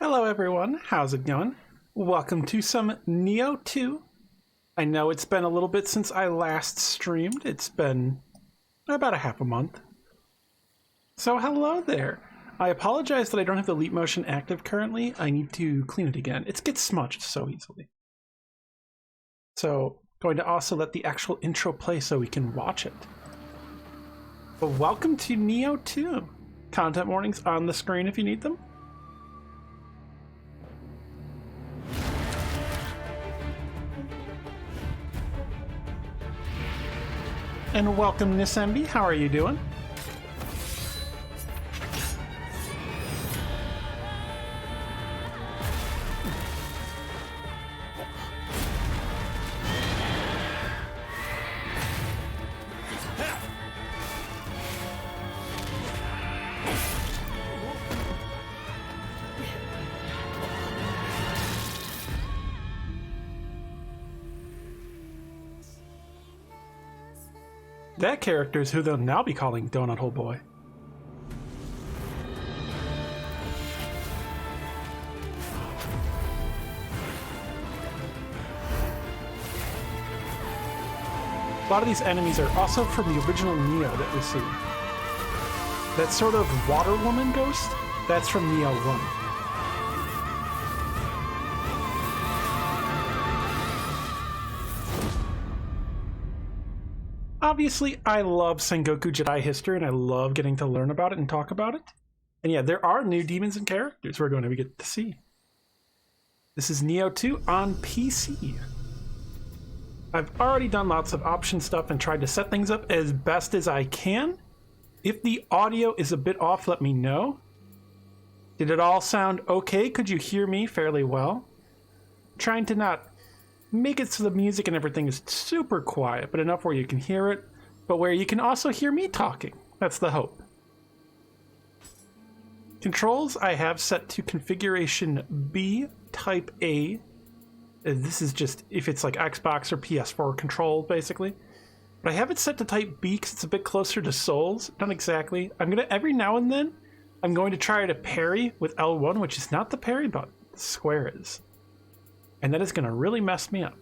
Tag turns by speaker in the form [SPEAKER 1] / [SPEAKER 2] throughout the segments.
[SPEAKER 1] Hello everyone, how's it going? Welcome to some Nioh 2. I know it's been a little bit since I last streamed. It's been about a half a month. So hello there. I apologize that I don't have the leap motion active currently. I need to clean it again. It gets smudged so easily. So going to also let the actual intro play so we can watch it. But welcome to Nioh 2. Content warnings on the screen if you need them. And welcome, Nisembi. How are you doing? That character is who they'll now be calling Donut Hole Boy. A lot of these enemies are also from the original Nioh that we see. That sort of water woman ghost, that's from Nioh 1. Obviously, I love Sengoku Jidai history, and I love getting to learn about it and talk about it. And yeah, there are new demons and characters we're going to get to see. This is Nioh 2 on PC. I've already done lots of option stuff and tried to set things up as best as I can. If the audio is a bit off, let me know. Did it all sound okay? Could you hear me fairly well? Trying to not make it so the music and everything is super quiet, but enough where you can hear it, but where you can also hear me talking. That's the hope. Controls I have set to configuration B, type A. This is just if it's like Xbox or PS4 control, basically. But I have it set to type B because it's a bit closer to Souls. Not exactly. Every now and then, I'm going to try to parry with L1, which is not the parry button. The square is. And that is going to really mess me up.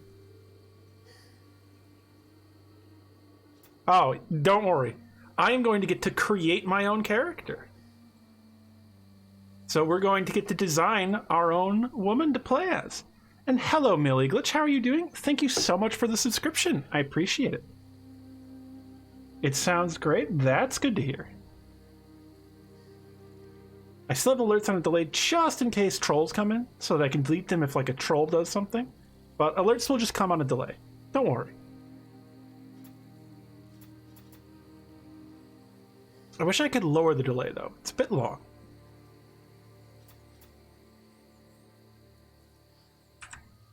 [SPEAKER 1] Oh, don't worry. I am going to get to create my own character. So we're going to get to design our own woman to play as. And hello, Millie Glitch. How are you doing? Thank you so much for the subscription. I appreciate it. It sounds great. That's good to hear. I still have alerts on a delay just in case trolls come in, so that I can delete them if like a troll does something. But alerts will just come on a delay. Don't worry. I wish I could lower the delay though. It's a bit long.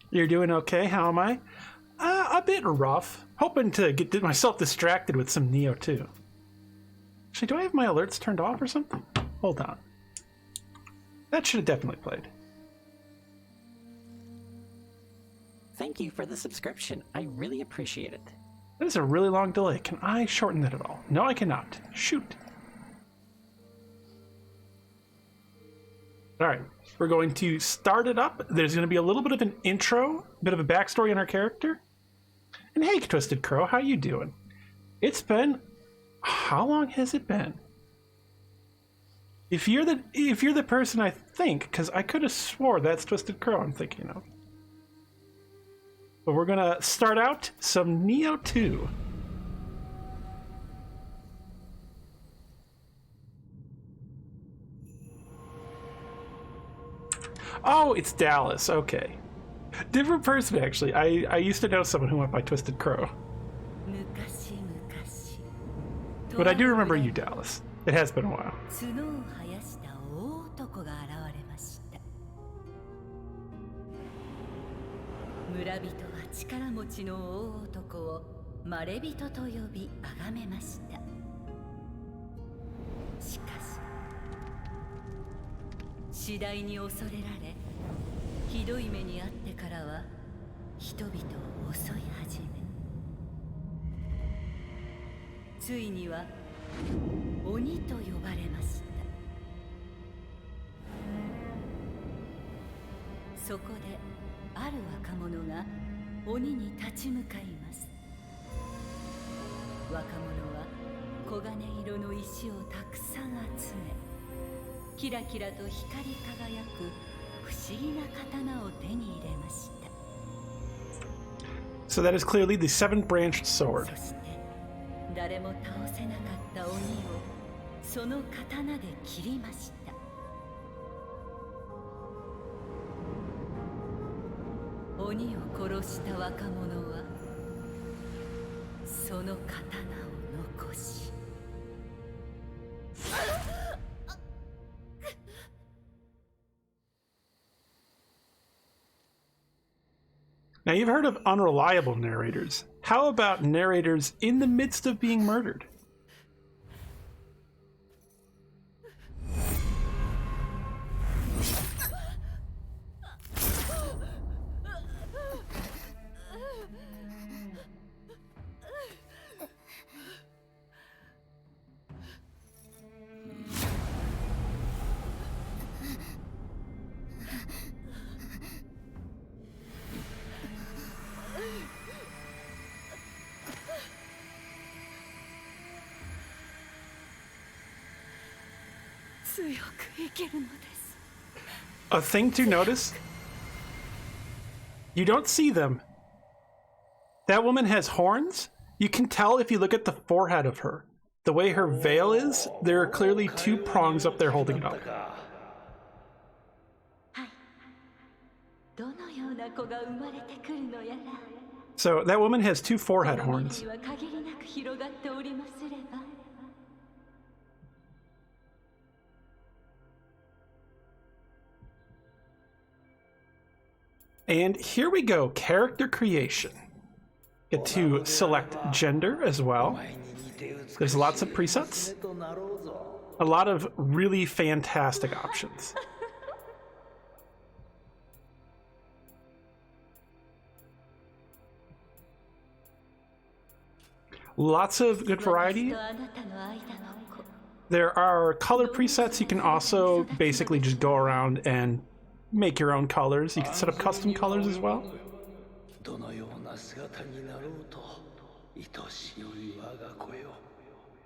[SPEAKER 1] You're doing okay? How am I? A bit rough. Hoping to get myself distracted with some Nioh 2. Actually, do I have my alerts turned off or something? Hold on. That should have definitely played.
[SPEAKER 2] Thank you for the subscription. I really appreciate it.
[SPEAKER 1] That is a really long delay. Can I shorten that at all? No, I cannot. Shoot. All right, we're going to start it up. There's going to be a little bit of an intro, a bit of a backstory on our character. And hey, Twisted Crow, how you doing? It's been... How long has it been? If you're the person I think, because I could have swore that's Twisted Crow I'm thinking of. But we're gonna start out some Nioh 2. Oh, it's Dallas. Okay, different person actually. I used to know someone who went by Twisted Crow, but I do remember you, Dallas. It has been a while.
[SPEAKER 3] 村人は力持ちの大男をまれびとと呼び崇めました。しかし次第に恐れられ、ひどい目に遭ってからは人々を襲い始め、ついには鬼と呼ばれました。そこである若者が鬼に立ち向かいます。若者は黄金色の石をたくさん集め、キラキラと光り輝く不思議な刀を手に入れました。
[SPEAKER 1] So that is clearly the seven-branched sword.
[SPEAKER 3] そして誰も倒せなかった鬼をその刀で切りました。鬼を殺した若者はその刀を残し、
[SPEAKER 1] Now, you've heard of unreliable narrators. How about narrators in the midst of being murdered? A thing to notice? You don't see them. That woman has horns. You can tell if you look at the forehead of her. The way her veil is, there are clearly two prongs up there holding it up. So that woman has two forehead horns. And here we go, character creation. Get to select gender as well. There's lots of presets. A lot of really fantastic options. Lots of good variety. There are color presets. You can also basically just go around and make your own colors. You can set up custom colors as well.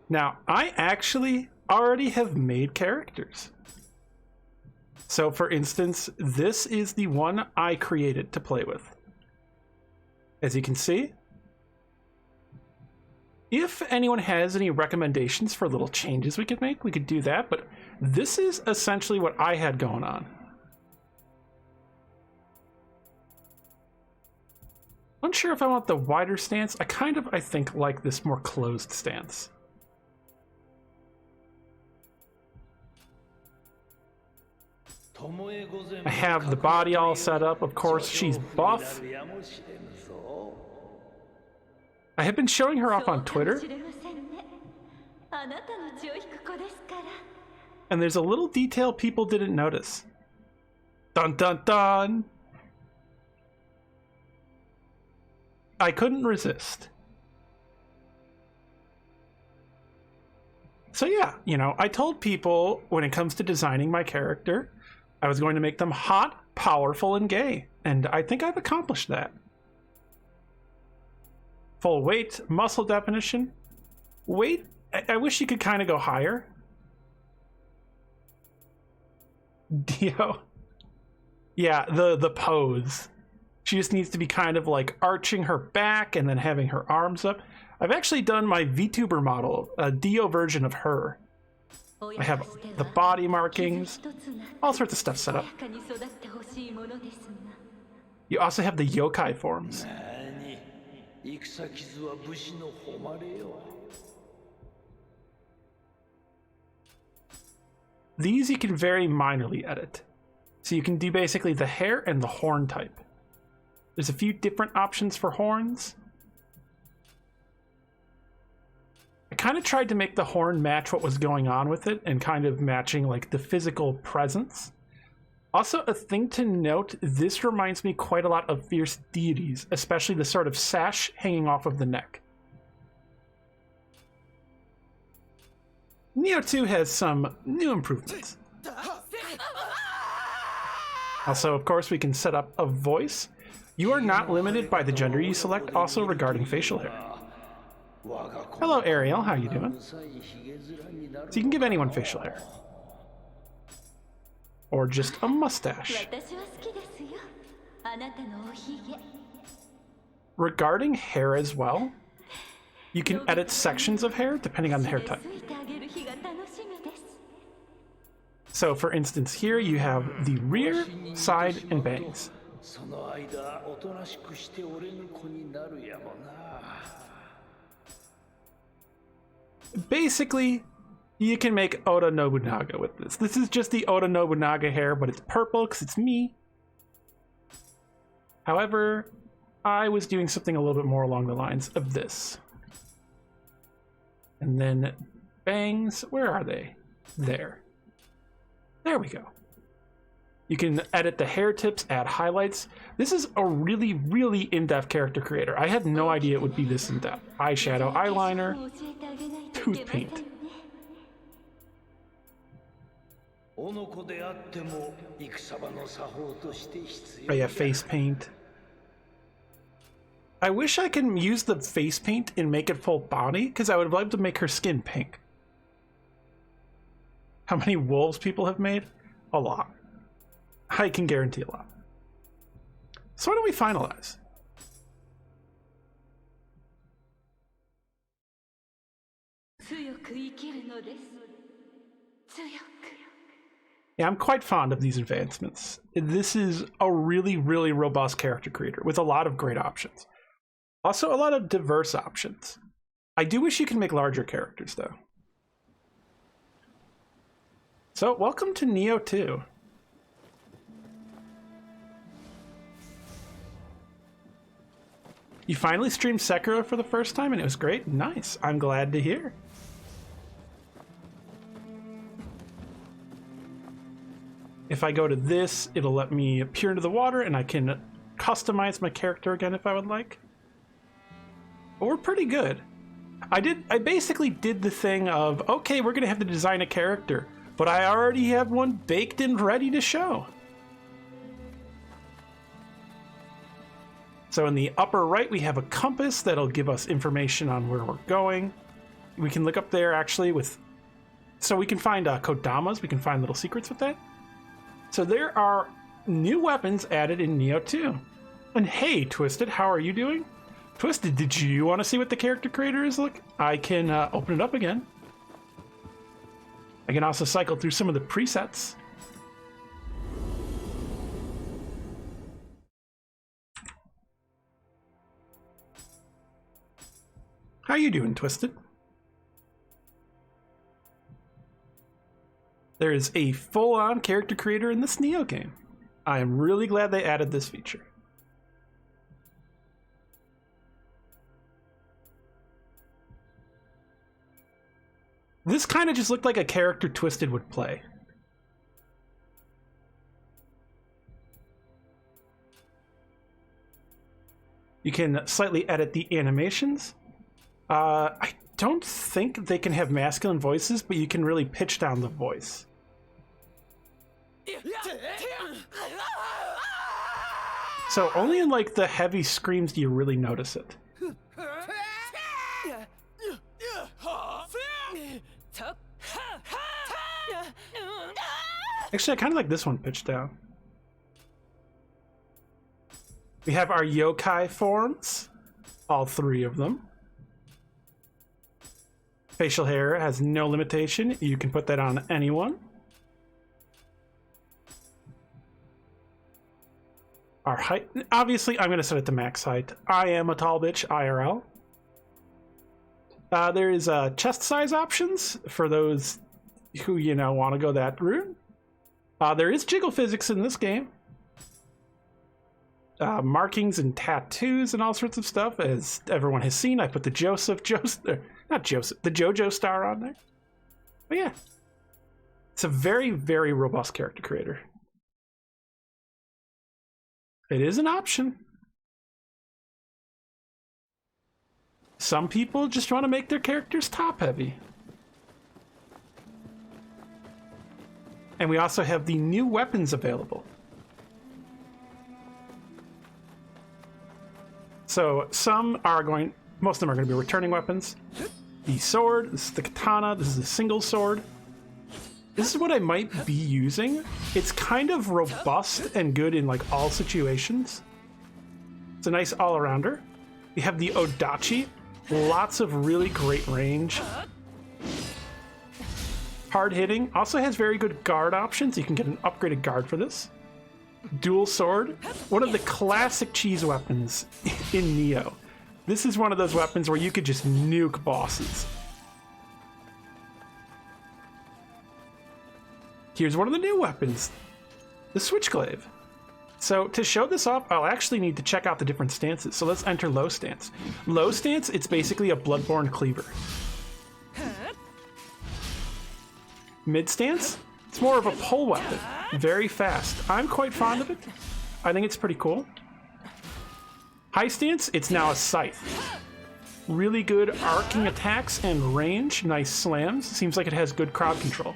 [SPEAKER 1] Now, I actually already have made characters. So for instance, this is the one I created to play with. As you can see, if anyone has any recommendations for little changes we could make, we could do that, but this is essentially what I had going on. Unsure if I want the wider stance. I think like this more closed stance. I have the body all set up. Of course, she's buff. I have been showing her off on Twitter. And there's a little detail people didn't notice. Dun dun dun! I couldn't resist. So yeah, you know, I told people when it comes to designing my character, I was going to make them hot, powerful, and gay. And I think I've accomplished that. Full weight, muscle definition. Weight, I wish you could kind of go higher. Nioh. Yeah, the pose. She just needs to be kind of like arching her back and then having her arms up. I've actually done my VTuber model, a Dio version of her. I have the body markings, all sorts of stuff set up. You also have the yokai forms. These you can very minorly edit. So you can do basically the hair and the horn type. There's a few different options for horns. I kind of tried to make the horn match what was going on with it and kind of matching like the physical presence. Also, a thing to note, this reminds me quite a lot of fierce deities, especially the sort of sash hanging off of the neck. Nioh 2 has some new improvements. Also, of course, we can set up a voice. You are not limited by the gender you select, also regarding facial hair. Hello, Ariel. How you doing? So you can give anyone facial hair. Or just a mustache. Regarding hair as well, you can edit sections of hair depending on the hair type. So for instance, here you have the rear, side, and bangs. Basically, you can make Oda Nobunaga with this. This is just the Oda Nobunaga hair, but it's purple because it's me. However, I was doing something a little bit more along the lines of this. And then bangs, where are they? There. There we go. You can edit the hair tips, add highlights. This is a really, really in-depth character creator. I had no idea it would be this in-depth. Eyeshadow, eyeliner, tooth paint. Oh yeah, face paint. I wish I could use the face paint and make it full body, because I would love to make her skin pink. How many wolves people have made? A lot. I can guarantee a lot. So why don't we finalize? Yeah, I'm quite fond of these advancements. This is a really, really robust character creator with a lot of great options. Also, a lot of diverse options. I do wish you could make larger characters, though. So, welcome to Nioh 2. You finally streamed Sekiro for the first time and it was great? Nice. I'm glad to hear. If I go to this, it'll let me peer into the water and I can customize my character again if I would like. But we're pretty good. I basically did the thing of, okay, we're gonna have to design a character, but I already have one baked and ready to show. So in the upper right, we have a compass that'll give us information on where we're going. We can look up there actually so we can find kodamas, we can find little secrets with that. So there are new weapons added in Nioh 2. And hey, Twisted, how are you doing? Twisted, did you want to see what the character creator is like? I can open it up again. I can also cycle through some of the presets. How you doing, Twisted? There is a full-on character creator in this Nioh game. I am really glad they added this feature. This kind of just looked like a character Twisted would play. You can slightly edit the animations. I don't think they can have masculine voices, but you can really pitch down the voice. So only in like the heavy screams do you really notice it. Actually, I kind of like this one pitched down. We have our yokai forms, all 3 of them. Facial hair has no limitation. You can put that on anyone. Our height, obviously, I'm going to set it to max height. I am a tall bitch, IRL. There is chest size options for those who, you know, want to go that route. There is jiggle physics in this game. Markings and tattoos and all sorts of stuff, as everyone has seen. I put the the JoJo star on there. But yeah, it's a very, very robust character creator. It is an option. Some people just want to make their characters top heavy. And we also have the new weapons available. So some are going, most of them are going to be returning weapons. The sword, this is the katana, this is a single sword. This is what I might be using. It's kind of robust and good in like all situations. It's a nice all-arounder. We have the Odachi, lots of really great range. Hard hitting, also has very good guard options. You can get an upgraded guard for this. Dual sword, one of the classic cheese weapons in Nioh. This is one of those weapons where you could just nuke bosses. Here's one of the new weapons, the Switchglaive. So to show this off, I'll actually need to check out the different stances. So let's enter low stance. Low stance, it's basically a bloodborne cleaver. Mid stance, it's more of a pole weapon. Very fast. I'm quite fond of it. I think it's pretty cool. High stance, it's now a scythe. Really good arcing attacks and range. Nice slams. Seems like it has good crowd control.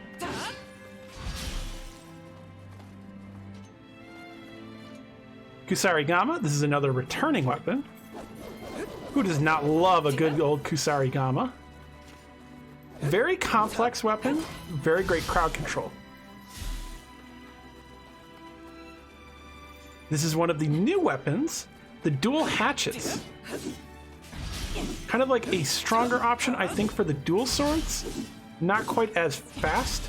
[SPEAKER 1] Kusarigama, this is another returning weapon. Who does not love a good old Kusarigama? Very complex weapon, very great crowd control. This is one of the new weapons, the dual hatchets. Kind of like a stronger option, I think, for the dual swords. Not quite as fast.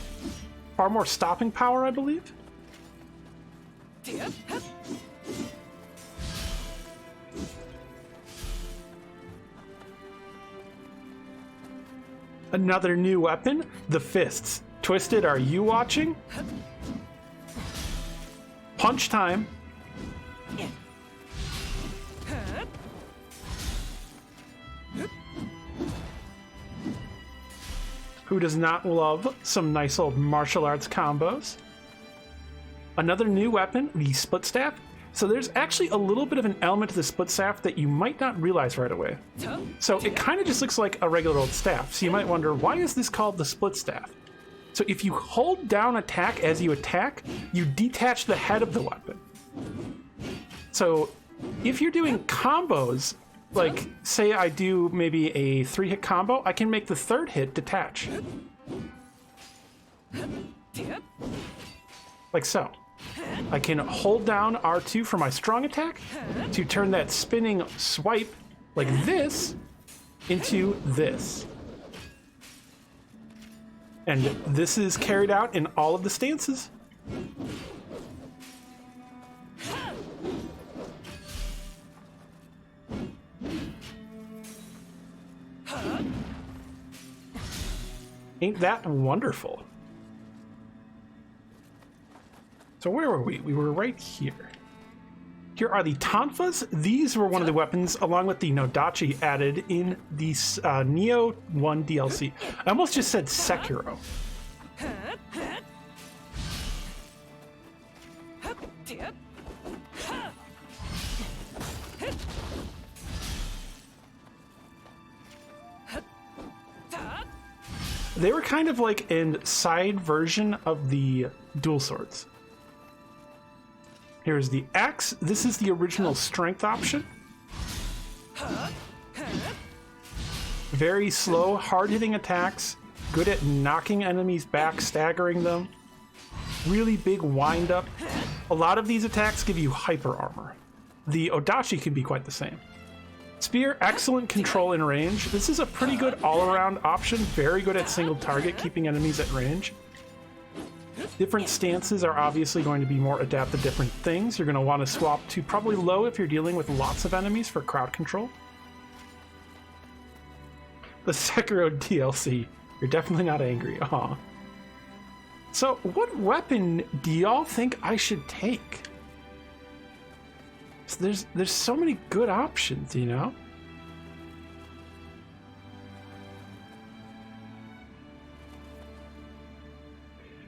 [SPEAKER 1] Far more stopping power, I believe. Another new weapon, the fists. Twisted, are you watching? Punch time. Who does not love some nice old martial arts combos? Another new weapon, the split staff. So there's actually a little bit of an element to the split staff that you might not realize right away. So it kind of just looks like a regular old staff. So you might wonder, why is this called the split staff? So if you hold down attack as you attack, you detach the head of the weapon. So if you're doing combos, like say I do maybe a 3-hit combo, I can make the 3rd hit detach. Like so. I can hold down R2 for my strong attack to turn that spinning swipe like this into this. And this is carried out in all of the stances. Ain't that wonderful? So where were we? We were right here. Here are the tonfas. These were one of the weapons, along with the Nodachi, added in the Nioh 1 DLC. I almost just said Sekiro. They were kind of like a side version of the dual swords. Here's the axe. This is the original strength option. Very slow, hard-hitting attacks. Good at knocking enemies back, staggering them. Really big wind-up. A lot of these attacks give you hyper armor. The Odachi can be quite the same. Spear, excellent control in range. This is a pretty good all-around option. Very good at single target, keeping enemies at range. Different stances are obviously going to be more adept at different things. You're going to want to swap to probably low if you're dealing with lots of enemies for crowd control. The Sekiro DLC. You're definitely not angry. Aw. So, what weapon do y'all think I should take? There's so many good options, you know?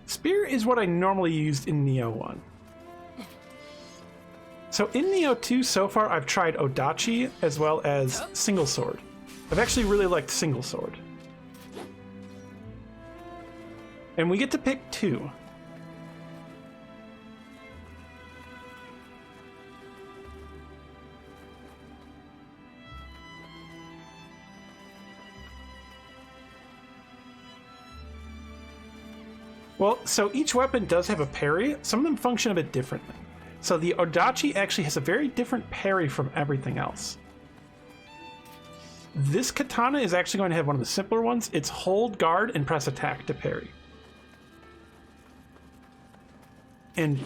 [SPEAKER 1] Spear is what I normally used in Nioh 1. So in Nioh 2 so far I've tried Odachi as well as single sword. I've actually really liked single sword. And we get to pick 2. Well, so each weapon does have a parry. Some of them function a bit differently. So the Odachi actually has a very different parry from everything else. This katana is actually going to have one of the simpler ones. It's hold guard and press attack to parry. And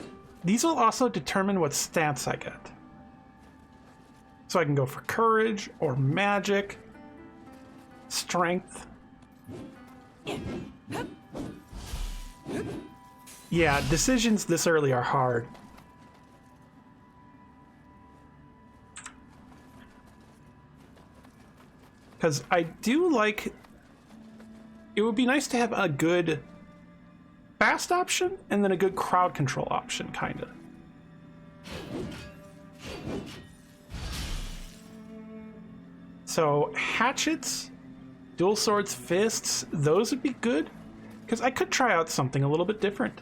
[SPEAKER 1] these will also determine what stats I get. So I can go for courage or magic, strength. Yeah, decisions this early are hard. Because I do like... It would be nice to have a good fast option and then a good crowd control option, kind of. So hatchets, dual swords, fists, those would be good. Because I could try out something a little bit different.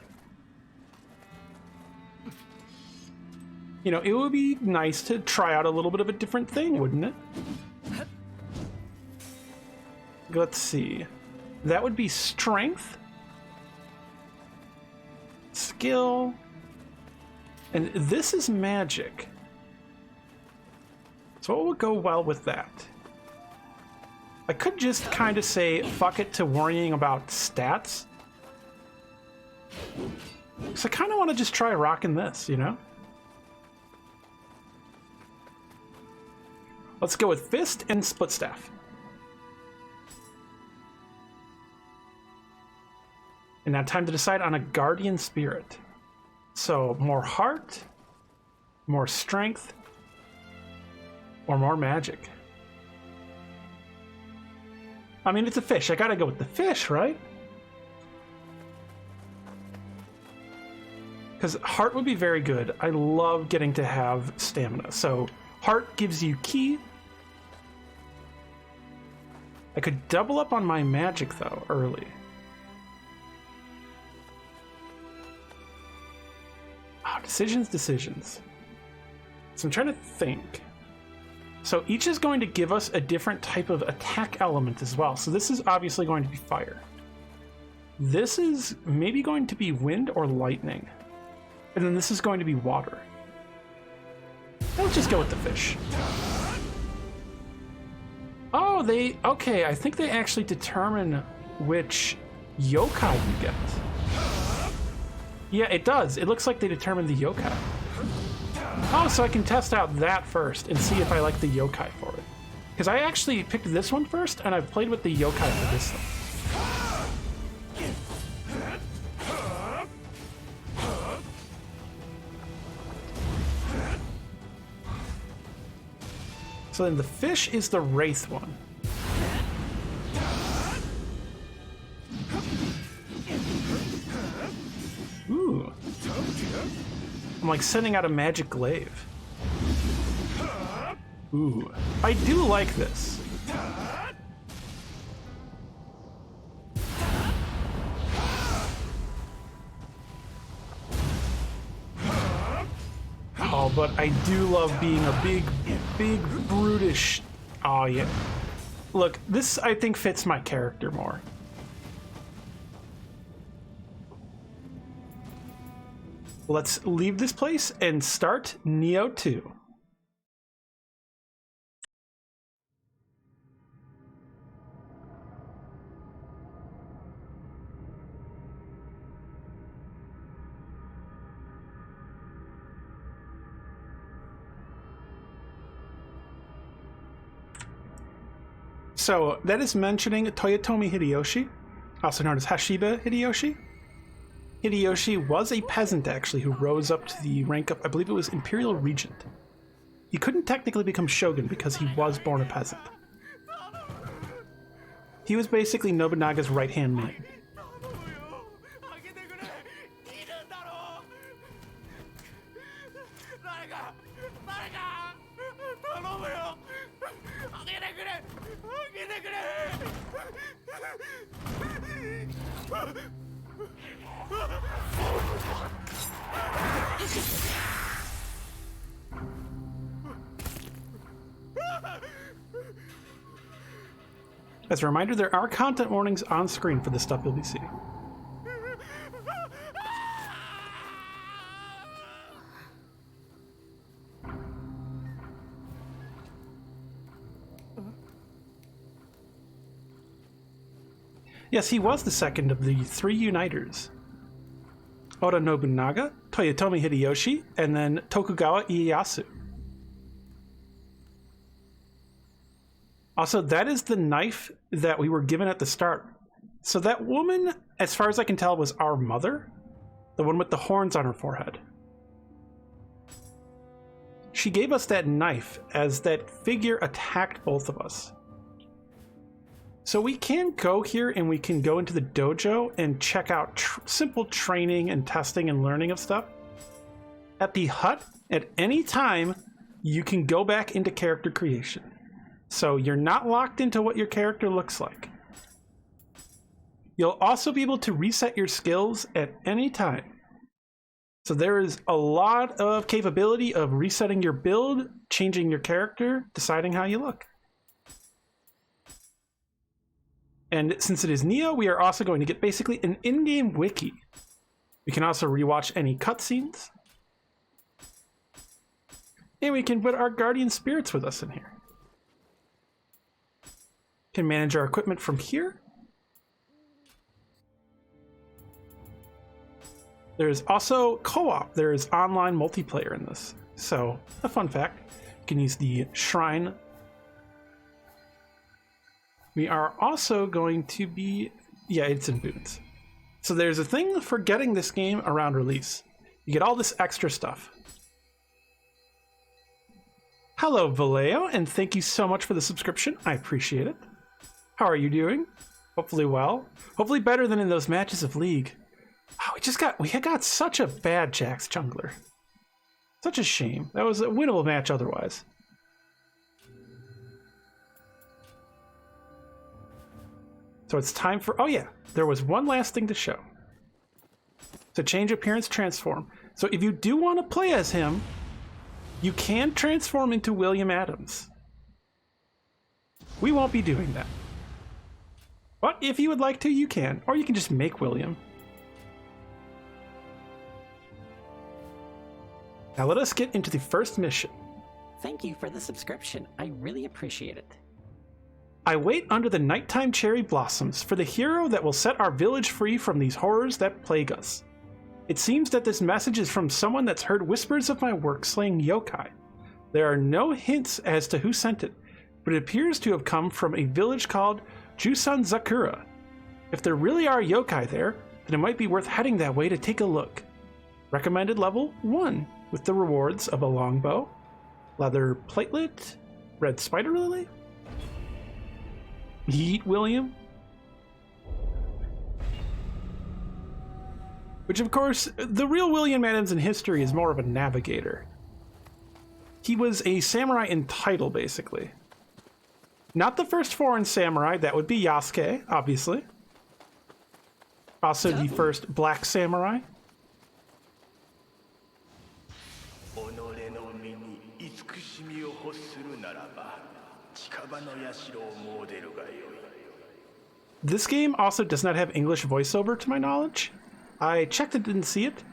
[SPEAKER 1] You know, it would be nice to try out a little bit of a different thing, wouldn't it? Let's see. That would be strength, skill, and this is magic. So what would go well with that? I could just kind of say fuck it to worrying about stats. Because I kind of want to just try rocking this, you know? Let's go with fist and split staff. And now time to decide on a guardian spirit. So more heart, more strength, or more magic. I mean, it's a fish. I gotta go with the fish, right? Because heart would be very good. I love getting to have stamina. So heart gives you ki. I could double up on my magic, though, early. Oh, decisions. So I'm trying to think. So each is going to give us a different type of attack element as well. So this is obviously going to be fire. This is maybe going to be wind or lightning. And then this is going to be water. Let's just go with the fish. Oh, okay, I think they actually determine which yokai you get. Yeah, it does. It looks like they determined the yokai. Oh, so I can test out that first and see if I like the yokai for it. Because I actually picked this one first, and I've played with the yokai for this one. So then the fish is the wraith one. Ooh. I'm like sending out a magic glaive. Ooh. I do like this. Oh, but I do love being a big, brutish... Oh, yeah. Look, this, I think, fits my character more. Let's leave this place and start Nioh 2. So, that is mentioning Toyotomi Hideyoshi, also known as Hashiba Hideyoshi. Hideyoshi was a peasant, actually, who rose up to the rank of, I believe it was Imperial Regent. He couldn't technically become shogun because he was born a peasant. He was basically Nobunaga's right-hand man. As a reminder, there are content warnings on screen for the stuff you'll be seeing. Yes, he was the second of the three uniters. Oda Nobunaga, Toyotomi Hideyoshi, and then Tokugawa Ieyasu. Also, that is the knife that we were given at the start. So that woman, as far as I can tell, was our mother. The one with the horns on her forehead. She gave us that knife as that figure attacked both of us. So we can go here and we can go into the dojo and check out simple training and testing and learning of stuff. At the hut, at any time, you can go back into character creation. So you're not locked into what your character looks like. You'll also be able to reset your skills at any time. So there is a lot of capability of resetting your build, changing your character, deciding how you look. And since it is Nioh, we are also going to get basically an in-game wiki. We can also rewatch any cutscenes. And we can put our guardian spirits with us in here. Can manage our equipment from here. There's also co-op. There is online multiplayer in this. So, a fun fact, you can use the shrine. We are also going to be, yeah, it's in Boons. So there's a thing for getting this game around release. You get all this extra stuff. Hello, Vallejo, and thank you so much for the subscription. I appreciate it. How are you doing? Hopefully well. Hopefully better than in those matches of League. Oh, we got such a bad Jax jungler. Such a shame. That was a winnable match otherwise. So it's time for, oh yeah, there was one last thing to show. To change appearance, transform. So if you do want to play as him, you can transform into William Adams. We won't be doing that. But if you would like to, you can. Or you can just make William. Now let us get into the first mission.
[SPEAKER 2] Thank you for the subscription. I really appreciate it.
[SPEAKER 1] I wait under the nighttime cherry blossoms for the hero that will set our village free from these horrors that plague us. It seems that this message is from someone that's heard whispers of my work slaying yokai. There are no hints as to who sent it, but it appears to have come from a village called Jusan Zakura. If there really are yokai there, then it might be worth heading that way to take a look. Recommended level 1, with the rewards of a longbow, leather platelet, red spider lily. Yeet William. Which of course, the real William Adams in history is more of a navigator. He was a samurai in title, basically. Not the first foreign samurai, that would be Yasuke, obviously. Also the first black samurai. This game also does not have English voiceover to my knowledge. I checked and didn't see it.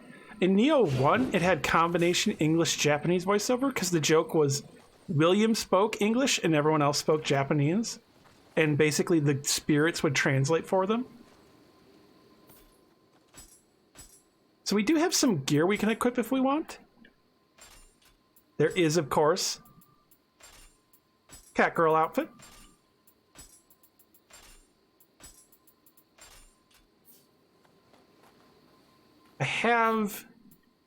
[SPEAKER 1] In Nioh 1, it had combination English-Japanese voiceover because the joke was William spoke English and everyone else spoke Japanese. And basically the spirits would translate for them. So we do have some gear we can equip if we want. There is, of course, Catgirl outfit. I have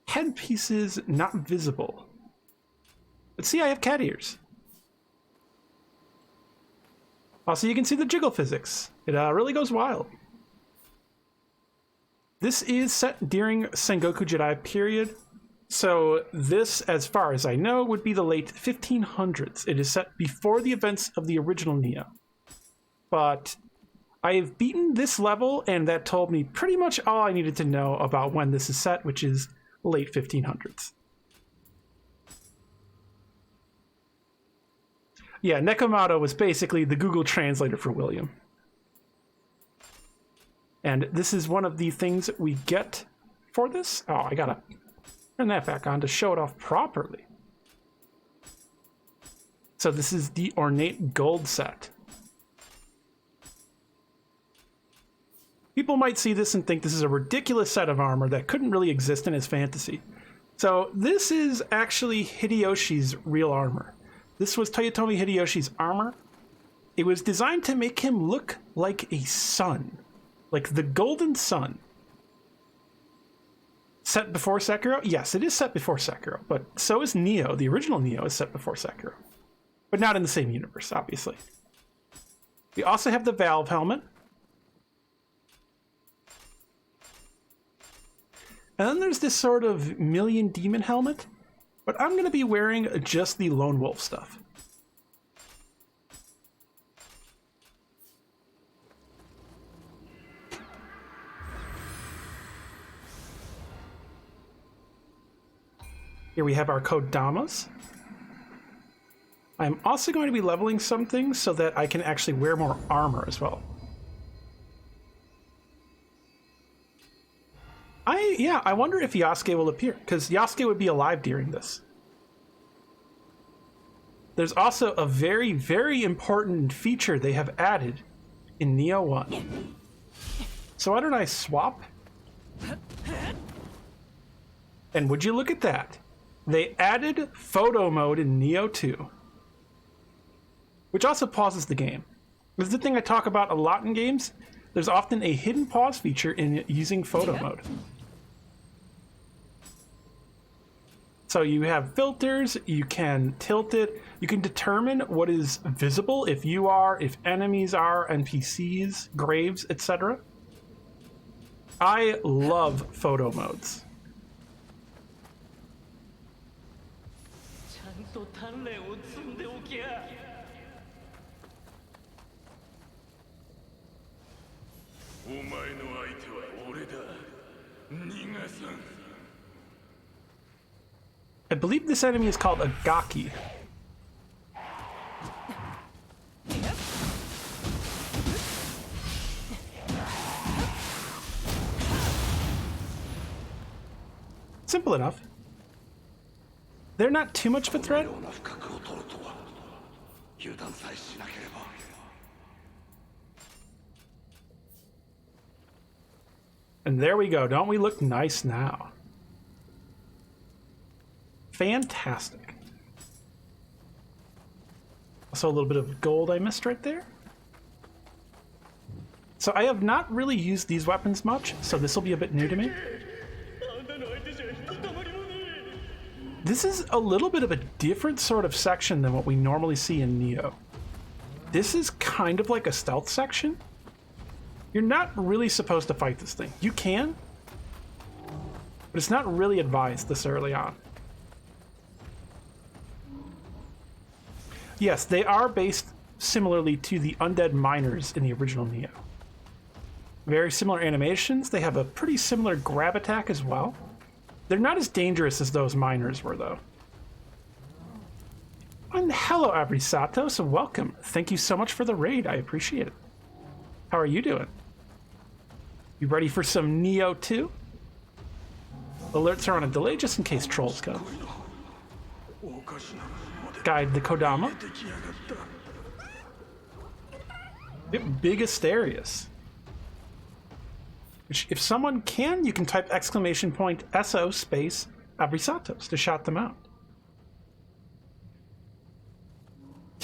[SPEAKER 1] headpieces not visible. But see, I have cat ears. Also, you can see the jiggle physics. It really goes wild. This is set during Sengoku Jidai period. So this, as far as I know, would be the late 1500s. It is set before the events of the original Nioh. But I've beaten this level, and that told me pretty much all I needed to know about when this is set, which is late 1500s. Yeah, Nekomato was basically the Google translator for William. And this is one of the things we get for this. Oh, I gotta turn that back on to show it off properly. So this is the ornate gold set. People might see this and think this is a ridiculous set of armor that couldn't really exist in his fantasy. So this is actually Hideyoshi's real armor. This was Toyotomi Hideyoshi's armor. It was designed to make him look like a sun, like the golden sun. Set before Sekiro? Yes, it is set before Sekiro, but so is Nioh. The original Nioh is set before Sekiro, but not in the same universe, obviously. We also have the Valve helmet. And then there's this sort of Million Demon helmet, but I'm going to be wearing just the Lone Wolf stuff. Here we have our Kodamas. I'm also going to be leveling some things so that I can actually wear more armor as well. I wonder if Yasuke will appear, because Yasuke would be alive during this. There's also a very, very important feature they have added in Nioh 1. So why don't I swap? And would you look at that? They added photo mode in Nioh 2, which also pauses the game. This is the thing I talk about a lot in games. There's often a hidden pause feature in using photo mode. So you have filters, you can tilt it, you can determine what is visible if you are, if enemies are, NPCs, graves, etc. I love photo modes. I believe this enemy is called a Gaki. Simple enough. They're not too much of a threat. And there we go. Don't we look nice now? Fantastic. Also a little bit of gold I missed right there. So I have not really used these weapons much, so this will be a bit new to me. This is a little bit of a different sort of section than what we normally see in Nioh. This is kind of like a stealth section. You're not really supposed to fight this thing. You can, but it's not really advised this early on. Yes, they are based similarly to the undead miners in the original Nioh. Very similar animations. They have a pretty similar grab attack as well. They're not as dangerous as those miners were, though. And hello, Abrisato, so welcome. Thank you so much for the raid. I appreciate it. How are you doing? You ready for some Nioh 2? Alerts are on a delay just in case trolls come. Guide the Kodama. Big Asterius. Which, if someone can, you can type exclamation point SO space Abrisatos to shout them out.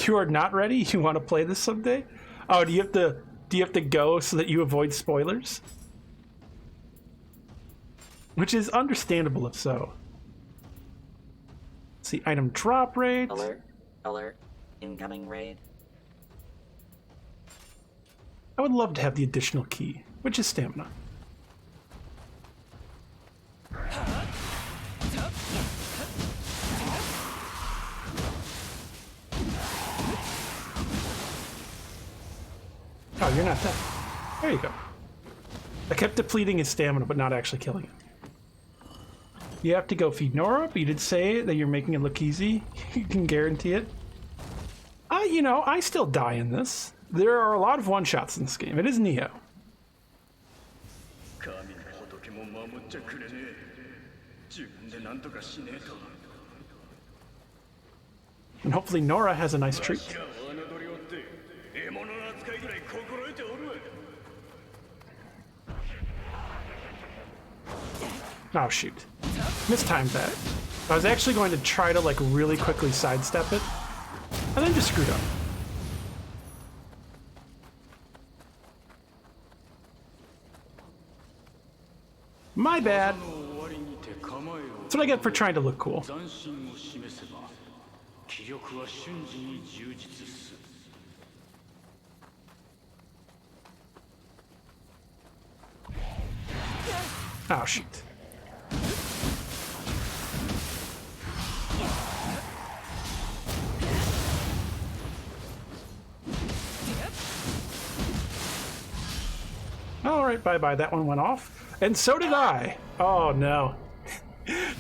[SPEAKER 1] You are not ready? You want to play this someday? Oh, do you have to go so that you avoid spoilers? Which is understandable if so. Let's see, item drop rate.
[SPEAKER 2] Alert, alert, incoming raid.
[SPEAKER 1] I would love to have the additional key, which is stamina. Oh, you're not dead. There you go. I kept depleting his stamina, but not actually killing him. You have to go feed Nora, but you did say that you're making it look easy. You can guarantee it. You know, I still die in this. There are a lot of one-shots in this game. It is Nioh. And hopefully Nora has a nice treat. Oh, shoot. Mistimed that. I was actually going to try to, like, really quickly sidestep it, and then just screwed up. My bad. That's what I get for trying to look cool. Oh, shoot. All right, bye-bye. That one went off. And so did I. Oh, no.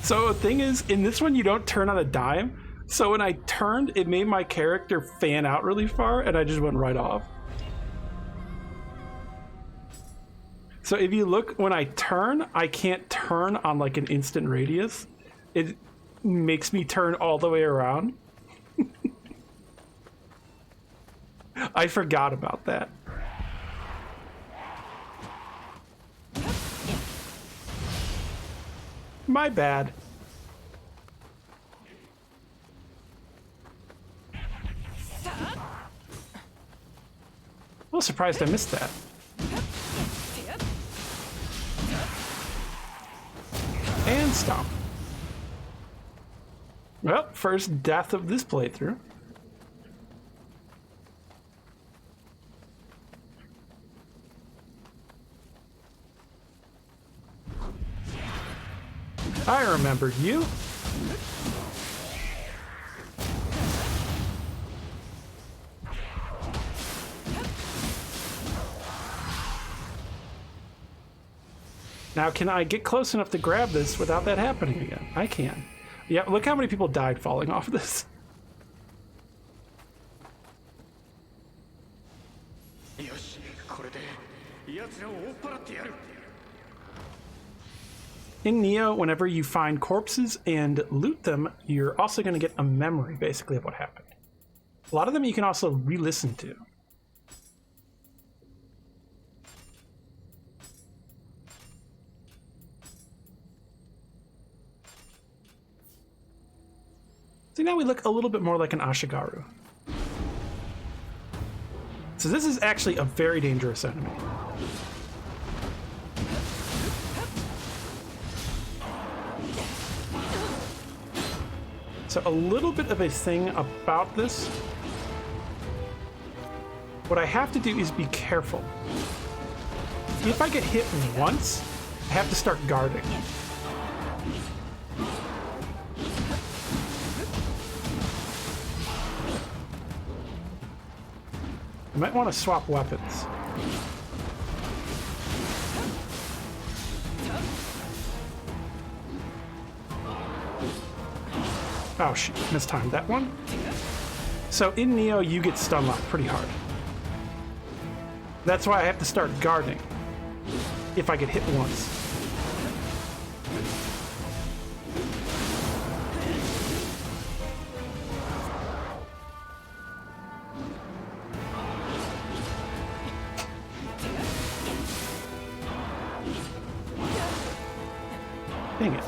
[SPEAKER 1] So the thing is, in this one, you don't turn on a dime. So when I turned, it made my character fan out really far, and I just went right off. So if you look, when I turn, I can't turn on like an instant radius. It makes me turn all the way around. I forgot about that. My bad. A little surprised I missed that. And stomp. Well, first death of this playthrough. I remembered you. Now, can I get close enough to grab this without that happening again? I can. Yeah, look how many people died falling off of this. In Nioh, whenever you find corpses and loot them, you're also going to get a memory, basically, of what happened. A lot of them you can also re-listen to. See, now we look a little bit more like an Ashigaru. So this is actually a very dangerous enemy. So a little bit of a thing about this. What I have to do is be careful. If I get hit once, I have to start guarding. I might want to swap weapons. Oh shit, mistimed that one. So in Nioh, you get stun locked pretty hard. That's why I have to start guarding if I get hit once. Dang it.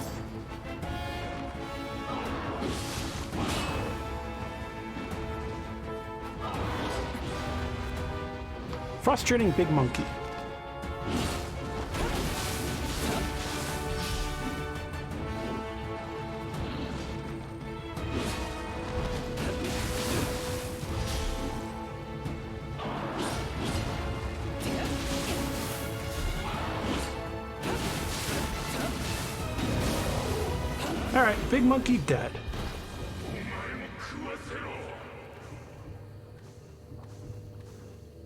[SPEAKER 1] Frustrating big monkey. All right, big monkey dead.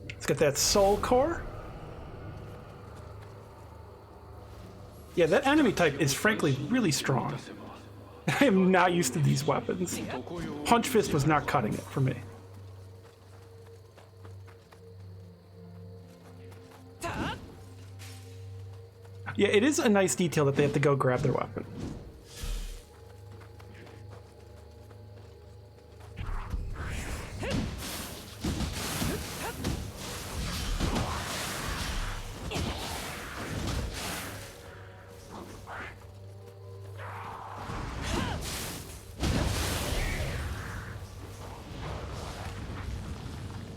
[SPEAKER 1] Let's get that soul core. Yeah, that enemy type is frankly really strong. I am not used to these weapons. Punch Fist was not cutting it for me. Yeah, it is a nice detail that they have to go grab their weapon.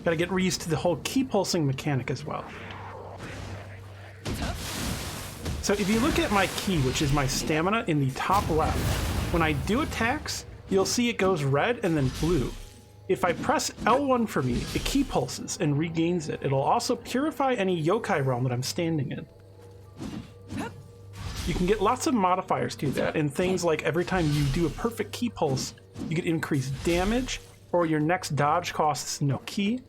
[SPEAKER 1] Gotta get used to the whole key pulsing mechanic as well. So if you look at my key, which is my stamina in the top left, when I do attacks, you'll see it goes red and then blue. If I press L1 for me, it key pulses and regains it. It'll also purify any yokai realm that I'm standing in. You can get lots of modifiers to that, and things like every time you do a perfect key pulse, you get increased damage, or your next dodge costs no key.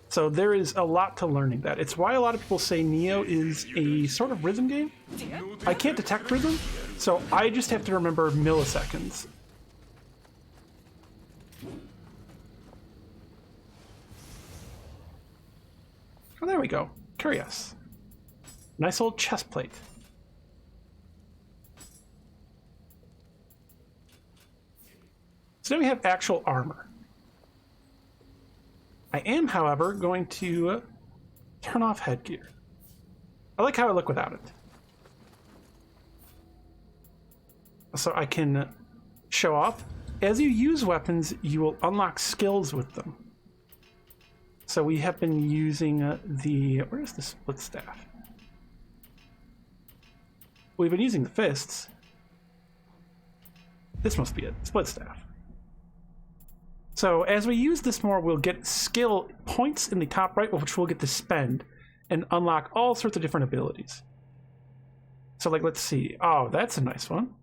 [SPEAKER 1] So there is a lot to learning that. It's why a lot of people say Nioh is a sort of rhythm game. I can't detect rhythm, so I just have to remember milliseconds. Oh, there we go. Curious. Nice old chest plate. So now we have actual armor. I am, however, going to turn off headgear. I like how I look without it. So I can show off. As you use weapons, you will unlock skills with them. So we have been using where's the split staff? We've been using the fists. This must be it, split staff. So as we use this more, we'll get skill points in the top right, which we'll get to spend and unlock all sorts of different abilities. So like, let's see. Oh, that's a nice one.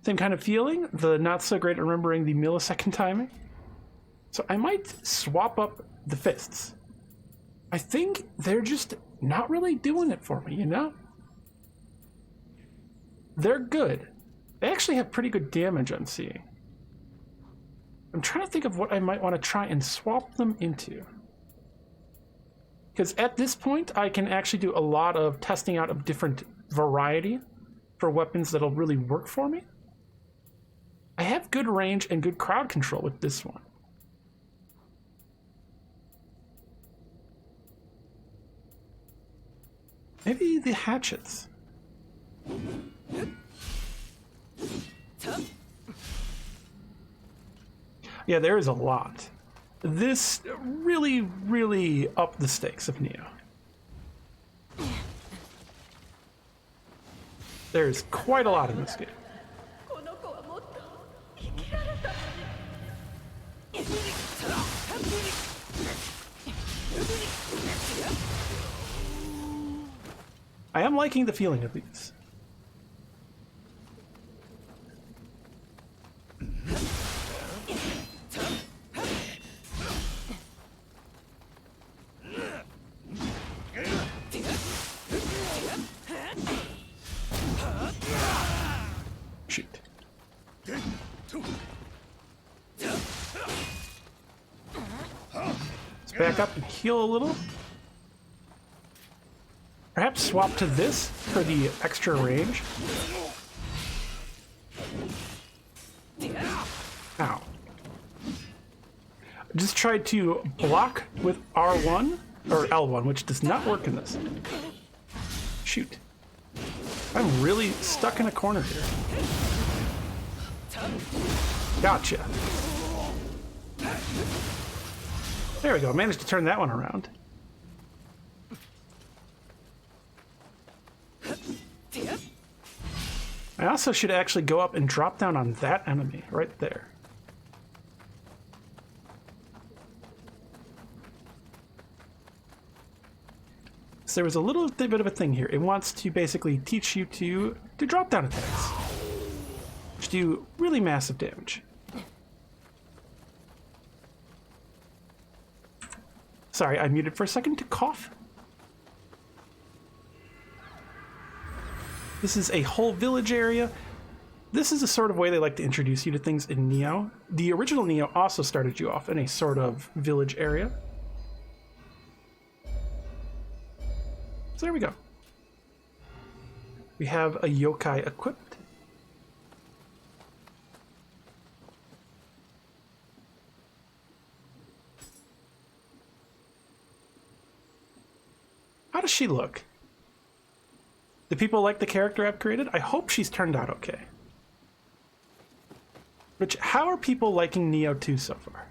[SPEAKER 1] Same kind of feeling, the not so great at remembering the millisecond timing. So I might swap up the fists. I think they're just not really doing it for me, you know? They're good. They actually have pretty good damage I'm seeing. I'm trying to think of what I might want to try and swap them into. Because at this point, I can actually do a lot of testing out of different variety for weapons that'll really work for me. I have good range and good crowd control with this one. Maybe the hatchets. Yeah, there is a lot. This really, really upped the stakes of Nioh. There's quite a lot in this game. I am liking the feeling of these. Shoot. Let's back up and heal a little. Perhaps swap to this for the extra range. Ow. Just tried to block with R1 or L1, which does not work in this. Shoot. I'm really stuck in a corner here. Gotcha. There we go. Managed to turn that one around. I also should actually go up and drop down on that enemy right there. So there was a little bit of a thing here. It wants to basically teach you to do drop down attacks, which do really massive damage. Sorry, I muted for a second to cough. This is a whole village area. This is the sort of way they like to introduce you to things in Nioh. The original Nioh also started you off in a sort of village area. So there we go. We have a yokai equipped. How does she look? Do people like the character I've created? I hope she's turned out okay. Which, how are people liking Nioh 2 so far?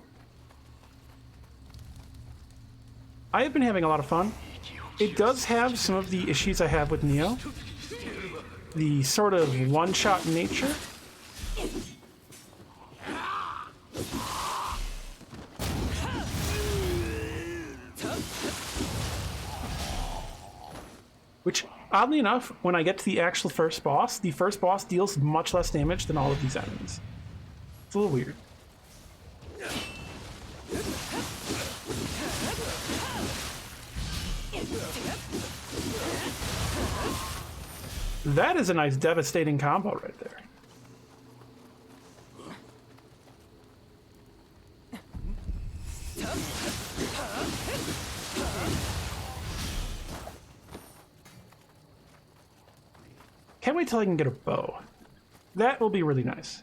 [SPEAKER 1] I have been having a lot of fun. It does have some of the issues I have with Nioh. The sort of one-shot nature. Which, oddly enough, when I get to the actual first boss, the first boss deals much less damage than all of these enemies. It's a little weird. That is a nice devastating combo right there. Can't wait till I can get a bow. That will be really nice.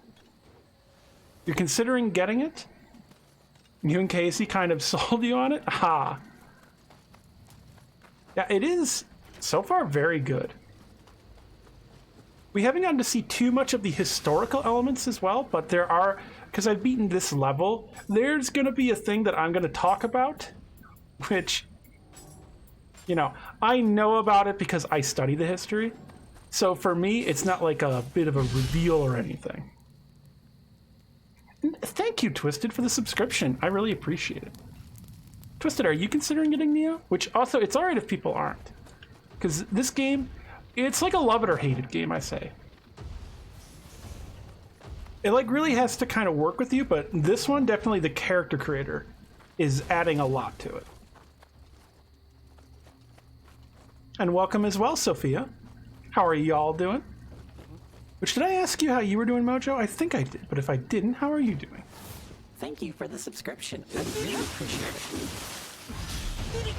[SPEAKER 1] You're considering getting it? You and Casey kind of sold you on it? Ha! Yeah, it is so far very good. We haven't gotten to see too much of the historical elements as well, but there are, because I've beaten this level, there's going to be a thing that I'm going to talk about, which, you know, I know about it because I study the history. So for me, it's not like a bit of a reveal or anything. Thank you, Twisted, for the subscription. I really appreciate it. Twisted, are you considering getting Nioh? Which also, it's alright if people aren't. Because this game, it's like a love it or hate it game, I say. It like really has to kind of work with you, but this one, definitely the character creator is adding a lot to it. And welcome as well, Sophia. How are y'all doing? Which, did I ask you how you were doing, Mojo? I think I did, but if I didn't, how are you doing?
[SPEAKER 2] Thank you for the subscription. I really appreciate it.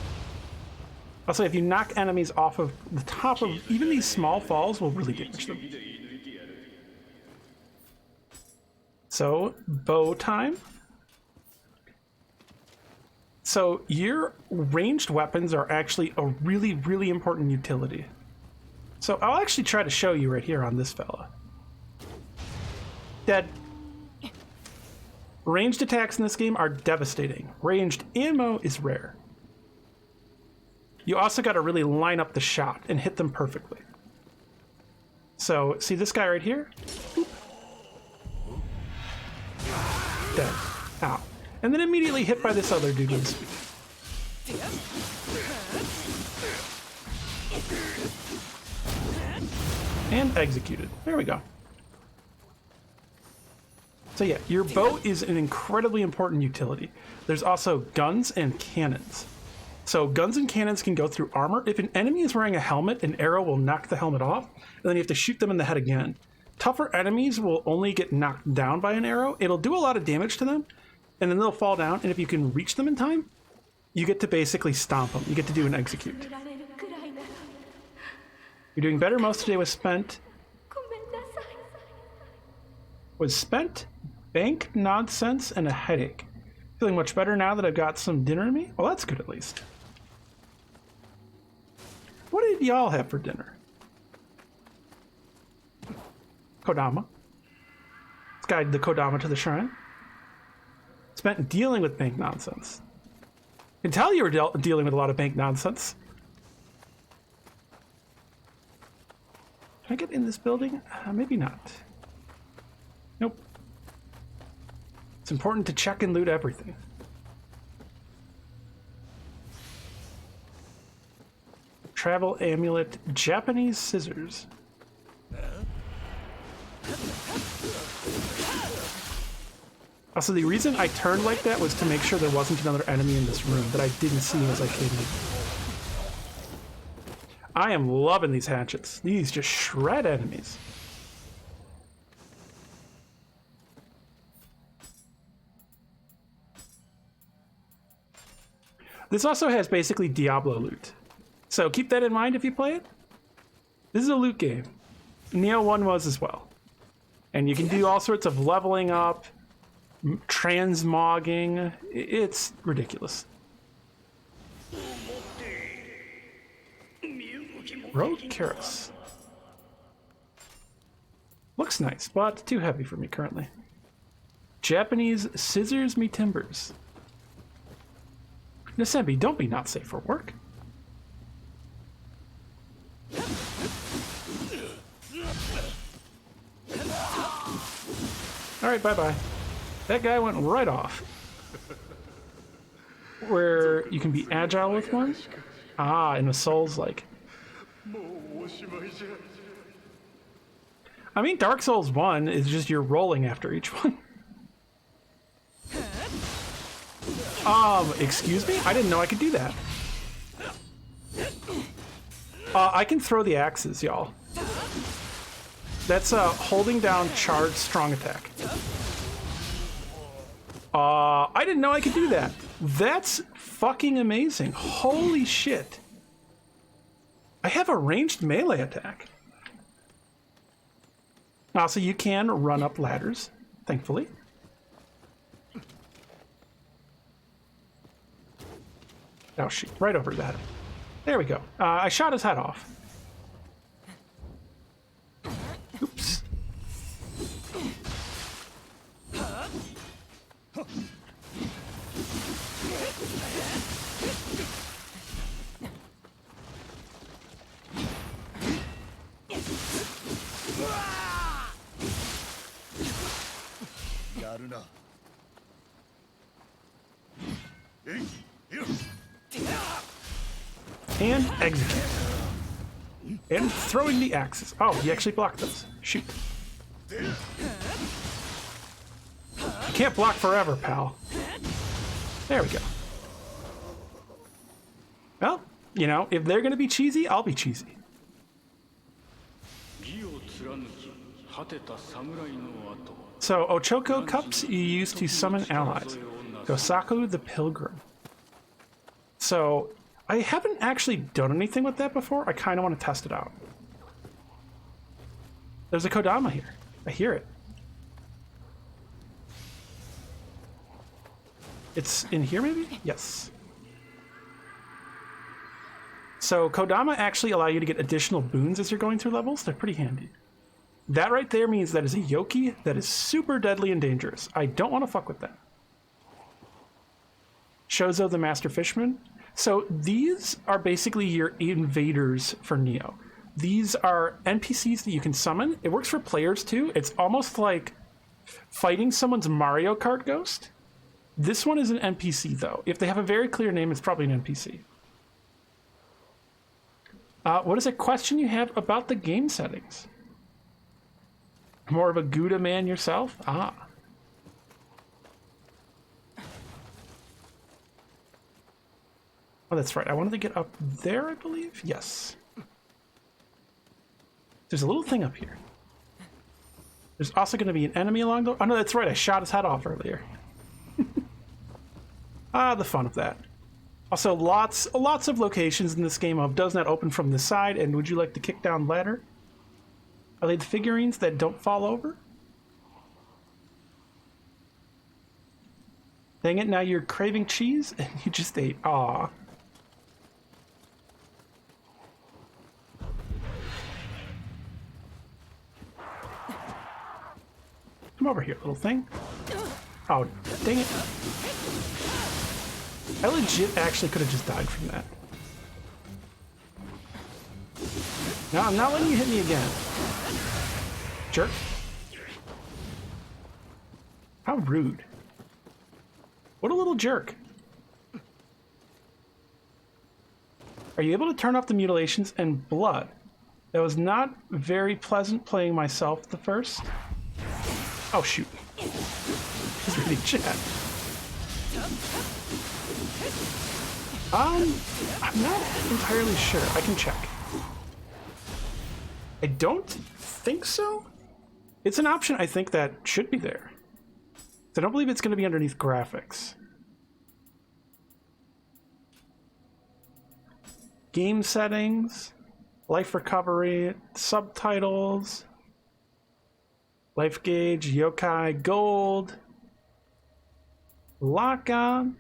[SPEAKER 1] Also, if you knock enemies off of the top of even these small falls, will really damage them. So, bow time. So, your ranged weapons are actually a really, really important utility. So, I'll actually try to show you right here on this fella. Dead. Ranged attacks in this game are devastating. Ranged ammo is rare. You also got to really line up the shot and hit them perfectly. So, see this guy right here? Boop. Dead. Ow. And then immediately hit by this other dude with speed. And executed. There we go. So yeah, your bow is an incredibly important utility. There's also guns and cannons. So guns and cannons can go through armor. If an enemy is wearing a helmet, an arrow will knock the helmet off, and then you have to shoot them in the head again. Tougher enemies will only get knocked down by an arrow. It'll do a lot of damage to them, and then they'll fall down, and if you can reach them in time, you get to basically stomp them. You get to do an execute. You're doing better. Most today was spent, bank nonsense, and a headache. Feeling much better now that I've got some dinner in me? Well, that's good at least. What did y'all have for dinner? Kodama. Let's guide the Kodama to the shrine. Spent dealing with bank nonsense. I can tell you were dealing with a lot of bank nonsense. Can I get in this building? Maybe not. Nope. It's important to check and loot everything. Travel amulet, Japanese scissors. Also, the reason I turned like that was to make sure there wasn't another enemy in this room that I didn't see as I came in. I am loving these hatchets. These just shred enemies. This also has basically Diablo loot. So keep that in mind if you play it. This is a loot game. Nioh 1 was as well. And you can do all sorts of leveling up, transmogging. It's ridiculous. Rogue Karis. Looks nice, but too heavy for me currently. Japanese scissors me timbers. Nasembi, don't be not safe for work. Alright, bye-bye. That guy went right off. Where you can be agile with one? Ah, in a Souls-like. I mean, Dark Souls 1 is just you're rolling after each one. Excuse me? I didn't know I could do that. I can throw the axes, y'all. That's holding down charged strong attack. I didn't know I could do that. That's fucking amazing. Holy shit. I have a ranged melee attack. Also, you can run up ladders, thankfully. Oh, shoot. Right over that. There we go. I shot his head off. Oops. And execute. And throwing the axes. Oh, he actually blocked those. Shoot. You can't block forever, pal. There we go. Well, you know, if they're gonna be cheesy, I'll be cheesy. So, Ochoko cups you use to summon allies. Gosaku the Pilgrim. So, I haven't actually done anything with that before. I kind of want to test it out. There's a Kodama here. I hear it. It's in here, maybe? Yes. So, Kodama actually allow you to get additional boons as you're going through levels. They're pretty handy. That right there means that is a Yoki that is super deadly and dangerous. I don't want to fuck with that. Shozo the Master Fishman. So these are basically your invaders for Nioh. These are NPCs that you can summon. It works for players too. It's almost like fighting someone's Mario Kart ghost. This one is an NPC though. If they have a very clear name, it's probably an NPC. What is a question you have about the game settings? More of a Gouda man yourself? Ah. Oh, that's right. I wanted to get up there, I believe? Yes. There's a little thing up here. There's also going to be an enemy along the... Oh, no, that's right. I shot his head off earlier. The fun of that. Also, lots of locations in this game of does not open from the side, and would you like to kick down ladder? Are they the figurines that don't fall over? Dang it, now you're craving cheese, and you just ate. Aw. Come over here, little thing. Oh, dang it. I legit actually could have just died from that. No, I'm not letting you hit me again. Jerk. How rude. What a little jerk. Are you able to turn off the mutilations and blood? That was not very pleasant playing myself the first. Oh, shoot. He's really chat. I'm not entirely sure. I can check. I don't think so. It's an option I think that should be there. I don't believe it's going to be underneath graphics. Game settings, life recovery, subtitles, life gauge, yokai, gold, lock on.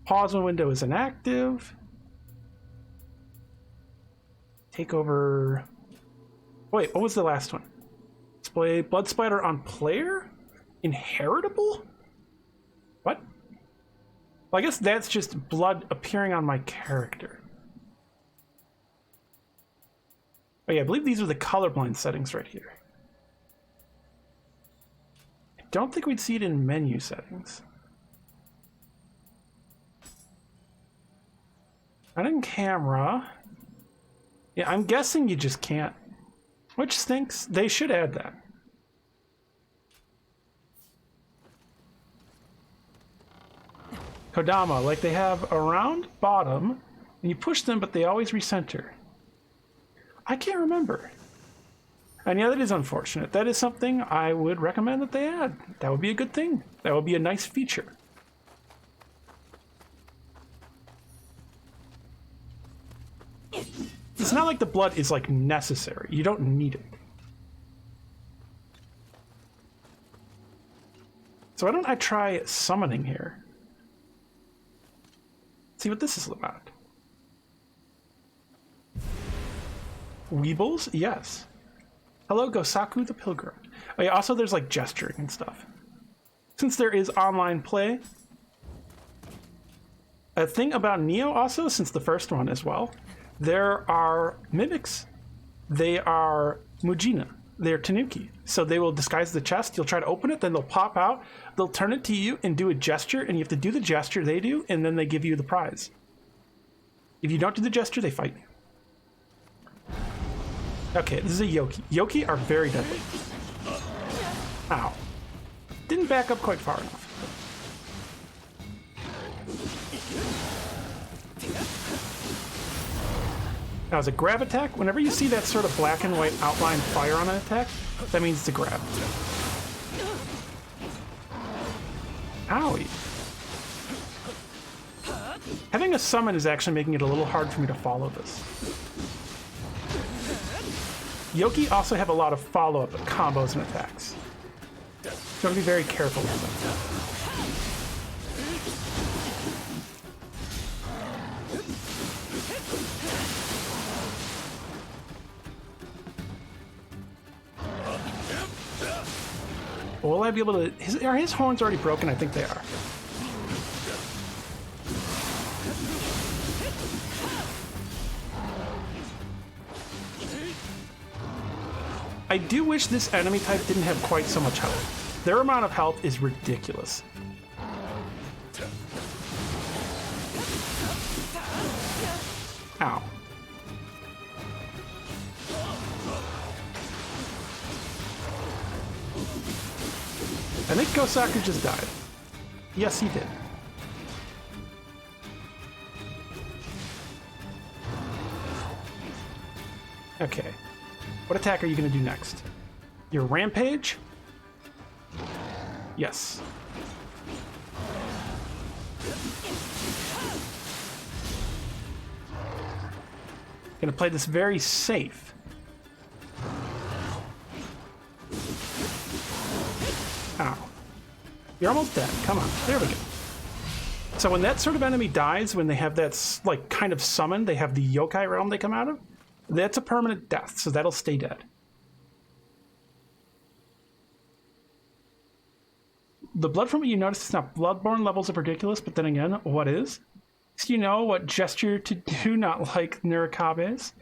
[SPEAKER 1] Pause when window is inactive. Take over. Wait, what was the last one? display blood splatter on player? Inheritable? What? Well, I guess that's just blood appearing on my character. Oh yeah, I believe these are the colorblind settings right here. I don't think we'd see it in menu settings. Not in camera. Yeah, I'm guessing you just can't. Which stinks. They should add that. Kodama, like they have a round bottom, and you push them, but they always recenter. I can't remember. And yeah, that is unfortunate. That is something I would recommend that they add. That would be a good thing. That would be a nice feature. It's not like the blood is like necessary. You don't need it. So why don't I try summoning here? See what this is about. Weebles? Yes. Hello, Gosaku the Pilgrim. Oh yeah, also there's like gesturing and stuff. Since there is online play. A thing about Nioh also, since the first one as well, there are mimics. They are Mujina. They're Tanuki. So they will disguise the chest. You'll try to open it, then they'll pop out. They'll turn it to you and do a gesture, and you have to do the gesture they do, and then they give you the prize. If you don't do the gesture, they fight you. Okay, this is a Yoki. Yoki are very deadly. Ow. Didn't back up quite far enough. Now, as a grab attack, whenever you see that sort of black and white outline fire on an attack, that means it's a grab. Owie. Having a summon is actually making it a little hard for me to follow this. Yoki also have a lot of follow-up combos and attacks. So you have to be very careful with them. Will I be able to... Are his horns already broken? I think they are. I do wish this enemy type didn't have quite so much health. Their amount of health is ridiculous. Ow. I think Gosaku just died. Yes, he did. Okay. What attack are you going to do next? Your rampage? Yes. Gonna play this very safe. Ow. You're almost dead. Come on. There we go. So when that sort of enemy dies, when they have that, like, kind of summon, they have the yokai realm they come out of, that's a permanent death, so that'll stay dead. The blood from it, you notice it's not bloodborne levels of ridiculous, but then again, what is? Do you know what gesture to do, not like Nurikabes?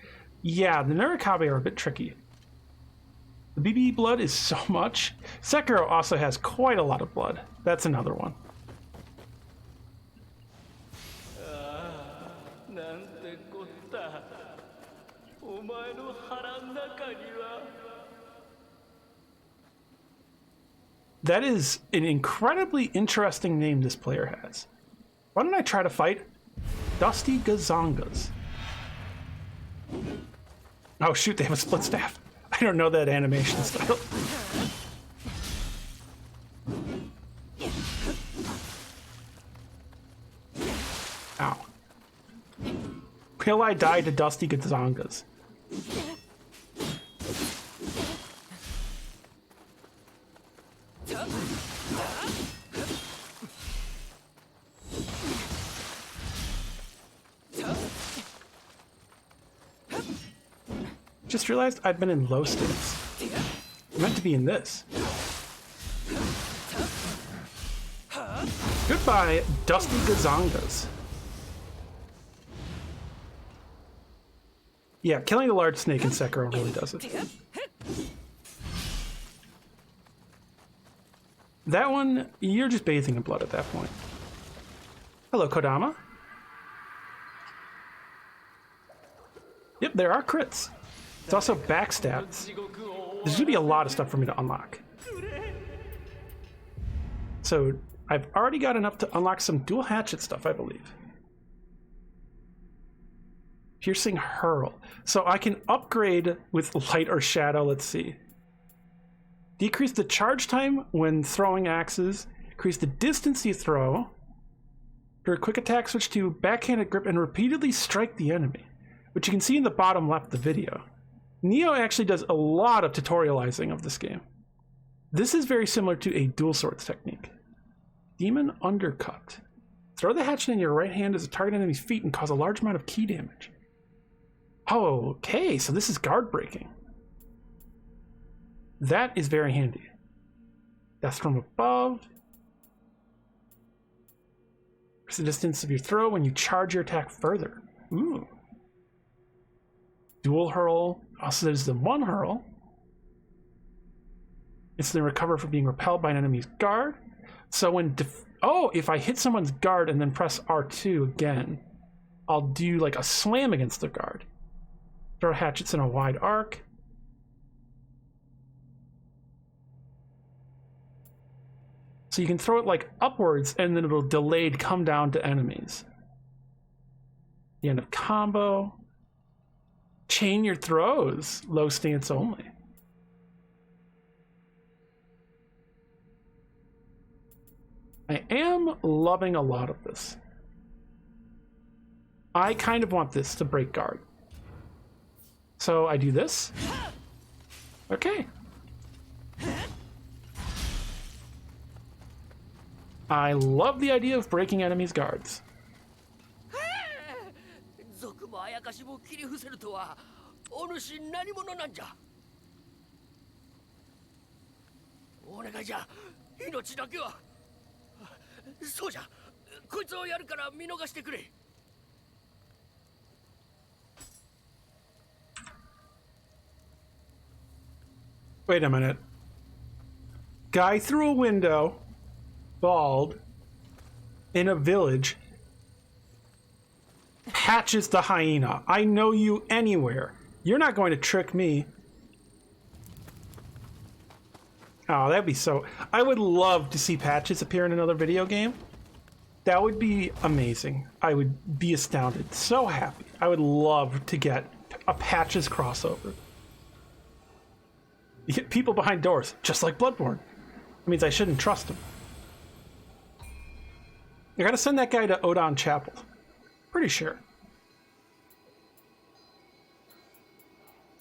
[SPEAKER 1] Yeah, the Nurikabe are a bit tricky. The BB blood is so much. Sekiro also has quite a lot of blood. That's another one. That is an incredibly interesting name this player has. Why don't I try to fight Dusty Gazongas? Oh shoot, they have a split staff. I don't know that animation style. Ow. Will I die to Dusty Gazongas? Just realized I've been in low stance. Meant to be in this. Goodbye, Dusty Gazongas. Yeah, killing the large snake in Sekiro really does it. That one, you're just bathing in blood at that point. Hello, Kodama. Yep, there are crits. It's also backstabs. There's gonna be a lot of stuff for me to unlock. So I've already got enough to unlock some dual hatchet stuff, I believe. Piercing hurl. So I can upgrade with light or shadow, let's see. Decrease the charge time when throwing axes. Increase the distance you throw. For a quick attack, switch to backhanded grip and repeatedly strike the enemy, which you can see in the bottom left of the video. Nioh actually does a lot of tutorializing of this game. This is very similar to a dual swords technique. Demon Undercut. Throw the hatchet in your right hand as a target enemy's feet and cause a large amount of ki damage. Oh, okay, so this is guard breaking. That is very handy. Death from above. Increase the distance of your throw when you charge your attack further. Ooh. Dual hurl. Also, there's the one hurl. Instantly recover from being repelled by an enemy's guard. So when if I hit someone's guard and then press R2 again, I'll do like a slam against the guard. Throw hatchets in a wide arc. So you can throw it like upwards and then it'll delayed come down to enemies. The end of combo. Chain your throws. Low stance only. I am loving a lot of this. I kind of want this to break guard. So I do this. Okay. I love the idea of breaking enemies' guards. Wait a minute. Guy through a window, bald, in a village, hatches the hyena. I know you anywhere. You're not going to trick me. Oh, that'd be so... I would love to see Patches appear in another video game. That would be amazing. I would be astounded. So happy. I would love to get a Patches crossover. You get people behind doors, just like Bloodborne. That means I shouldn't trust him. I gotta send that guy to Odon Chapel. Pretty sure.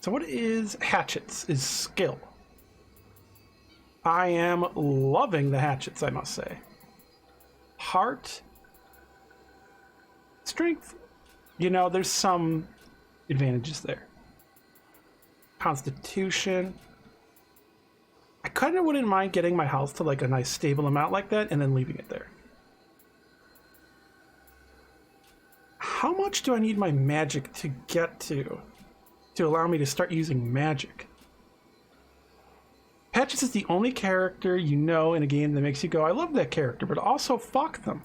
[SPEAKER 1] So what is hatchets? Is skill. I am loving the hatchets, I must say. Heart. Strength. You know, there's some advantages there. Constitution. I kind of wouldn't mind getting my health to like a nice stable amount like that and then leaving it there. How much do I need my magic to get to allow me to start using magic? Patches is the only character you know in a game that makes you go, I love that character, but also fuck them.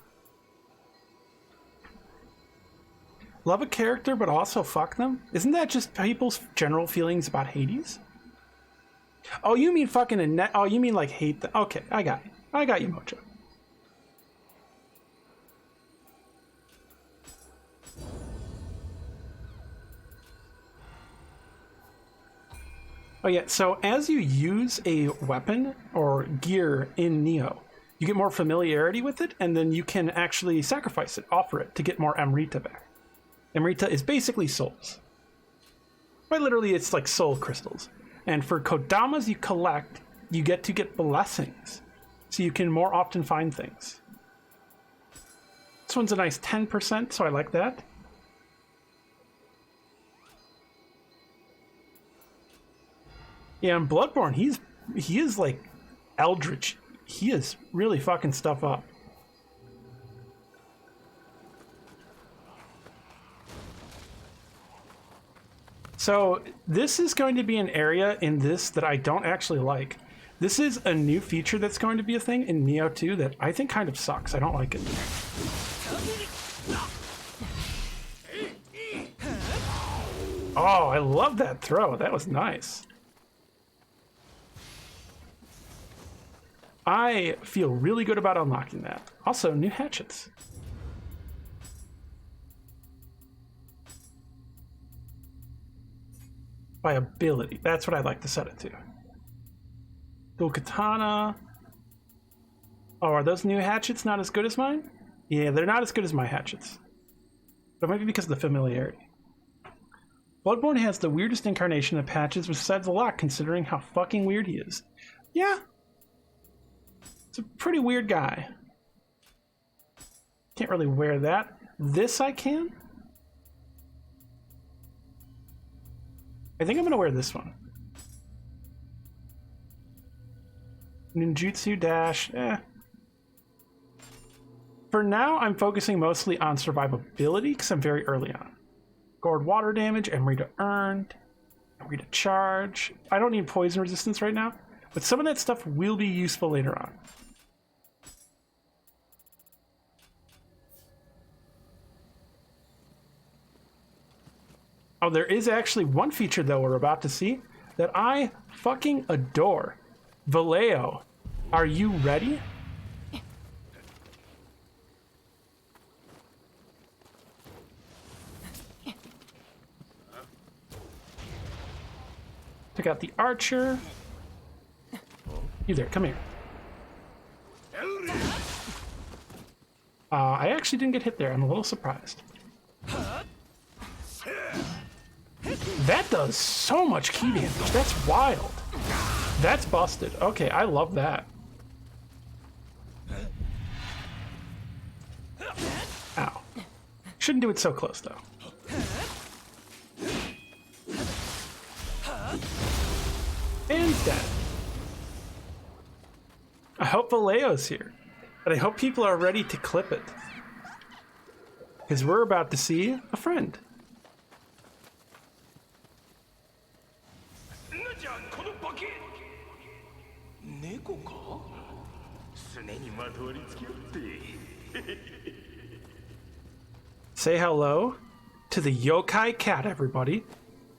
[SPEAKER 1] Love a character, but also fuck them? Isn't that just people's general feelings about Hades? Oh, you mean fucking a net? Oh, you mean like hate them? Okay, I got you. I got you, Mojo. Oh yeah, so as you use a weapon or gear in Nioh, you get more familiarity with it, and then you can actually sacrifice it, offer it, to get more Amrita back. Amrita is basically souls. Quite literally, it's like soul crystals. And for Kodamas you collect, you get to get blessings. So you can more often find things. This one's a nice 10%, so I like that. Yeah, in Bloodborne, he's he is like eldritch. He is really fucking stuff up. So this is going to be an area in this that I don't actually like. This is a new feature that's going to be a thing in Nioh 2 that I think kind of sucks. I don't like it. Oh, I love that throw. That was nice. I feel really good about unlocking that. Also, new hatchets. By ability. That's what I'd like to set it to. Dual katana. Oh, are those new hatchets not as good as mine? Yeah, they're not as good as my hatchets. But maybe because of the familiarity. Bloodborne has the weirdest incarnation of patches, which says a lot considering how fucking weird he is. Yeah. It's a pretty weird guy. Can't really wear that. This I can? I think I'm gonna wear this one. Ninjutsu dash, For now, I'm focusing mostly on survivability because I'm very early on. Gourd water damage, Emerita earned, Emerita charge. I don't need poison resistance right now, but some of that stuff will be useful later on. Oh, there is actually one feature, though, we're about to see that I fucking adore. Vallejo, are you ready? Took out the archer. You there, come here. I actually didn't get hit there. I'm a little surprised. That does so much key damage. That's wild. That's busted. Okay, I love that. Ow. Shouldn't do it so close, though. And dead. I hope Vallejo's here. But I hope people are ready to clip it. Because we're about to see a friend. Say hello to the yokai cat, everybody.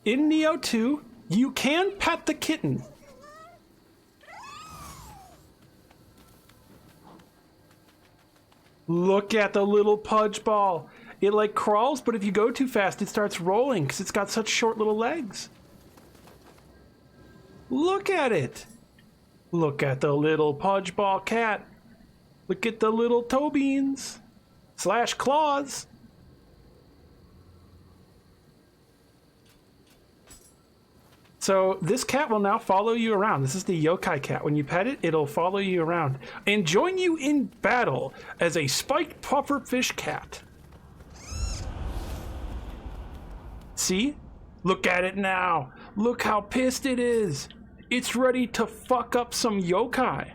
[SPEAKER 1] In Nioh 2, you can pet the kitten. Look at the little pudge ball. It like crawls, but if you go too fast, it starts rolling because it's got such short little legs. Look at it. Look at the little pudge ball cat. Look at the little toe beans / claws. So this cat will now follow you around. This is the yokai cat. When you pet it, it'll follow you around and join you in battle as a spiked pufferfish cat. See? Look at it now. Look how pissed it is. It's ready to fuck up some yokai.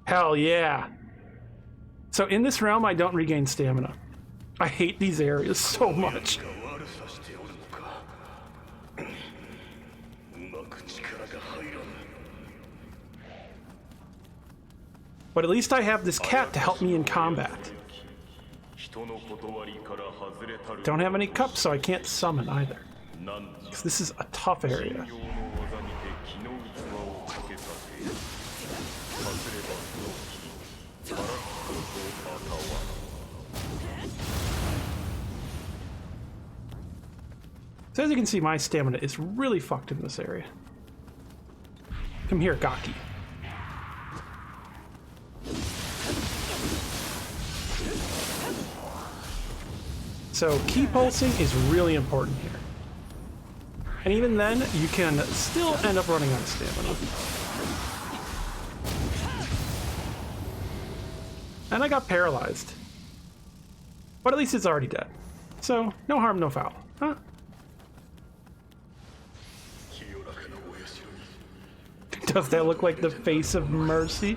[SPEAKER 1] Hell yeah. So in this realm, I don't regain stamina. I hate these areas so much. But at least I have this cat to help me in combat. Don't have any cups, so I can't summon either. Because this is a tough area. So as you can see, my stamina is really fucked in this area. Come here, Gaki. So key pulsing is really important here. And even then, you can still end up running out of stamina. And I got paralyzed. But at least it's already dead. So, no harm, no foul. Huh? Does that look like the face of mercy?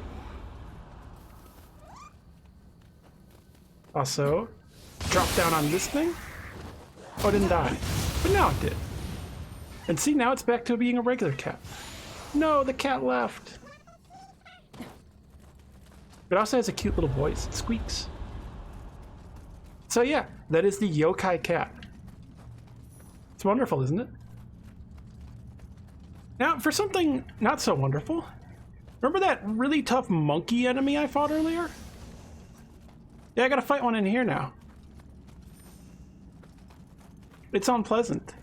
[SPEAKER 1] Also, drop down on this thing. Oh, it didn't die. But now it did. And see, now it's back to being a regular cat. No, the cat left. It also has a cute little voice. It squeaks. So yeah, that is the yokai cat. It's wonderful, isn't it? Now, for something not so wonderful, remember that really tough monkey enemy I fought earlier? Yeah, I gotta fight one in here now. It's unpleasant.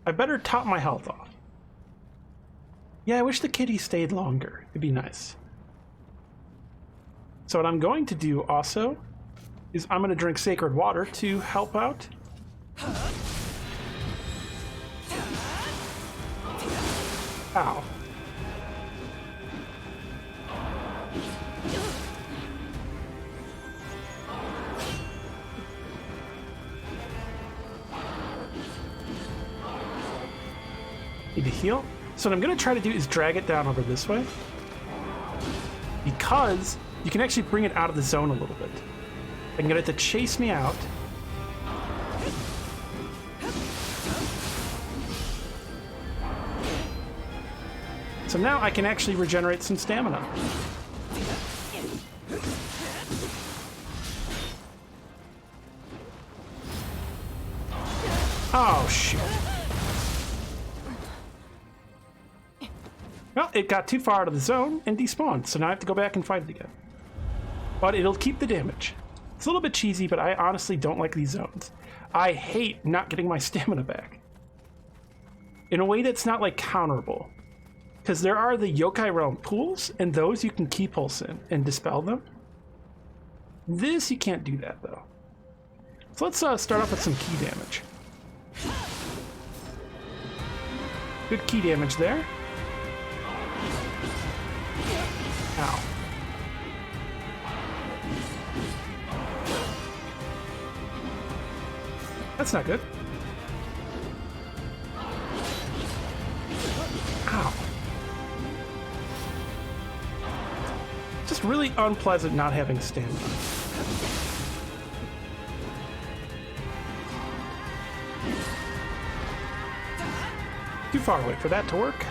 [SPEAKER 1] I better top my health off. Yeah, I wish the kitty stayed longer. It'd be nice. So what I'm going to do also is I'm going to drink sacred water to help out. Ow. Need to heal. So what I'm going to try to do is drag it down over this way, because you can actually bring it out of the zone a little bit. I can get it to chase me out. So now I can actually regenerate some stamina. Oh, shit. Well, it got too far out of the zone and despawned, so now I have to go back and fight it again. But it'll keep the damage. It's a little bit cheesy, but I honestly don't like these zones. I hate not getting my stamina back. In a way that's not like counterable. Because there are the Yokai Realm pools, and those you can key pulse in and dispel them. This, you can't do that though. So let's start off with some key damage. Good key damage there. Ow. That's not good. Ow. Just really unpleasant not having stamina. Too far away for that to work.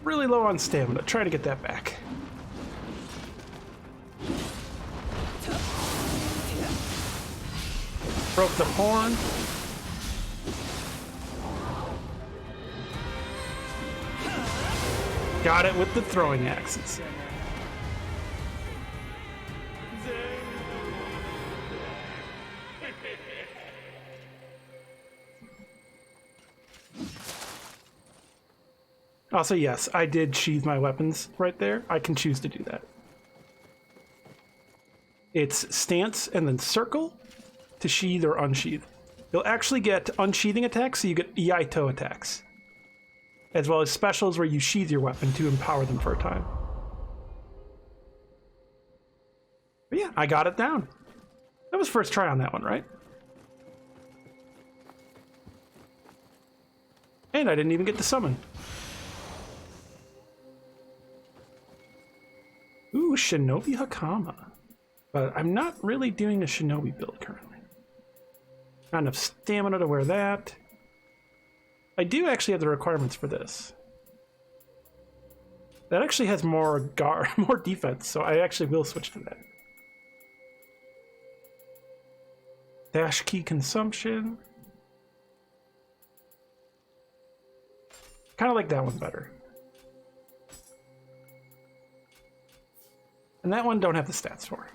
[SPEAKER 1] Really low on stamina. Try to get that back. Broke the horn. Got it with the throwing axes. Also, yes, I did sheathe my weapons right there. I can choose to do that. It's stance and then circle to sheathe or unsheathe. You'll actually get unsheathing attacks, so you get Iaito attacks. As well as specials where you sheathe your weapon to empower them for a time. But yeah, I got it down. That was first try on that one, right? And I didn't even get to summon. Ooh, Shinobi Hakama. But I'm not really doing a Shinobi build currently. Not enough stamina to wear that. I do actually have the requirements for this. That actually has more guard, more defense, so I actually will switch to that. Dash key consumption. Kind of like that one better. And that one don't have the stats for.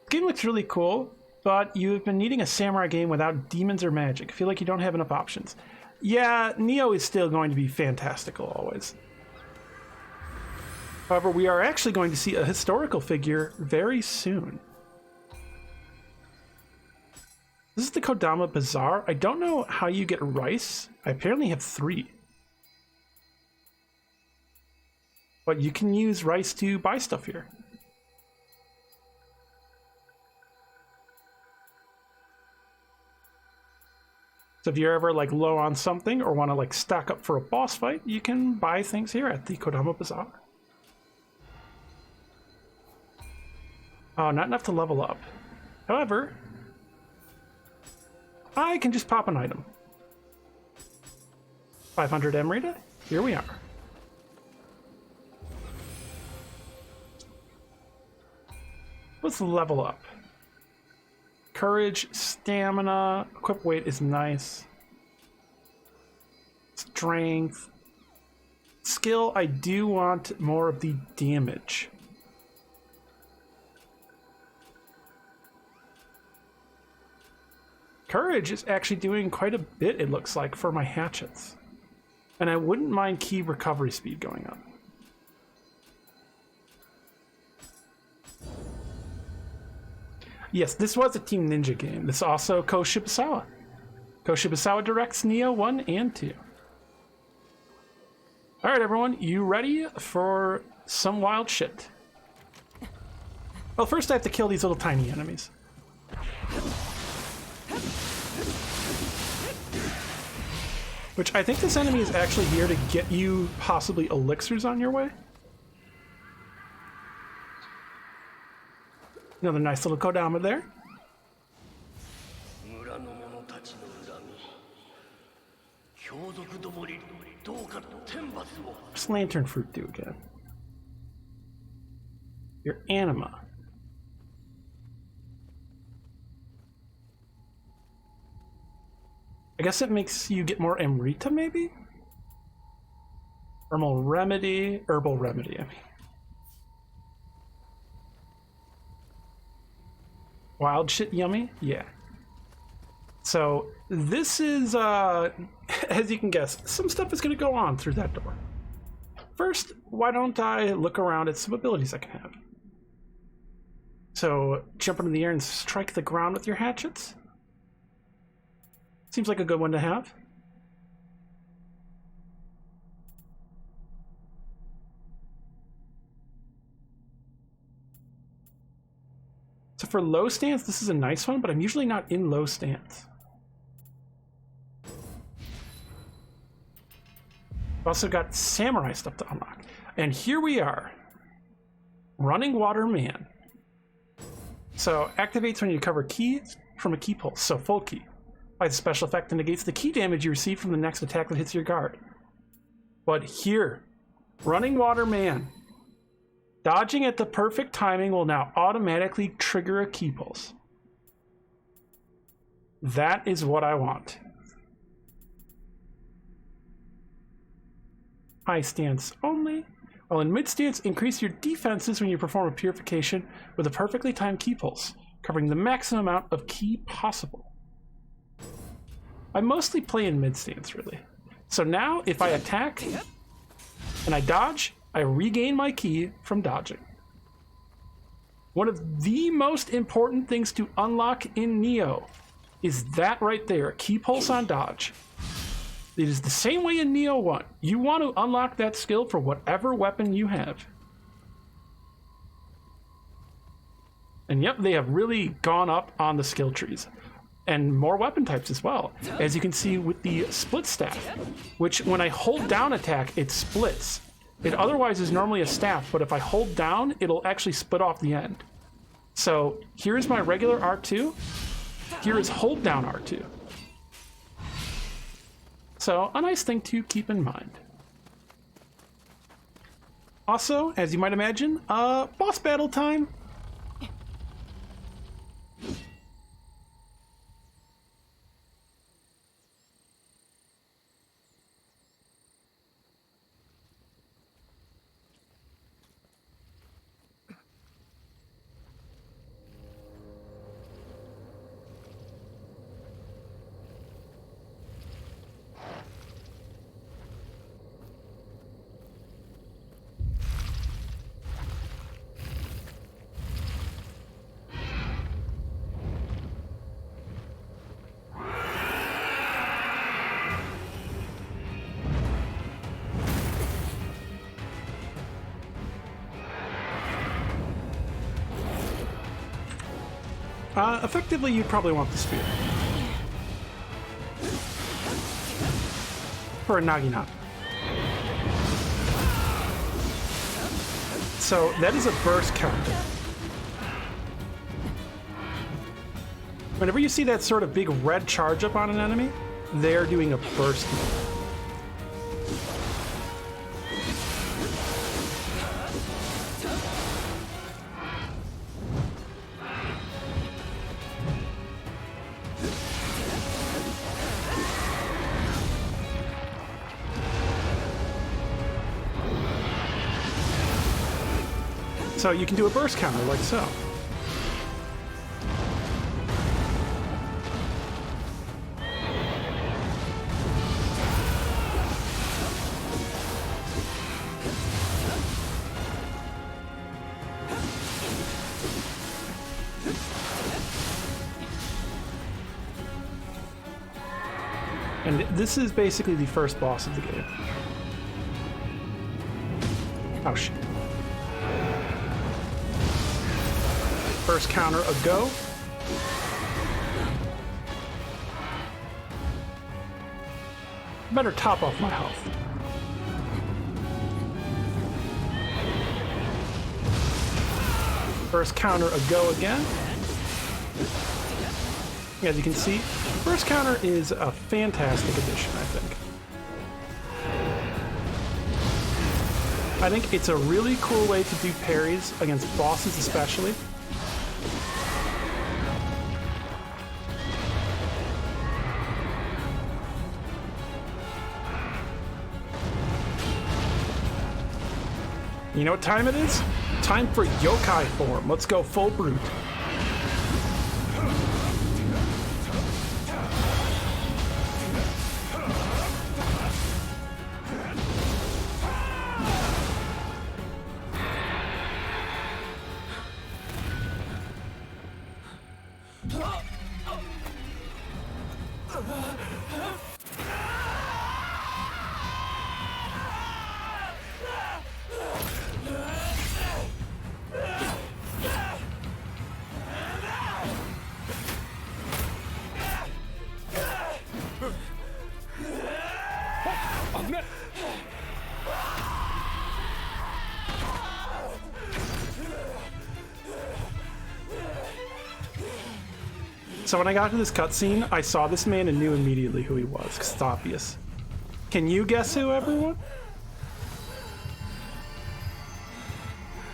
[SPEAKER 1] The game looks really cool, but you've been needing a samurai game without demons or magic. I feel like you don't have enough options. Yeah, Nioh is still going to be fantastical always. However, we are actually going to see a historical figure very soon. This is the Kodama Bazaar. I don't know how you get rice. I apparently have 3. But you can use rice to buy stuff here. So if you're ever like low on something or want to like stack up for a boss fight, you can buy things here at the Kodama Bazaar. Oh, not enough to level up. However, I can just pop an item. 500 Emerita, here we are. Let's level up. Courage, stamina, equip weight is nice. Strength. Skill, I do want more of the damage. Courage is actually doing quite a bit, it looks like, for my hatchets. And I wouldn't mind key recovery speed going up. Yes, this was a Team Ninja game. This is also Ko Shibusawa. Ko Shibusawa directs Nioh 1 and 2. Alright everyone, you ready for some wild shit? Well, first I have to kill these little tiny enemies. Which I think this enemy is actually here to get you possibly elixirs on your way. Another nice little Kodama there. What's lantern fruit do again? Your anima. I guess it makes you get more Emerita, maybe? Herbal remedy, I mean. Wild shit yummy? Yeah. So this is, as you can guess, some stuff is going to go on through that door. First, why don't I look around at some abilities I can have? So jump into the air and strike the ground with your hatchets. Seems like a good one to have. So for low stance, this is a nice one, but I'm usually not in low stance. I've also got samurai stuff to unlock. And here we are. Running Water Man. So activates when you recover key from a key pulse, so full key. By the special effect and negates the key damage you receive from the next attack that hits your guard. But here, Running Water Man. Dodging at the perfect timing will now automatically trigger a key pulse. That is what I want. High stance only. While in mid stance, increase your defenses when you perform a purification with a perfectly timed key pulse, covering the maximum amount of ki possible. I mostly play in mid stance, really. So now, if I attack and I dodge, I regain my ki from dodging. One of the most important things to unlock in Nioh is that right there, key pulse on dodge. It is the same way in Nioh 1. You want to unlock that skill for whatever weapon you have. And yep, they have really gone up on the skill trees. And more weapon types as well. As you can see with the split staff, which when I hold down attack, it splits. It otherwise is normally a staff, but if I hold down, it'll actually split off the end. So here's my regular R2. Here is hold down R2. So a nice thing to keep in mind. Also, as you might imagine, boss battle time. Effectively, you'd probably want the spear. For a Naginata. So that is a burst counter. Whenever you see that sort of big red charge up on an enemy, they're doing a burst move. So you can do a burst counter like so. And this is basically the first boss of the game. Oh shit. First counter a go. Better top off my health. First counter a go again. As you can see, first counter is a fantastic addition, I think. I think it's a really cool way to do parries against bosses especially. You know what time it is? Time for yokai form. Let's go full brute. So when I got to this cutscene, I saw this man and knew immediately who he was, because it's obvious. Can you guess who, everyone?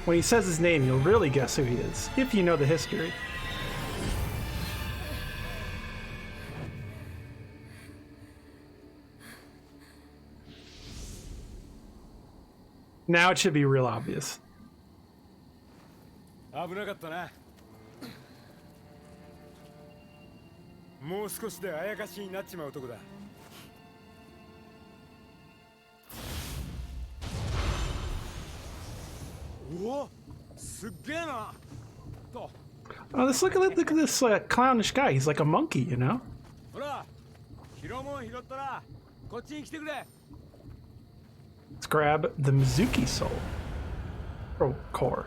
[SPEAKER 1] When he says his name, you'll really guess who he is, if you know the history. Now it should be real obvious.
[SPEAKER 4] 危なかったな。もう少しであやかしになっちまうとこだ。おお、すっげえな。と。
[SPEAKER 1] Oh, look at this clownish guy. He's like a monkey, you know.
[SPEAKER 4] ほら、拾うもん拾ったらこっちに来てくれ。
[SPEAKER 1] Let's grab the Mizuki soul. Or core.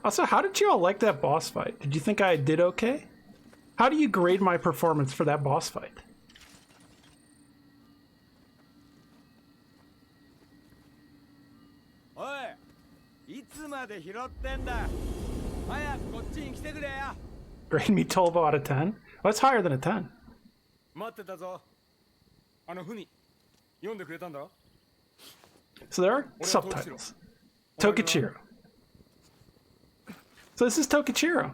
[SPEAKER 1] Also, how did you all like that boss fight? Did you think I did okay? How do you grade my performance for that boss fight?
[SPEAKER 4] Oi, いつまで拾ってんだ。早くこっちに来てくれや。
[SPEAKER 1] Grade me Tolvo out of 10? Oh, it's higher than a 10.
[SPEAKER 4] 待ってたぞ。あの文読んでくれたんだ。
[SPEAKER 1] So there are subtitles. Tokichiro. So this is Tokichiro.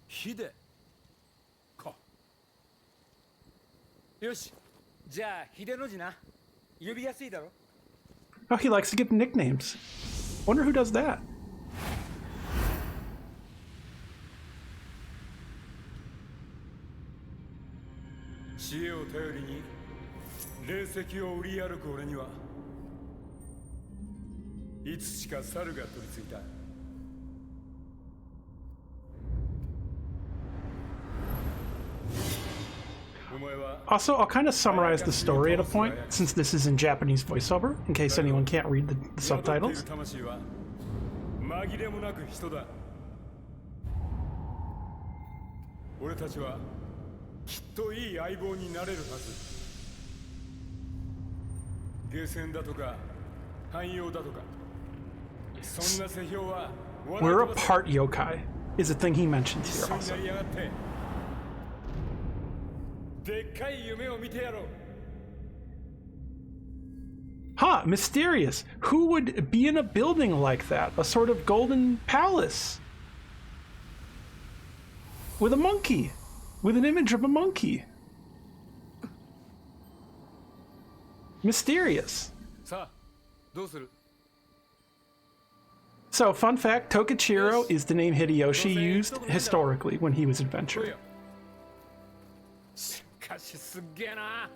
[SPEAKER 4] ヒデか。よし、じゃあヒデの字な。呼びやすいだろ。
[SPEAKER 1] Oh, he likes to give nicknames. Wonder who does that.
[SPEAKER 4] 知恵を頼りに霊石を売り歩く俺にはいつしか猿が取り付いた。
[SPEAKER 1] Also, I'll kind of summarize the story at a point, since this is in Japanese voiceover, in case anyone can't read the subtitles.
[SPEAKER 5] 紛れもなく人だ。俺たちはきっといい相棒になれるはず。ゲーセンだとか汎用だとか、そんな世評は
[SPEAKER 1] We're a part yokai is a thing he mentions here also.
[SPEAKER 5] でっかい夢を見てやろう。
[SPEAKER 1] Huh, mysterious. Who would be in a building like that? A sort of golden palace. With a monkey. With an image of a monkey. Mysterious.
[SPEAKER 5] さあ、どうする？
[SPEAKER 1] So, fun fact, Tokichiro is the name Hideyoshi used historically when he was adventuring.
[SPEAKER 5] しかしすっげえな。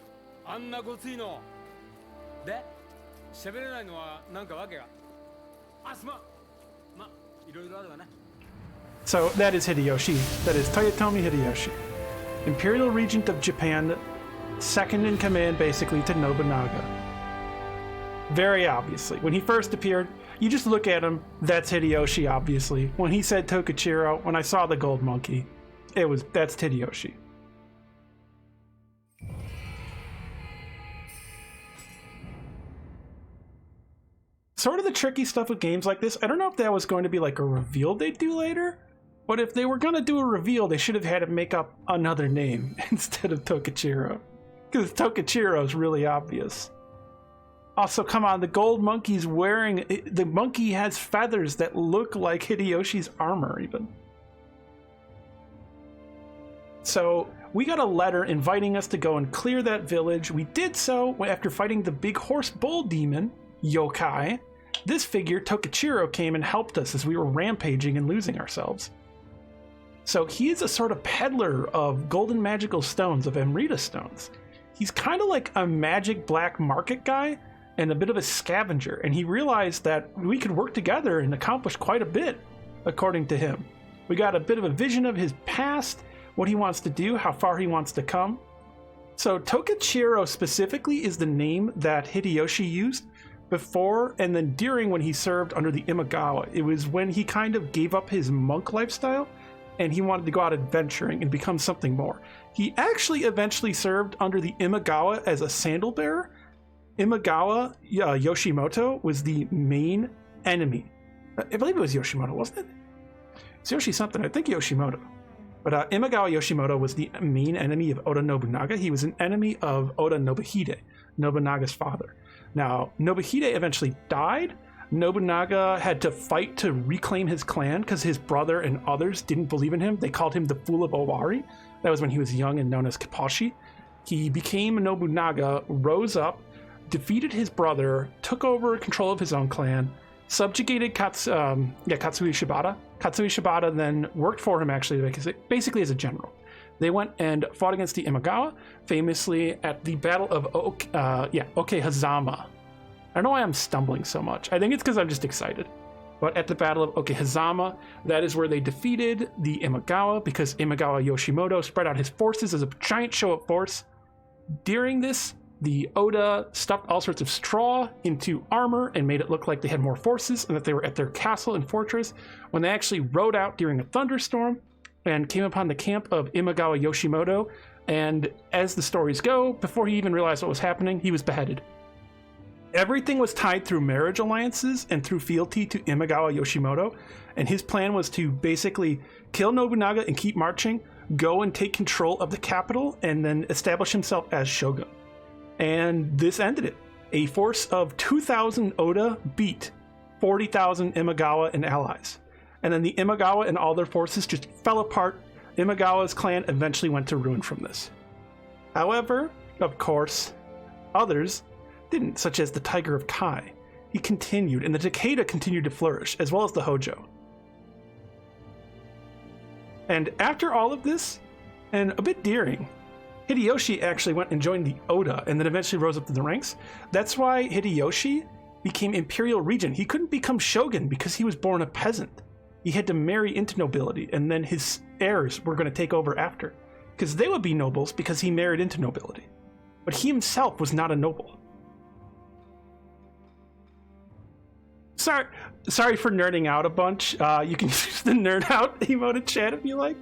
[SPEAKER 5] あんなごついの。で、喋れないのはなんかわけが。あ、すまん。ま、いろいろあるわね。
[SPEAKER 1] So, that is Hideyoshi. That is Toyotomi Hideyoshi. Imperial Regent of Japan, second in command basically to Nobunaga. Very obviously. When he first appeared, you just look at him, that's Hideyoshi, obviously. When he said Tokichiro, when I saw the gold monkey, that's Hideyoshi. Sort of the tricky stuff with games like this, I don't know if that was going to be like a reveal they'd do later, but if they were going to do a reveal, they should have had him make up another name instead of Tokichiro. Because Tokichiro is really obvious. Also, come on, the gold monkey's wearing... The monkey has feathers that look like Hideyoshi's armor, even. So, we got a letter inviting us to go and clear that village. We did so after fighting the big horse bull demon, yokai. This figure, Tokichiro, came and helped us as we were rampaging and losing ourselves. So he is a sort of peddler of golden magical stones, of Amrita stones. He's kind of like a magic black market guy and a bit of a scavenger, and he realized that we could work together and accomplish quite a bit, according to him. We got a bit of a vision of his past, what he wants to do, how far he wants to come. So Tokichiro specifically is the name that Hideyoshi used before and then during when he served under the Imagawa. It was when he kind of gave up his monk lifestyle and he wanted to go out adventuring and become something more. He actually eventually served under the Imagawa as a sandal bearer. Imagawa Yoshimoto was the main enemy. I believe it was Yoshimoto, wasn't it? It's Yoshi something, I think Yoshimoto. But Imagawa Yoshimoto was the main enemy of Oda Nobunaga. He was an enemy of Oda Nobuhide, Nobunaga's father. Now, Nobuhide eventually died. Nobunaga had to fight to reclaim his clan because his brother and others didn't believe in him. They called him the Fool of Owari. That was when he was young and known as Kipashi. He became Nobunaga, rose up, defeated his brother, took over control of his own clan, subjugated Katsui Shibata. Katsui Shibata then worked for him actually, basically as a general. They went and fought against the Imagawa, famously at the Battle of Okehazama. I don't know why I'm stumbling so much. I think it's because I'm just excited. But at the Battle of Okehazama, that is where they defeated the Imagawa because Imagawa Yoshimoto spread out his forces as a giant show of force. During this, the Oda stuffed all sorts of straw into armor and made it look like they had more forces and that they were at their castle and fortress when they actually rode out during a thunderstorm and came upon the camp of Imagawa Yoshimoto, and as the stories go, before he even realized what was happening, he was beheaded. Everything was tied through marriage alliances and through fealty to Imagawa Yoshimoto, and his plan was to basically kill Nobunaga and keep marching, go and take control of the capital, and then establish himself as shogun. And this ended it. A force of 2,000 Oda beat 40,000 Imagawa and allies. And then the Imagawa and all their forces just fell apart. Imagawa's clan eventually went to ruin from this. However, of course, others didn't, such as the Tiger of Kai. He continued, and the Takeda continued to flourish, as well as the Hojo. And after all of this, and a bit daring, Hideyoshi actually went and joined the Oda, and then eventually rose up to the ranks. That's why Hideyoshi became Imperial Regent. He couldn't become Shogun because he was born a peasant. He had to marry into nobility, and then his heirs were going to take over after. because they would be nobles because he married into nobility. But he himself was not a noble. Sorry for nerding out a bunch. You can use the nerd out emote in chat if you like.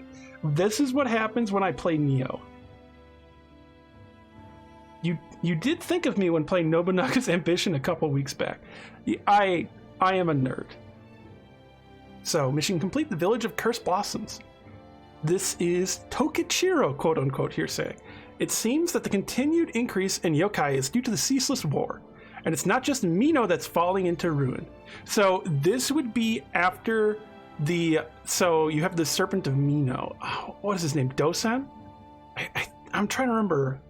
[SPEAKER 1] This is what happens when I play Nioh. You did think of me when playing Nobunaga's Ambition a couple weeks back. I am a nerd. So, mission complete, the village of Cursed Blossoms. This is Tokichiro, quote unquote, here saying. It seems that the continued increase in yokai is due to the ceaseless war. And it's not just Mino that's falling into ruin. So this would be after the... So you have the Serpent of Mino. Oh, what is his name? Dosan? I'm trying to remember.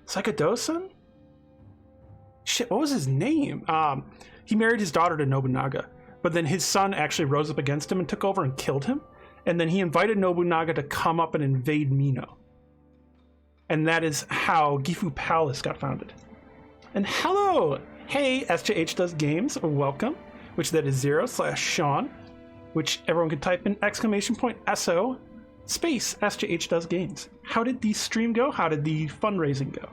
[SPEAKER 1] Dosan? Shit, what was his name? He married his daughter to Nobunaga. But then his son actually rose up against him and took over and killed him. And then he invited Nobunaga to come up and invade Mino. And that is how Gifu Palace got founded. And hello! Hey, SJH Does Games, welcome. Which that is 0/Sean, which everyone can type in !SO space SJH Does Games. How did the stream go? How did the fundraising go?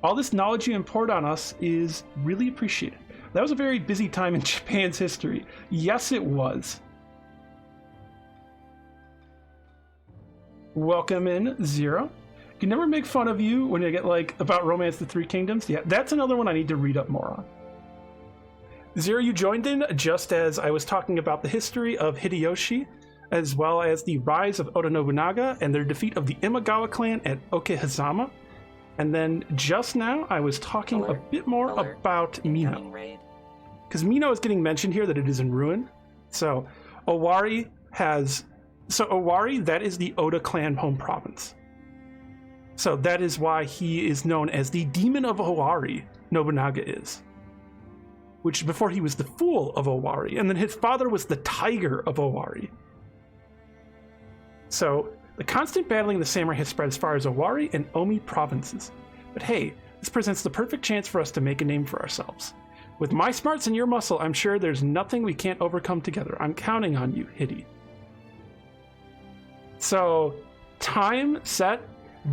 [SPEAKER 1] All this knowledge you import on us is really appreciated. That was a very busy time in Japan's history. Yes, it was. Welcome in, 0. Can never make fun of you when you get like about Romance the Three Kingdoms. Yeah, that's another one I need to read up more on. 0, you joined in just as I was talking about the history of Hideyoshi, as well as the rise of Oda Nobunaga and their defeat of the Imagawa clan at Okehazama. And then just now I was talking a bit more about Mino. Because Mino is getting mentioned here that it is in ruin. So Owari, that is the Oda clan home province. So that is why he is known as the Demon of Owari, Nobunaga is. Which before he was the Fool of Owari, and then his father was the Tiger of Owari. So the constant battling of the samurai has spread as far as Owari and Omi provinces. But hey, this presents the perfect chance for us to make a name for ourselves. With my smarts and your muscle, I'm sure there's nothing we can't overcome together. I'm counting on you, Hidi. So, time set.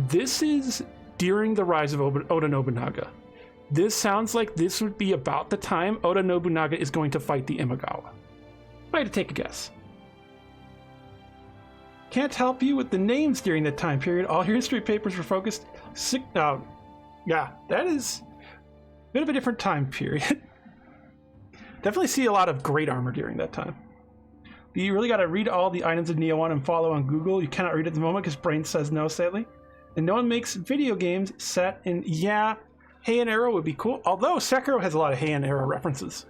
[SPEAKER 1] This is during the rise of Oda Nobunaga. This sounds like this would be about the time Oda Nobunaga is going to fight the Imagawa. If I had to take a guess. Can't help you with the names during that time period. All your history papers were focused... yeah, that is a bit of a different time period. Definitely see a lot of great armor during that time. You really got to read all the items of Nioh 1 and follow on Google. You cannot read at the moment because brain says no, sadly. And no one makes video games set in... Yeah, Hay and Arrow would be cool. Although Sekiro has a lot of Hay and Arrow references.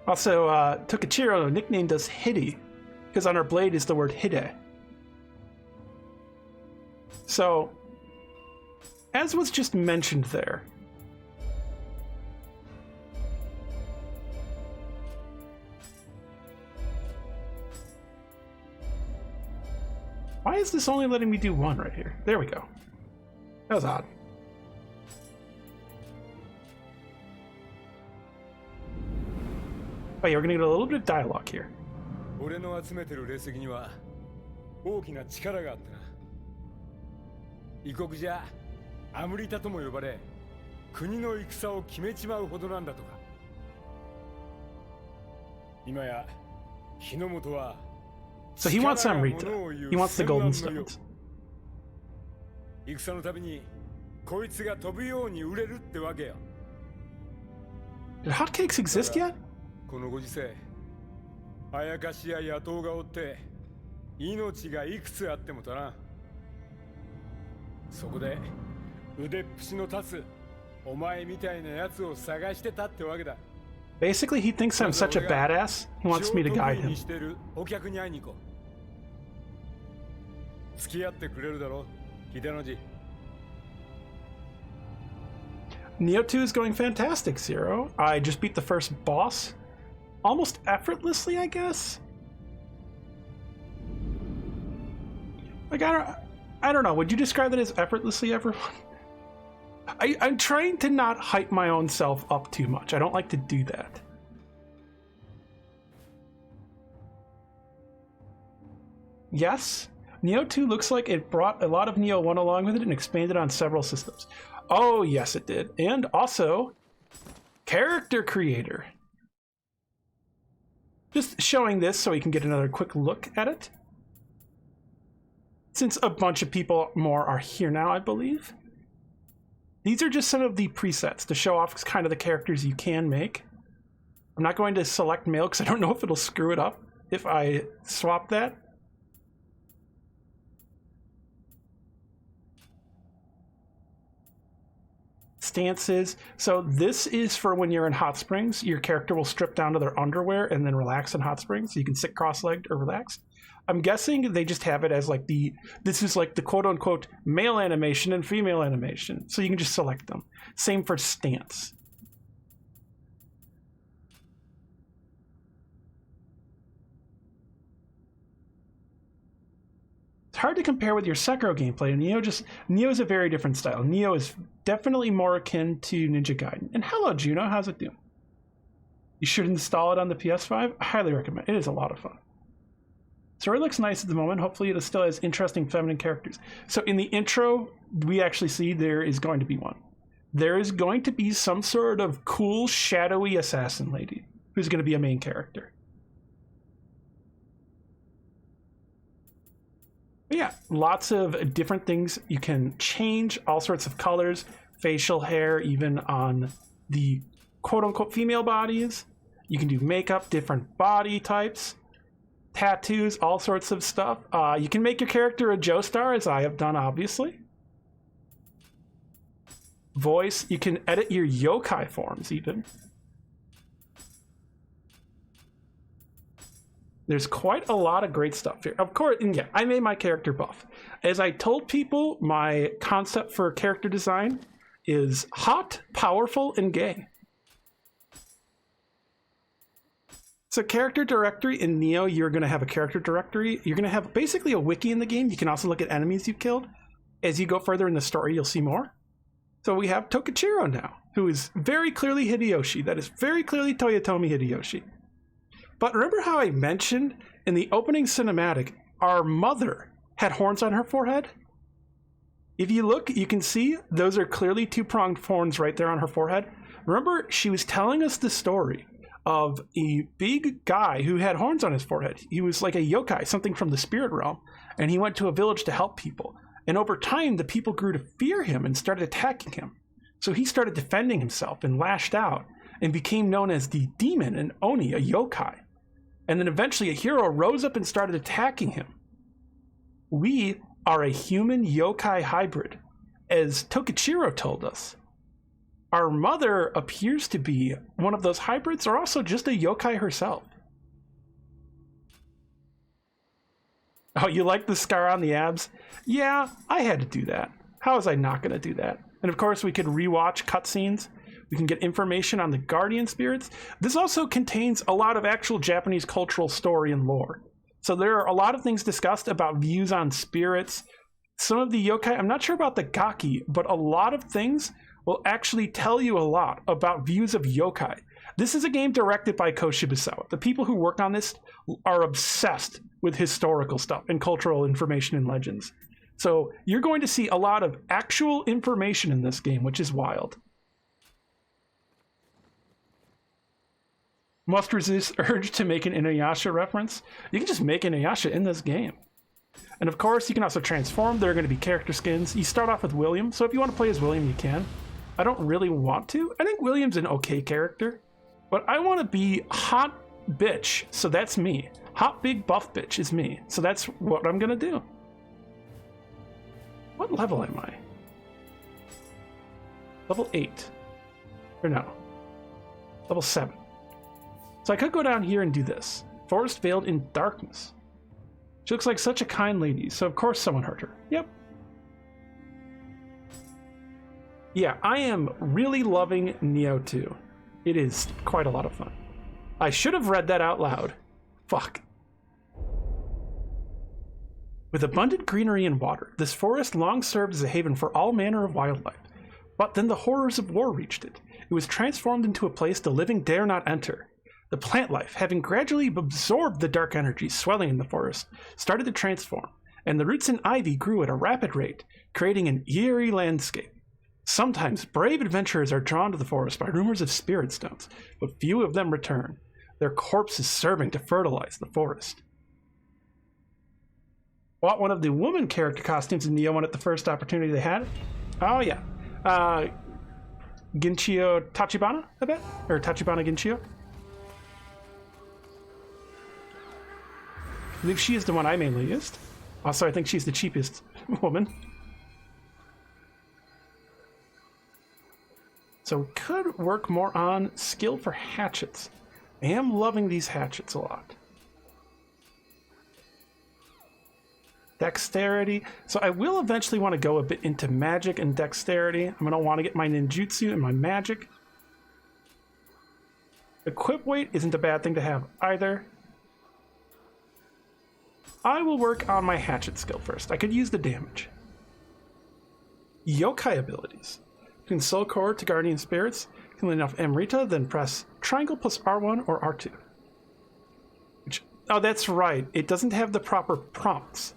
[SPEAKER 1] Also, Tokichiro nicknamed us Hidi, because on our blade is the word Hide. So, as was just mentioned there, why is this only letting me do one right here? There we go. That was odd. Oh yeah, we're gonna get a little bit of dialogue here.
[SPEAKER 5] 俺の集めてる霊石には大きな力があったな。異国じゃアムリタとも呼ばれ、国の戦を決めちまうほどなんだとか。今や日の本は
[SPEAKER 1] So he wants Amrita. He wants the golden stones.
[SPEAKER 5] 戦のたびにこいつが飛ぶように売れるってわけよ。
[SPEAKER 1] Did hotcakes exist yet?
[SPEAKER 5] このご時世、あやかしや野党がおって命がいくつあっても足らん。そこで腕っぷしの立つお前みたいなやつを探してたってわけだ。
[SPEAKER 1] Basically, he thinks I'm such a badass. He wants me to guide him.
[SPEAKER 5] してるお客に会いに行こう。付き合ってくれるだろう、秀の字。
[SPEAKER 1] Nioh 2 is going fantastic, Zero. I just beat the first boss. Almost effortlessly, I guess? Like, I don't know. Would you describe it as effortlessly, everyone? I'm trying to not hype my own self up too much. I don't like to do that. Yes, Nioh 2 looks like it brought a lot of Nioh 1 along with it and expanded on several systems. Oh, yes, it did. And also, character creator. Just showing this so we can get another quick look at it. Since a bunch of people more are here now, I believe. These are just some of the presets to show off kind of the characters you can make. I'm not going to select male because I don't know if it'll screw it up if I swap that. Stances. So this is for when you're in hot springs. Your character will strip down to their underwear and then relax in hot springs. So you can sit cross-legged or relaxed. I'm guessing they just have it as like this is like the quote-unquote male animation and female animation. So you can just select them. Same for stance. It's hard to compare with your Sekiro gameplay. Nioh is a very different style. Nioh is definitely more akin to Ninja Gaiden. And hello, Juno, how's it doing? You should install it on the PS5. I highly recommend. It is a lot of fun. Story looks nice at the moment. Hopefully it still has interesting feminine characters. So in the intro, we actually see there is going to be one. There is going to be some sort of cool, shadowy assassin lady who's going to be a main character. But yeah, lots of different things. You can change all sorts of colors, facial hair, even on the quote-unquote female bodies. You can do makeup, different body types. Tattoos, all sorts of stuff. You can make your character a Joestar, as I have done, obviously. Voice, you can edit your yokai forms, even. There's quite a lot of great stuff here. Of course, and yeah, I made my character buff. As I told people, my concept for character design is hot, powerful, and gay. So character directory in Nioh, you're going to have a character directory. You're going to have basically a wiki in the game. You can also look at enemies you've killed. As you go further in the story, you'll see more. So we have Tokichiro now, who is very clearly Hideyoshi. That is very clearly Toyotomi Hideyoshi. But remember how I mentioned in the opening cinematic, our mother had horns on her forehead? If you look, you can see those are clearly two-pronged horns right there on her forehead. Remember, she was telling us the story of a big guy who had horns on his forehead. He was like a yokai, something from the spirit realm, and he went to a village to help people. And over time, the people grew to fear him and started attacking him. So he started defending himself and lashed out and became known as the demon and Oni, a yokai. And then eventually a hero rose up and started attacking him. We are a human yokai hybrid, as Tokichiro told us. Our mother appears to be one of those hybrids, or also just a yokai herself. Oh, you like the scar on the abs? Yeah, I had to do that. How was I not going to do that? And of course, we could rewatch cutscenes. We can get information on the guardian spirits. This also contains a lot of actual Japanese cultural story and lore. So there are a lot of things discussed about views on spirits. Some of the yokai, I'm not sure about the gaki, but a lot of things will actually tell you a lot about views of yokai. This is a game directed by Ko Shibusawa. The people who work on this are obsessed with historical stuff and cultural information and legends. So you're going to see a lot of actual information in this game, which is wild. Must resist urge to make an Inuyasha reference. You can just make Inuyasha in this game. And of course, you can also transform. There are going to be character skins. You start off with William, so if you want to play as William, you can. I don't really want to. I think William's an okay character, but I want to be hot bitch, so that's me. Hot big buff bitch is me, so that's what I'm going to do. What level am I? Level 8. Or no. Level 7. So I could go down here and do this. Forest veiled in darkness. She looks like such a kind lady, so of course someone hurt her. Yep. Yeah, I am really loving Nioh 2. It is quite a lot of fun. I should have read that out loud. Fuck. With abundant greenery and water, this forest long served as a haven for all manner of wildlife. But then the horrors of war reached it. It was transformed into a place the living dare not enter. The plant life, having gradually absorbed the dark energy swelling in the forest, started to transform, and the roots and ivy grew at a rapid rate, creating an eerie landscape. Sometimes brave adventurers are drawn to the forest by rumors of spirit stones, but few of them return, their corpses serving to fertilize the forest. Bought one of the woman character costumes in Nioh 1 at the first opportunity they had. Oh yeah. Ginchio Tachibana, I bet? Or Tachibana Ginchio? I believe she is the one I mainly used. Also, I think she's the cheapest woman. So we could work more on skill for hatchets. I am loving these hatchets a lot. Dexterity. So I will eventually want to go a bit into magic and dexterity. I'm going to want to get my ninjutsu and my magic. Equip weight isn't a bad thing to have either. I will work on my hatchet skill first. I could use the damage. Yokai abilities. Console core to guardian spirits. Can lean off Amrita, then press triangle plus R1 or R2. Which, oh, that's right. It doesn't have the proper prompts.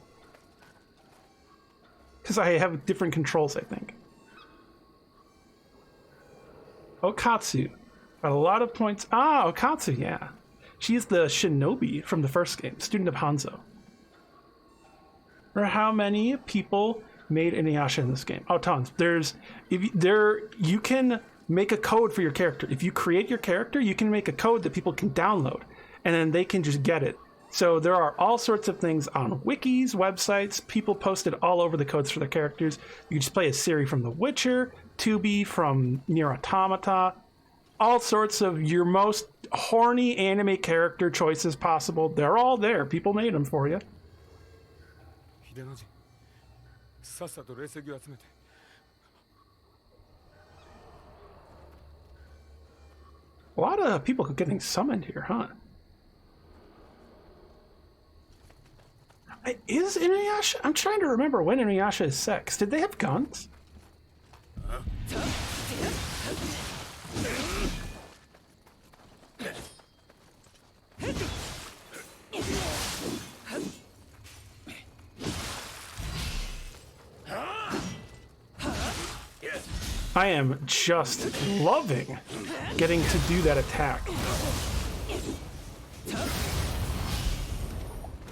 [SPEAKER 1] Because I have different controls, I think. Okatsu. Got a lot of points. Ah, Okatsu, yeah. She's the shinobi from the first game, student of Hanzo. Or how many people made Inuyasha in this game? Oh, tons. You can make a code for your character. If you create your character, you can make a code that people can download, and then they can just get it. So there are all sorts of things on wikis, websites. People posted all over the codes for their characters. You can just play as Ciri from The Witcher, Tubi from Nier Automata, all sorts of your most horny anime character choices possible. They're all there. People made them for you. A lot of people getting summoned here, huh? Is Inuyasha? I'm trying to remember when Inuyasha is sex. Did they have guns? I am just loving getting to do that attack.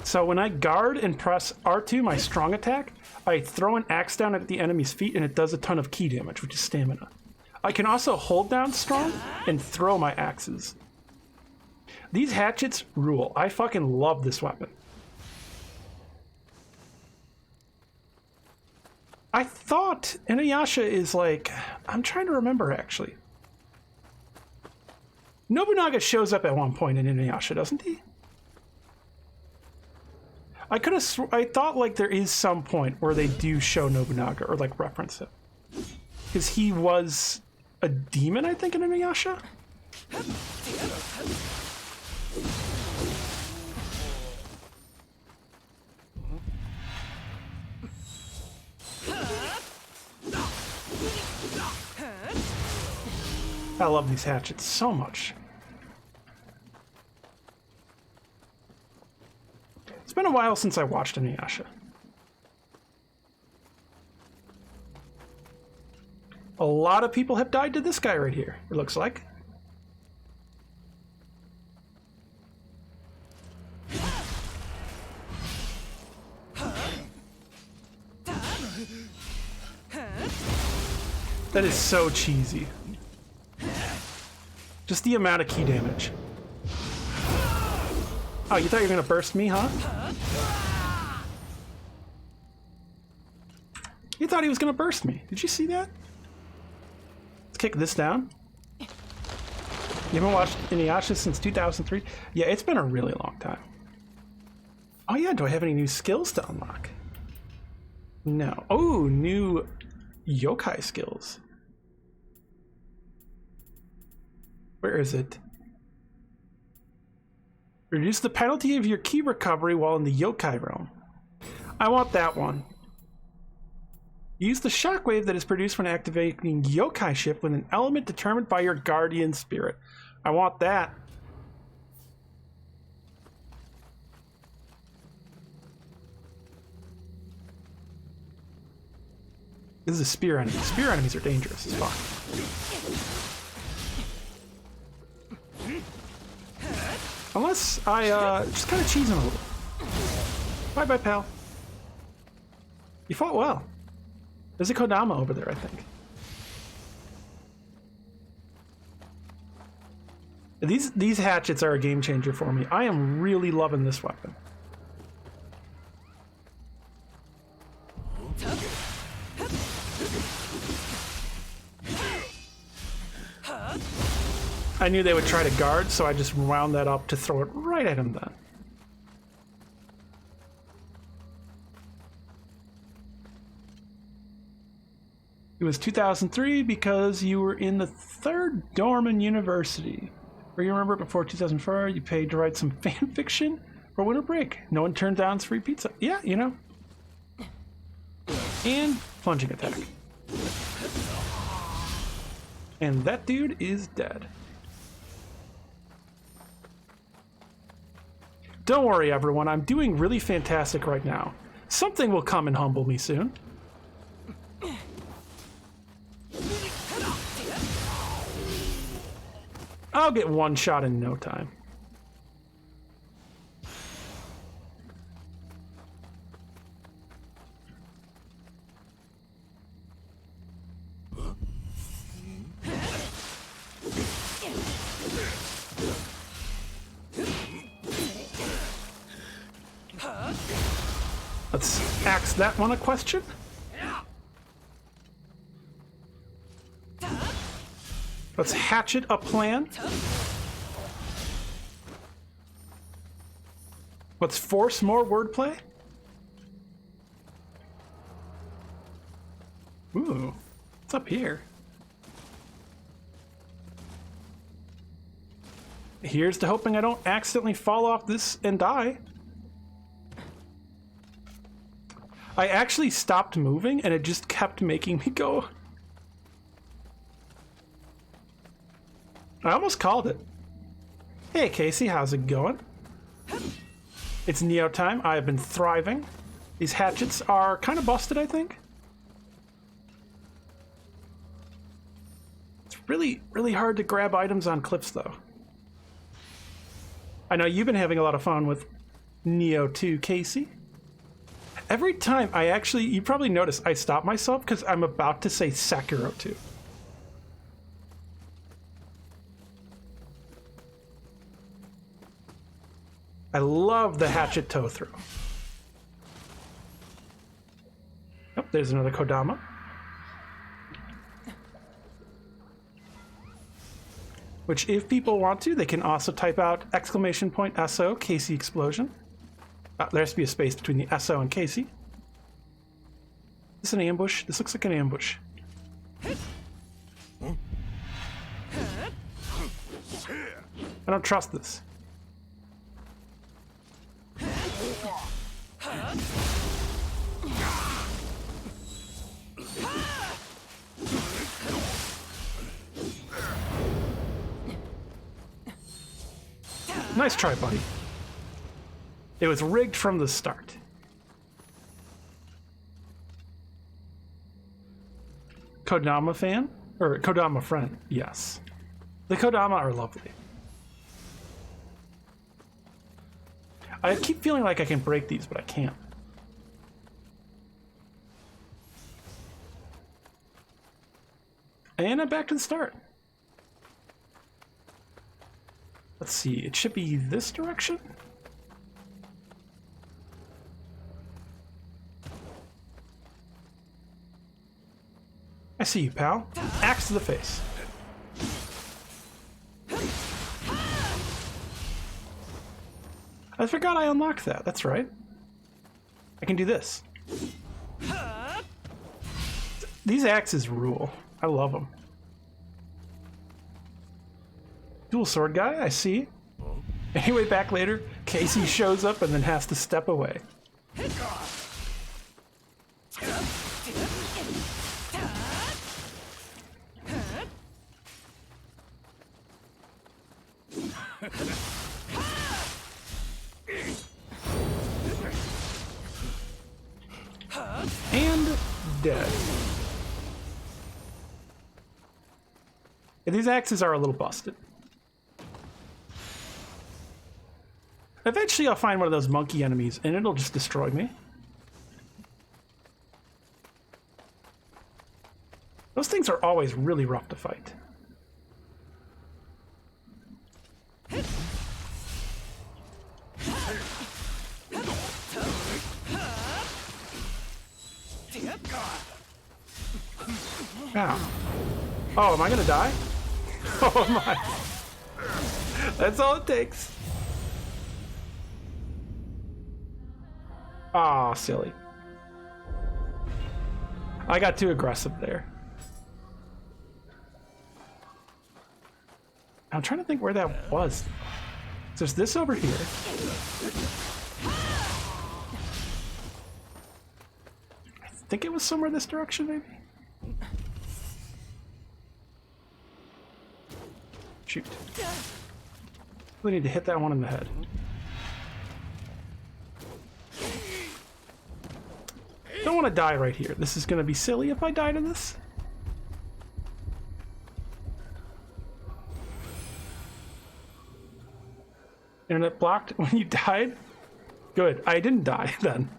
[SPEAKER 1] So when I guard and press R2, my strong attack, I throw an axe down at the enemy's feet and it does a ton of ki damage, which is stamina. I can also hold down strong and throw my axes. These hatchets rule. I fucking love this weapon. I thought Inuyasha is like... I'm trying to remember, actually. Nobunaga shows up at one point in Inuyasha, doesn't he? I thought like there is some point where they do show Nobunaga or like reference it. Because he was a demon, I think, in Inuyasha? I love these hatchets so much. It's been a while since I watched Inuyasha. A lot of people have died to this guy right here, it looks like. That is so cheesy. Just the amount of ki damage. Oh, you thought you were gonna burst me, huh? You thought he was gonna burst me. Did you see that? Let's kick this down. You haven't watched Inuyasha since 2003? Yeah, it's been a really long time. Oh yeah, do I have any new skills to unlock? No. Oh, new yokai skills. Where is it? Reduce the penalty of your ki recovery while in the yokai realm. I want that one. Use the shockwave that is produced when activating yokai ship with an element determined by your guardian spirit. I want that. This is a spear enemy. Spear enemies are dangerous as fuck. Unless I just kind of cheese him a little. Bye bye, pal. You fought well. There's a Kodama over there, I think. These hatchets are a game changer for me. I am really loving this weapon. I knew they would try to guard, so I just wound that up to throw it right at him then. It was 2003 because you were in the third dorm in university. Or you remember before 2004, you paid to write some fan fiction for winter break. No one turned down free pizza. Yeah, you know. And plunging attack. And that dude is dead. Don't worry, everyone. I'm doing really fantastic right now. Something will come and humble me soon. I'll get one shot in no time. Let's ask that one a question. Let's hatchet a plan. Let's force more wordplay. Ooh, what's up here? Here's to hoping I don't accidentally fall off this and die. I actually stopped moving and it just kept making me go. I almost called it. Hey Casey, how's it going? It's Nioh time. I have been thriving. These hatchets are kind of busted, I think. It's really, really hard to grab items on cliffs, though. I know you've been having a lot of fun with Nioh 2, Casey. Every time I actually, you probably notice I stop myself because I'm about to say Sekiro 2. I love the hatchet toe throw. Oh, there's another Kodama. Which, if people want to, they can also type out !SO Casey explosion. There has to be a space between the SO and Casey. Is this an ambush? This looks like an ambush. I don't trust this. Nice try, buddy. It was rigged from the start. Kodama fan? Or Kodama friend, yes. The Kodama are lovely. I keep feeling like I can break these, but I can't. And I'm back to the start. Let's see, it should be this direction? I see you, pal. Axe to the face. I forgot I unlocked that. That's right. I can do this. These axes rule. I love them. Dual sword guy, I see. Anyway, back later, Casey shows up and then has to step away. And dead. These axes are a little busted. Eventually I'll find one of those monkey enemies and it'll just destroy me. Those things are always really rough to fight. Ow. Oh, am I gonna die? Oh my. That's all it takes. Aw, silly. I got too aggressive there. I'm trying to think where that was. There's this over here. I think it was somewhere this direction, maybe? Shoot. We need to hit that one in the head. Don't want to die right here. This is going to be silly if I die to this. Internet blocked when you died? Good. I didn't die then.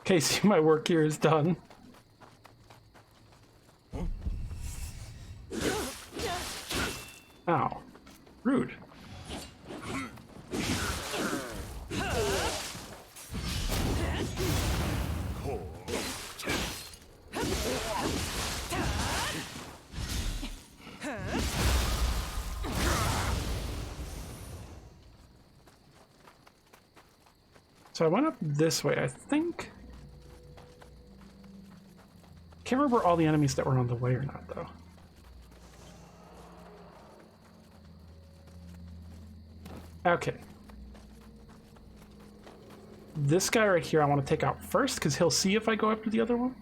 [SPEAKER 1] Okay, see, my work here is done. Ow. Rude. So I went up this way, I think. Can't remember all the enemies that were on the way or not, though. Okay. This guy right here I want to take out first, because he'll see if I go after the other one.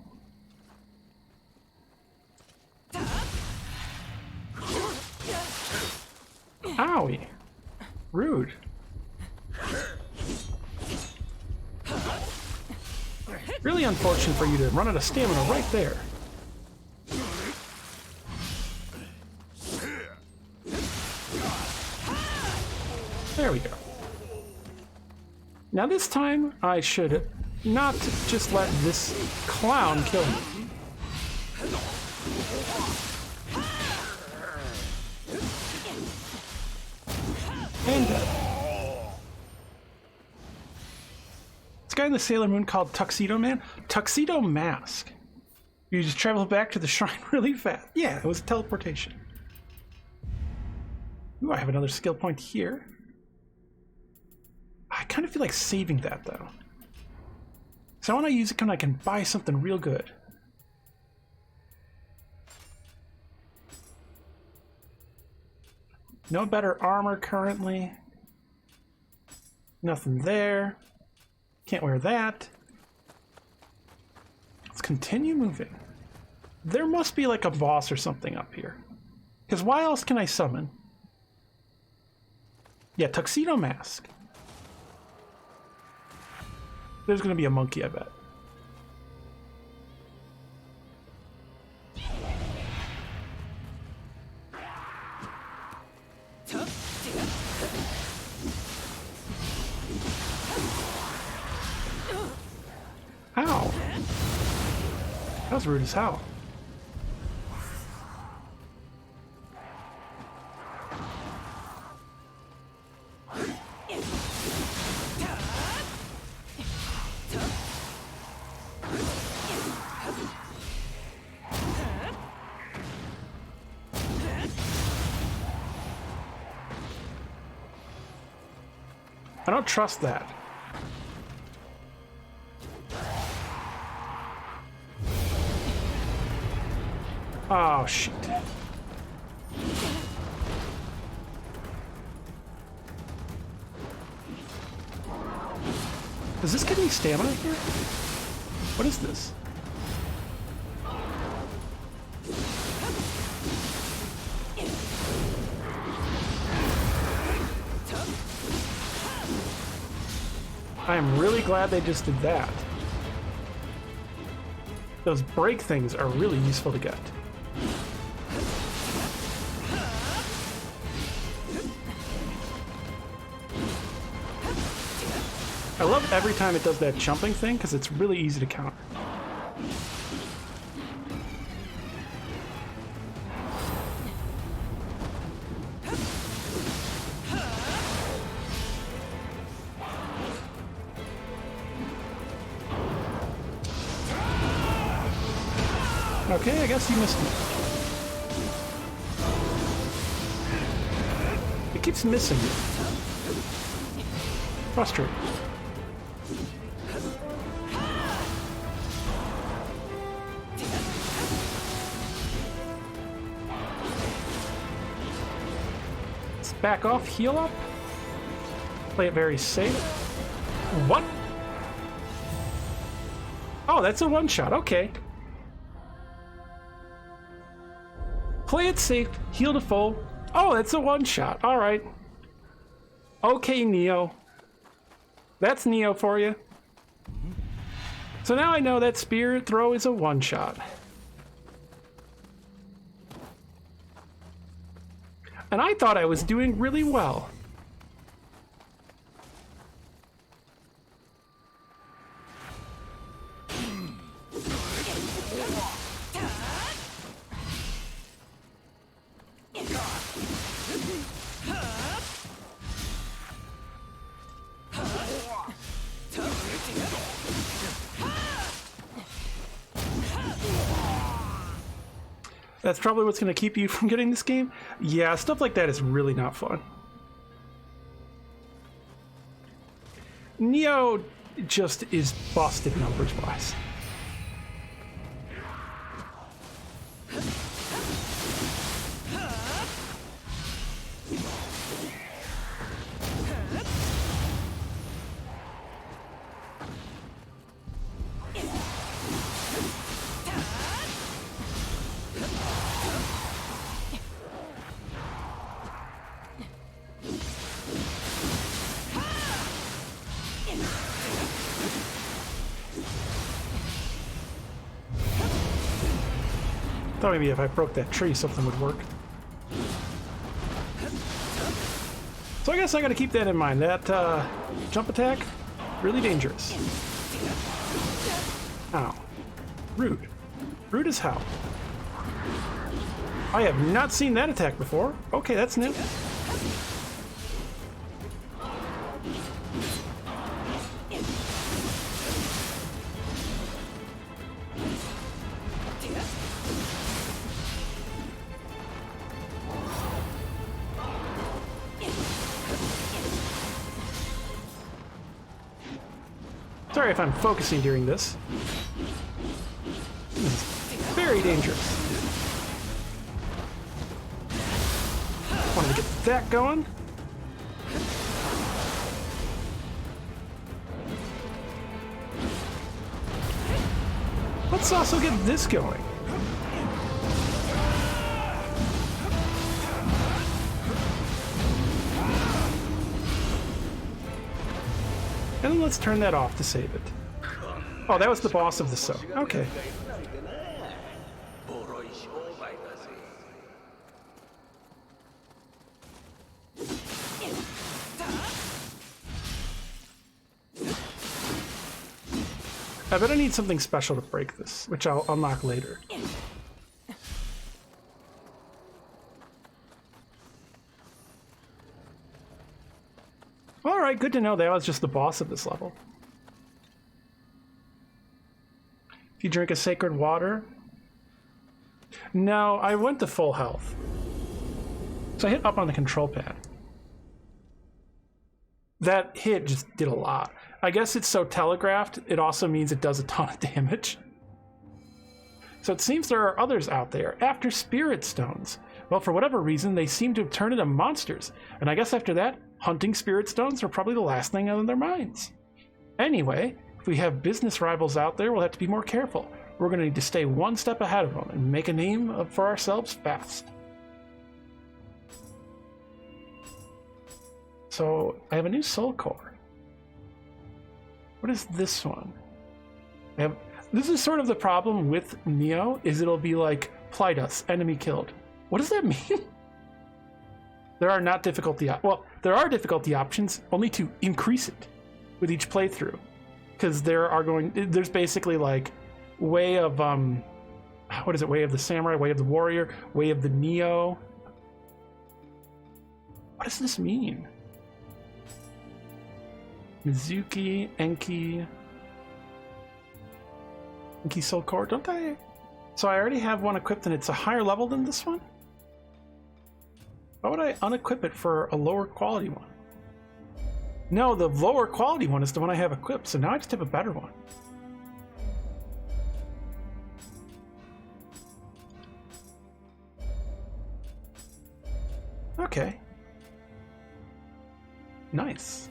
[SPEAKER 1] Owie. Rude. Really unfortunate for you to run out of stamina right there. There we go. Now this time, I should not just let this clown kill me. And dead. This guy in the Sailor Moon called Tuxedo Man? Tuxedo Mask. You just travel back to the shrine really fast. Yeah, it was teleportation. Ooh, I have another skill point here. I kind of feel like saving that, though. So I want to use it when I can buy something real good. No better armor currently. Nothing there. Can't wear that. Let's continue moving. There must be like a boss or something up here. Because why else can I summon? Yeah, Tuxedo Mask. There's gonna be a monkey, I bet. Ow! That was rude as hell. I don't trust that. Oh, shit. Does this give me stamina here? What is this? I am really glad they just did that. Those break things are really useful to get. I love every time it does that jumping thing because it's really easy to counter. Okay, I guess you missed me. It keeps missing me. Frustrating. Let's back off, heal up. Play it very safe. What? Oh, that's a one-shot, okay. Play it safe, heal to full. Oh, that's a one-shot. All right. Okay, Nioh. That's Nioh for you. So now I know that spirit throw is a one-shot. And I thought I was doing really well. That's probably what's going to keep you from getting this game. Yeah, stuff like that is really not fun. Nioh just is busted numbers-wise. Thought maybe if I broke that tree, something would work. So I guess I gotta keep that in mind. That jump attack, really dangerous. Ow. Rude. Rude as hell. I have not seen that attack before. Okay, that's new. Sorry if I'm focusing during this. It's very dangerous. Wanted to get that going. Let's also get this going. And then let's turn that off to save it. Oh, that was the boss of the soak. Okay. I bet I need something special to break this, which I'll unlock later. Alright, good to know that was just the boss of this level. If you drink a sacred water... No, I went to full health. So I hit up on the control pad. That hit just did a lot. I guess it's so telegraphed, it also means it does a ton of damage. So it seems there are others out there after spirit stones. Well, for whatever reason, they seem to have turned into monsters. And I guess after that, hunting spirit stones are probably the last thing on their minds. Anyway, if we have business rivals out there, we'll have to be more careful. We're going to need to stay one step ahead of them and make a name for ourselves fast. So, I have a new soul core. What is this one? This is sort of the problem with Nioh, is it'll be like, Plytus, enemy killed. What does that mean? There are not difficulty, well, there are difficulty options, only to increase it with each playthrough. Because there's basically like, way of, what is it, way of the samurai, way of the warrior, way of the Nioh. What does this mean? Mizuki, Enki Soul Core, don't I? So I already have one equipped and it's a higher level than this one? Why would I unequip it for a lower quality one? No, the lower quality one is the one I have equipped, so now I just have a better one. Okay. Nice.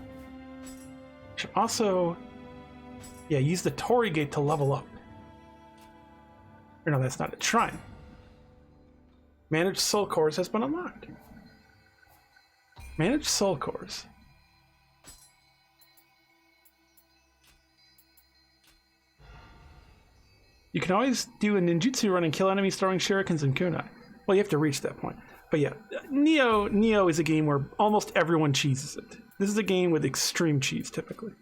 [SPEAKER 1] Should also, yeah, use the Tori Gate to level up. Or no, that's not it. Shrine. Managed Soul Cores has been unlocked. Managed Soul Cores. You can always do a ninjutsu run and kill enemies throwing shurikens and kunai. Well, you have to reach that point. But yeah, Nioh is a game where almost everyone cheeses it. This is a game with extreme cheese, typically.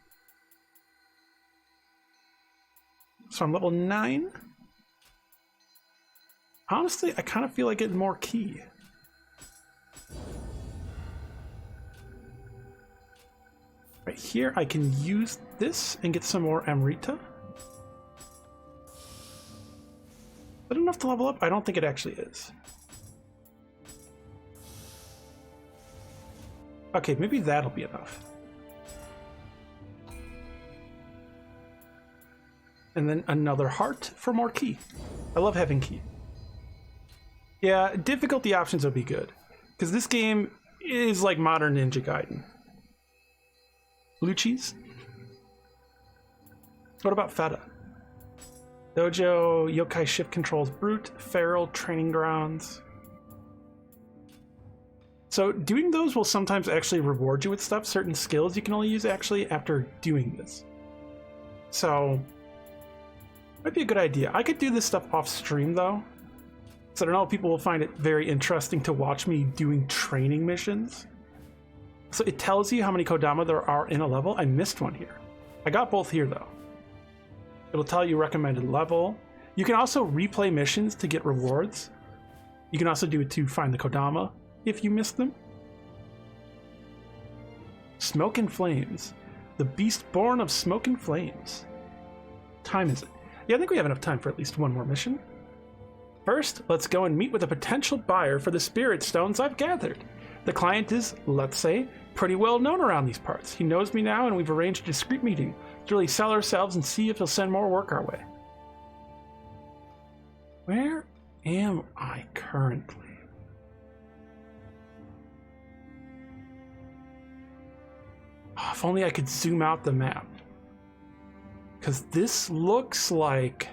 [SPEAKER 1] So I'm level 9. Honestly, I kind of feel like getting more ki. Right here, I can use this and get some more Amrita. Is that enough to level up? I don't think it actually is. Okay, maybe that'll be enough. And then another heart for more ki. I love having ki. Yeah, difficulty options would be good, because this game is like modern Ninja Gaiden. Blue cheese? What about Feta? Dojo, Yokai Shift Controls Brute, Feral, Training Grounds. So doing those will sometimes actually reward you with stuff, certain skills you can only use actually after doing this. So, might be a good idea. I could do this stuff off stream though. So I don't know if people will find it very interesting to watch me doing training missions. So it tells you how many Kodama there are in a level. I missed one here. I got both here though. It'll tell you recommended level. You can also replay missions to get rewards. You can also do it to find the Kodama if you missed them. Smoke and Flames. The Beast Born of Smoke and Flames. Time is it? Yeah, I think we have enough time for at least one more mission. First, let's go and meet with a potential buyer for the spirit stones I've gathered. The client is, let's say, pretty well known around these parts. He knows me now and we've arranged a discreet meeting to really sell ourselves and see if he'll send more work our way. Where am I currently? Oh, if only I could zoom out the map. Because this looks like...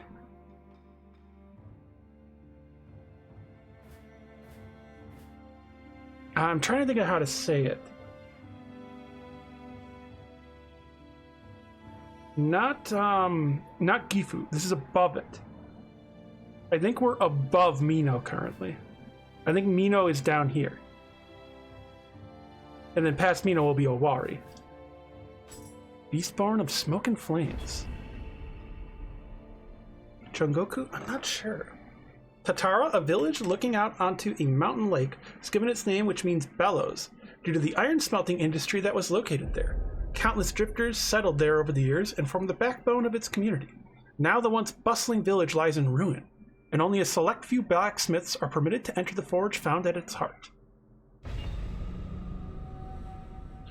[SPEAKER 1] I'm trying to think of how to say it. Not Gifu. This is above it. I think we're above Mino currently. I think Mino is down here. And then past Mino will be Owari. Beastborn of Smoke and Flames. Sengoku? I'm not sure. Tatara, a village looking out onto a mountain lake, is given its name, which means bellows, due to the iron smelting industry that was located there. Countless drifters settled there over the years and formed the backbone of its community. Now the once bustling village lies in ruin, and only a select few blacksmiths are permitted to enter the forge found at its heart.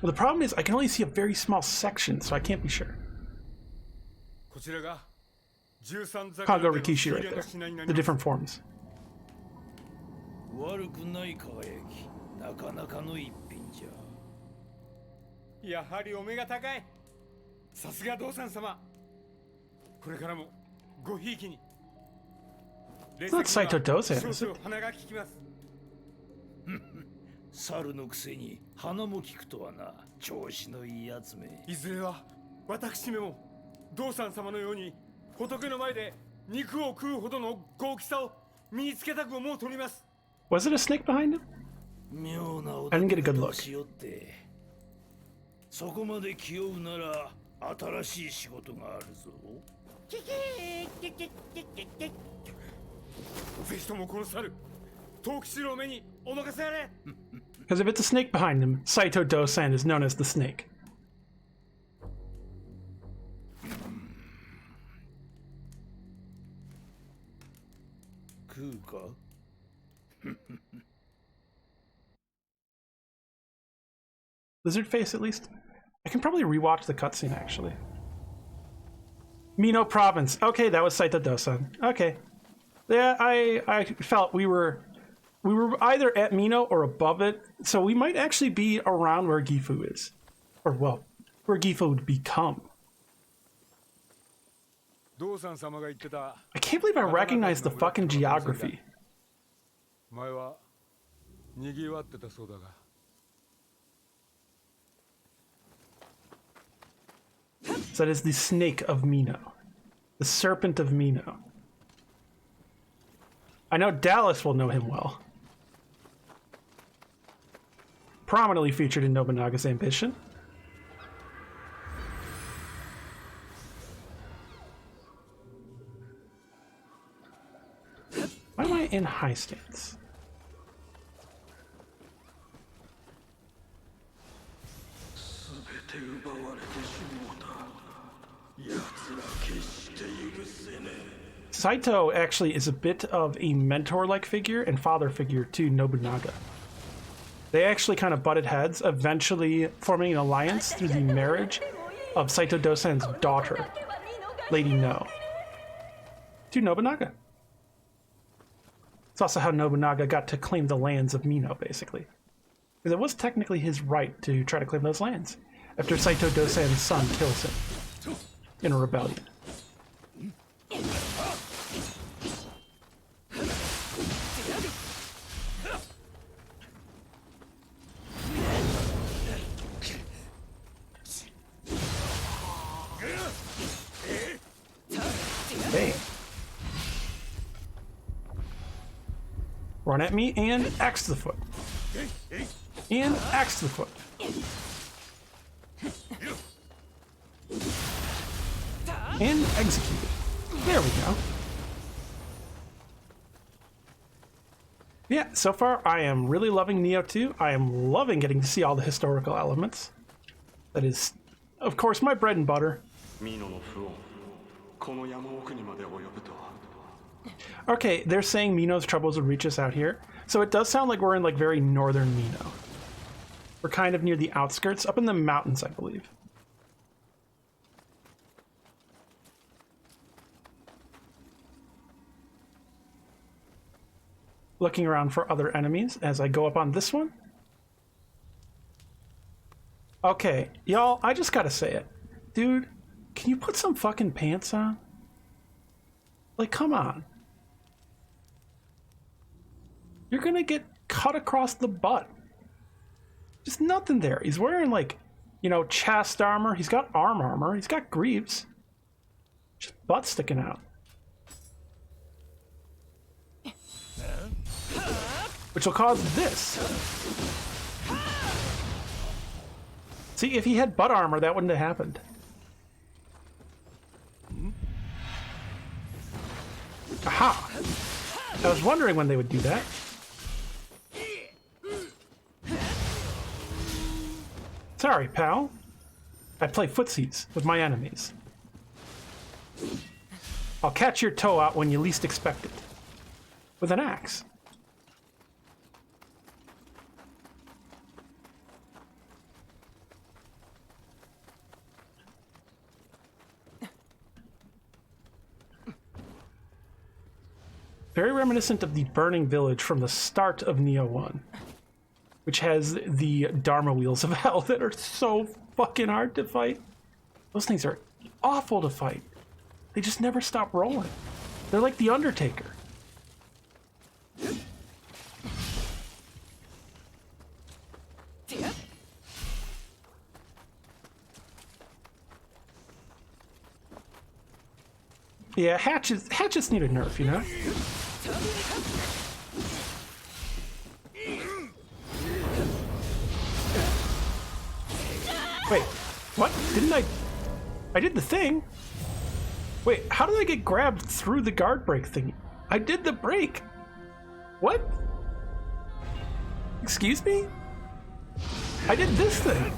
[SPEAKER 1] Well, the problem is I can only see a very small section, so I can't be sure. Kago Rikishi right there. The different forms. It's not Saito Dozan, is it?
[SPEAKER 6] 猿のくせに鼻も利くとはな、調子のいいやつめ。
[SPEAKER 5] いずれは私めも道山様のように仏の前で肉を食うほどの豪気さを身につけたく思うとります。
[SPEAKER 1] Was it a snake behind him?
[SPEAKER 6] 妙な
[SPEAKER 1] I didn't get a good look.
[SPEAKER 6] しよって。そこまで気負うなら新しい仕事があるぞ。
[SPEAKER 5] ぜひともこの猿、藤吉郎目にお任せあれ。
[SPEAKER 1] Because if it's a snake behind him, Saito Dosan is known as the snake.
[SPEAKER 6] 食うか？
[SPEAKER 1] Lizard face, at least. I can probably rewatch the cutscene, actually. Mino Province. Okay, that was Saito Dosan. Okay. Yeah, I felt we were either at Mino or above it, so we might actually be around where Gifu is. Or, well, where Gifu would become.
[SPEAKER 5] 道山様が言ってた
[SPEAKER 1] I can't believe I recognize the fucking geography.
[SPEAKER 5] 前は賑わってたそうだが。
[SPEAKER 1] So that is the snake of Mino. The serpent of Mino. I know Dallas will know him well. Prominently featured in Nobunaga's Ambition. Why am I in high stance? Saito actually is a bit of a mentor-like figure and father figure to Nobunaga. They actually kind of butted heads, eventually forming an alliance through the marriage of Saito Dosan's daughter, Lady Nioh, to Nobunaga. It's also how Nobunaga got to claim the lands of Mino, basically. Because it was technically his right to try to claim those lands, after Saito Dosan's son kills him in a rebellion. Hey. Run at me and axe to the foot. And axe to the foot. And execute it. There we go. Yeah, so far I am really loving Nioh 2. I am loving getting to see all the historical elements. That is, of course, my bread and butter. Okay, they're saying Mino's troubles will reach us out here. So it does sound like we're in like very northern Mino. We're kind of near the outskirts, up in the mountains, I believe. Looking around for other enemies as I go up on this one. Okay, y'all, I just gotta say it. Dude, can you put some fucking pants on? Like, come on. You're gonna get cut across the butt. Just nothing there. He's wearing, like, you know, chest armor. He's got arm armor. He's got greaves. Just butt sticking out. Which will cause this. See, if he had butt armor, that wouldn't have happened. Aha! I was wondering when they would do that. Sorry, pal. I play footsies with my enemies. I'll catch your toe out when you least expect it. With an axe. Very reminiscent of the burning village from the start of Nioh 1, which has the Dharma wheels of hell that are so fucking hard to fight. Those things are awful to fight. They just never stop rolling. They're like the Undertaker. Yeah, hatches need a nerf, you know? Wait, what? Didn't I did the thing. Wait, how did I get grabbed through the guard break thing? I did the break. What? Excuse me? I did this thing.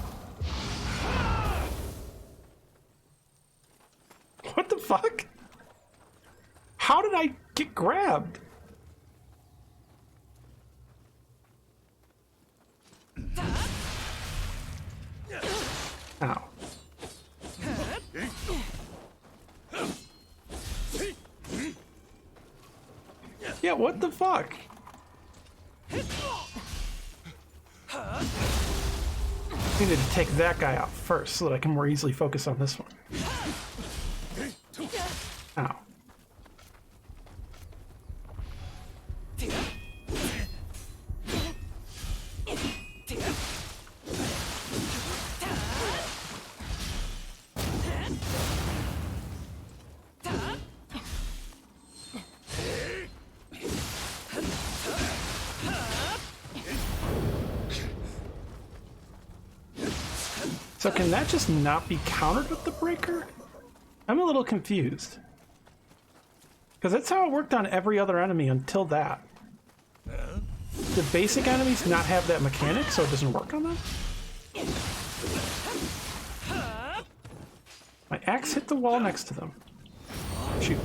[SPEAKER 1] What the fuck? How did I get grabbed? Ow. Yeah, what the fuck? I needed to take that guy out first so that I can more easily focus on this one. Ow. So can that just not be countered with the breaker? I'm a little confused. Because that's how it worked on every other enemy until that. The basic enemies not have that mechanic, so it doesn't work on them? My axe hit the wall next to them. Shoot.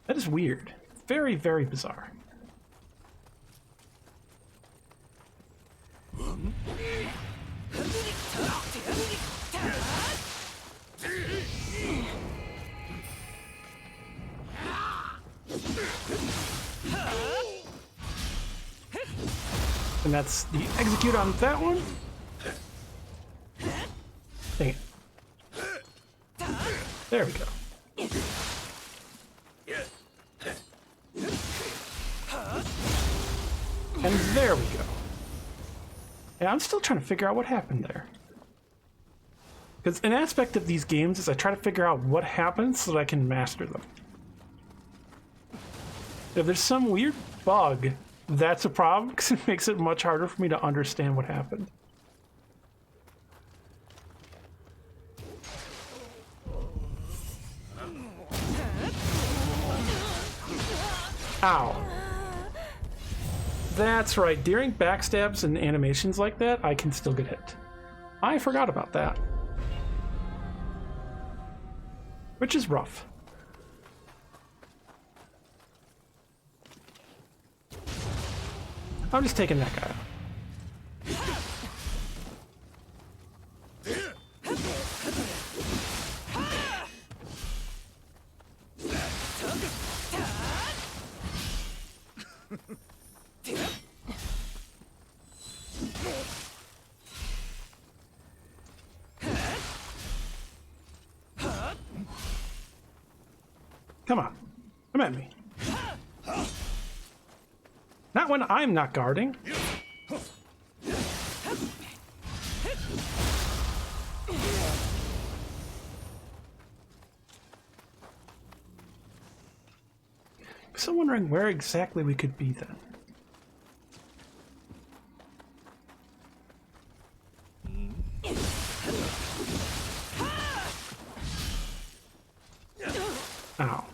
[SPEAKER 1] That is weird. Very, very bizarre. And that's the execute on that one. Dang it. There we go. And there we go. And I'm still trying to figure out what happened there. Because an aspect of these games is I try to figure out what happens so that I can master them. If there's some weird bug, that's a problem because it makes it much harder for me to understand what happened. Ow. That's right, during backstabs and animations like that, I can still get hit. I forgot about that. Which is rough. I'm just taking that guy out. Come on, come at me. Not when I'm not guarding. So I'm wondering where exactly we could be then. Ow.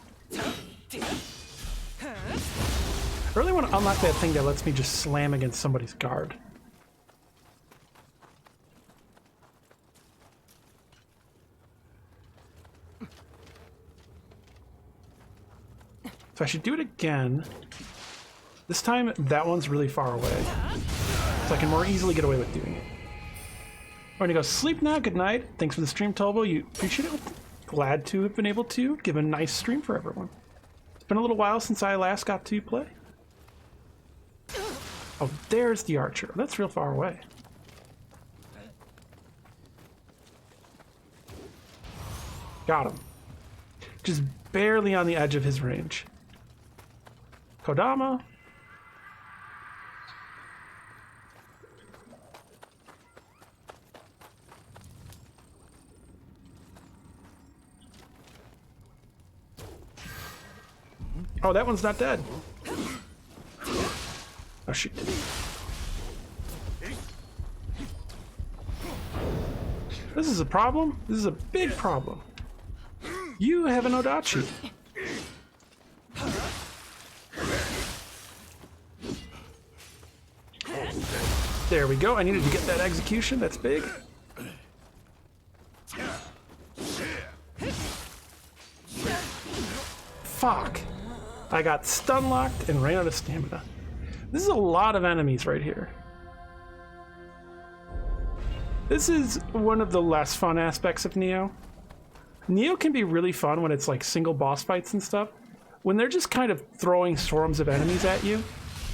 [SPEAKER 1] I really want to unlock that thing that lets me just slam against somebody's guard. So I should do it again. This time, that one's really far away. So I can more easily get away with doing it. I'm gonna go sleep now. Good night. Thanks for the stream, Tolvo. You appreciate it? Glad to have been able to give a nice stream for everyone. It's been a little while since I last got to play. Oh, there's the archer. That's real far away. Got him. Just barely on the edge of his range. Kodama. Oh, that one's not dead. Oh, shoot. This is a problem. This is a big problem. You have an Odachi. There we go. I needed to get that execution. That's big. Fuck. I got stun locked and ran out of stamina. This is a lot of enemies right here. This is one of the less fun aspects of Nioh. Nioh can be really fun when it's like single boss fights and stuff. When they're just kind of throwing swarms of enemies at you.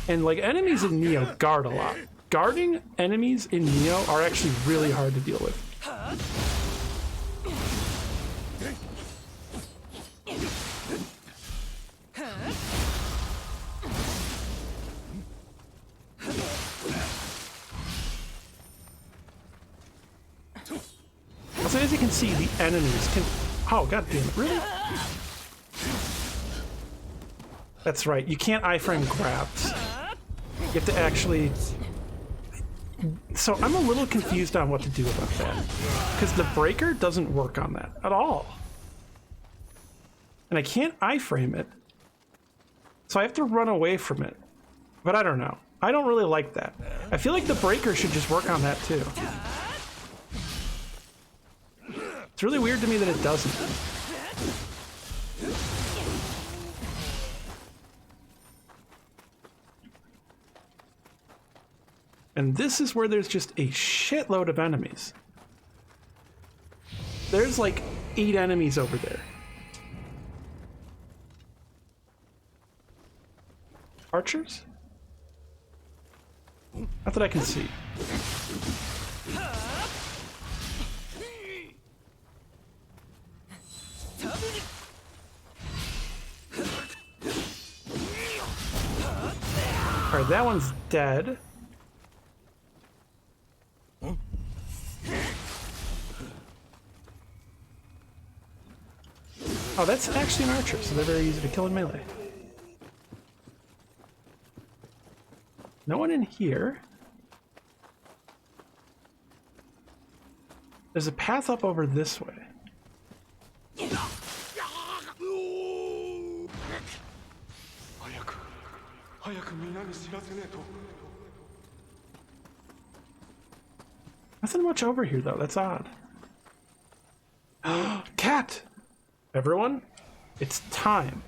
[SPEAKER 1] And like enemies in Nioh guard a lot. Guarding enemies in Nioh are actually really hard to deal with. Also, as you can see, the enemies can... Oh, god damn it, really? That's right, you can't iframe grabs. You have to actually... So I'm a little confused on what to do about that. Because the breaker doesn't work on that at all. And I can't iframe it. So I have to run away from it. But I don't know. I don't really like that. I feel like the breaker should just work on that too. It's really weird to me that it doesn't. And this is where there's just a shitload of enemies. There's like 8 enemies over there. Archers? Not that I can see. Alright, that one's dead. Oh, that's actually an archer, so they're very easy to kill in melee. No one in here. There's a path up over this way. Nothing much over here, though. That's odd. Cat! Everyone, it's time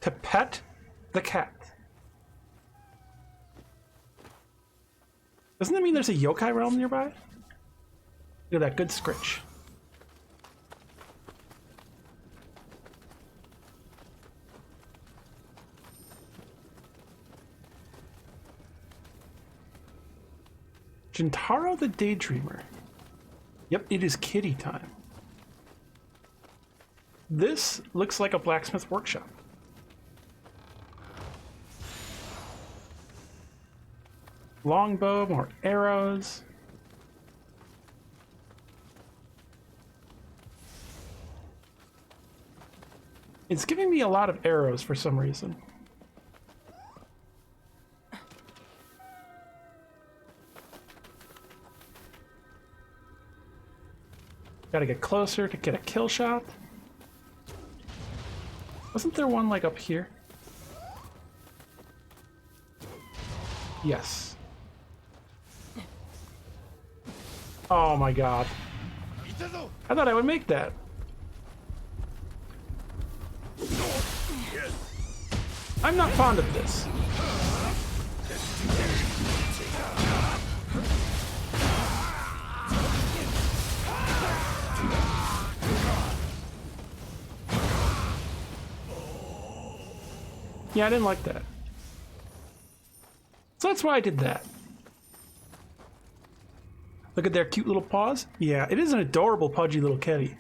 [SPEAKER 1] to pet the cat. Doesn't that mean there's a yokai realm nearby? Look at that good scritch. Jintaro the Daydreamer. Yep, it is kitty time. This looks like a blacksmith workshop. Longbow, more arrows. It's giving me a lot of arrows for some reason. Gotta get closer to get a kill shot. Wasn't there one like up here? Yes. Oh my god. I thought I would make that. I'm not fond of this. Yeah, I didn't like that. So that's why I did that. Look at their cute little paws. Yeah, it is an adorable, pudgy little kitty.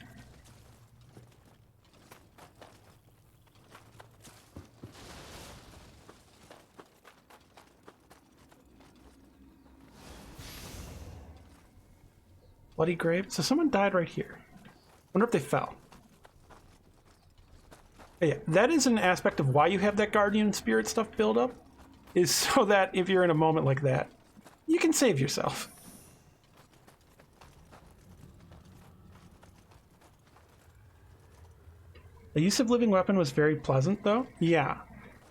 [SPEAKER 1] Bloody grave. So someone died right here. Wonder if they fell. Yeah, that is an aspect of why you have that guardian spirit stuff build up, is so that if you're in a moment like that, you can save yourself. The use of living weapon was very pleasant, though. Yeah,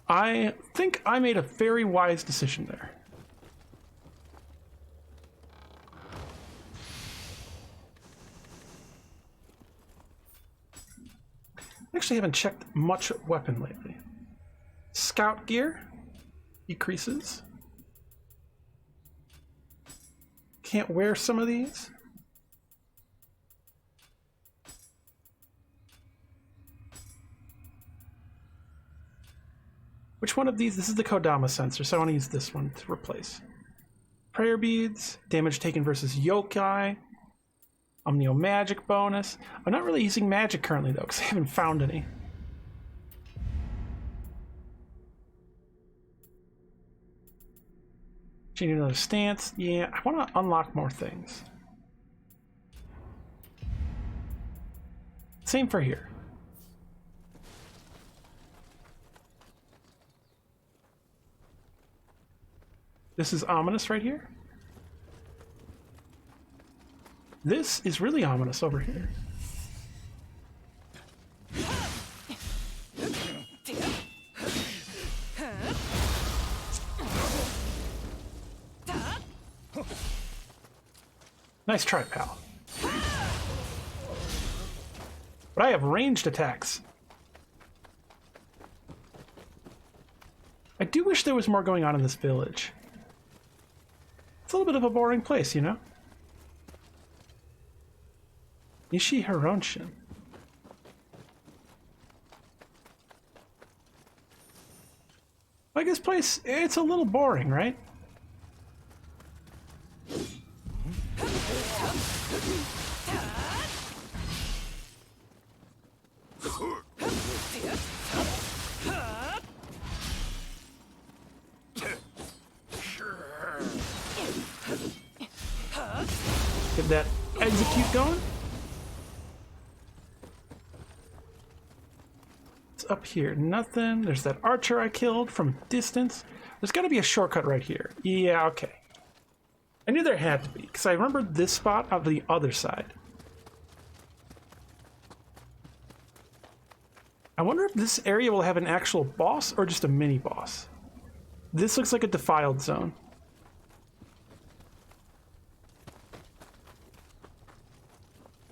[SPEAKER 1] I think I made a very wise decision there. I actually haven't checked much weapon lately. Scout gear decreases. Can't wear some of these. Which one of these? This is the Kodama sensor, so I want to use this one to replace. Prayer beads, damage taken versus yokai, Nioh magic bonus. I'm not really using magic currently though, because I haven't found any. Change another stance. Yeah, I want to unlock more things. Same for here. This is ominous right here. This is really ominous over here. Nice try, pal. But I have ranged attacks. I do wish there was more going on in this village. It's a little bit of a boring place, you know? Nishi Hironshin. Like this place, it's a little boring, right? Get that execute going. It's up here. Nothing. There's that archer I killed from distance. There's got to be a shortcut right here. Yeah, okay. I knew there had to be, because I remembered this spot on the other side. I wonder if this area will have an actual boss or just a mini boss. This looks like a defiled zone.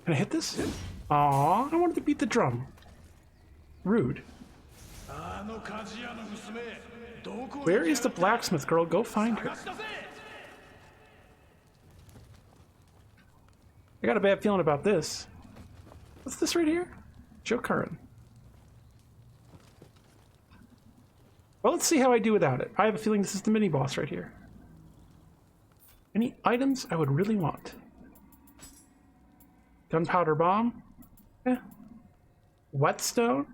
[SPEAKER 1] Can I hit this? Aw, I wanted to beat the drum. Rude. Where is the blacksmith girl? Go find her. I got a bad feeling about this. What's this right here? Jokurin. Well, let's see how I do without it. I have a feeling this is the mini boss right here. Any items I would really want? Gunpowder bomb? Eh. Whetstone?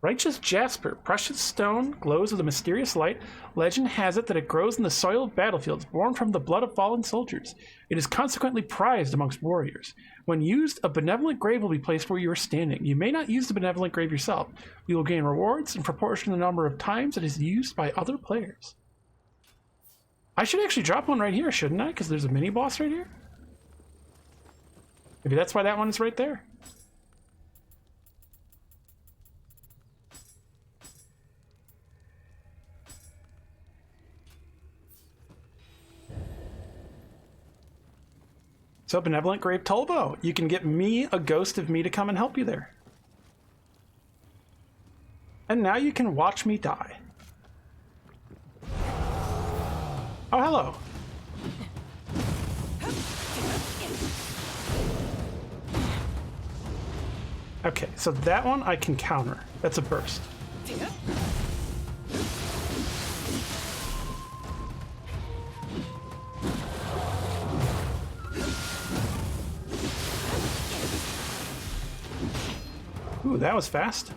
[SPEAKER 1] Righteous jasper. Precious stone, glows with a mysterious light. Legend has it that it grows in the soil of battlefields, born from the blood of fallen soldiers. It is consequently prized amongst warriors. When used, a benevolent grave will be placed where you are standing. You may not use the benevolent grave yourself. You will gain rewards in proportion to the number of times it is used by other players. I should actually drop one right here, shouldn't I? Because there's a mini boss right here. Maybe that's why that one is right there. So, Benevolent Grave Tolvo, you can get me, a ghost of me, to come and help you there. And now you can watch me die. Oh, hello. Okay, so that one I can counter. That's a burst. Ooh, that was fast.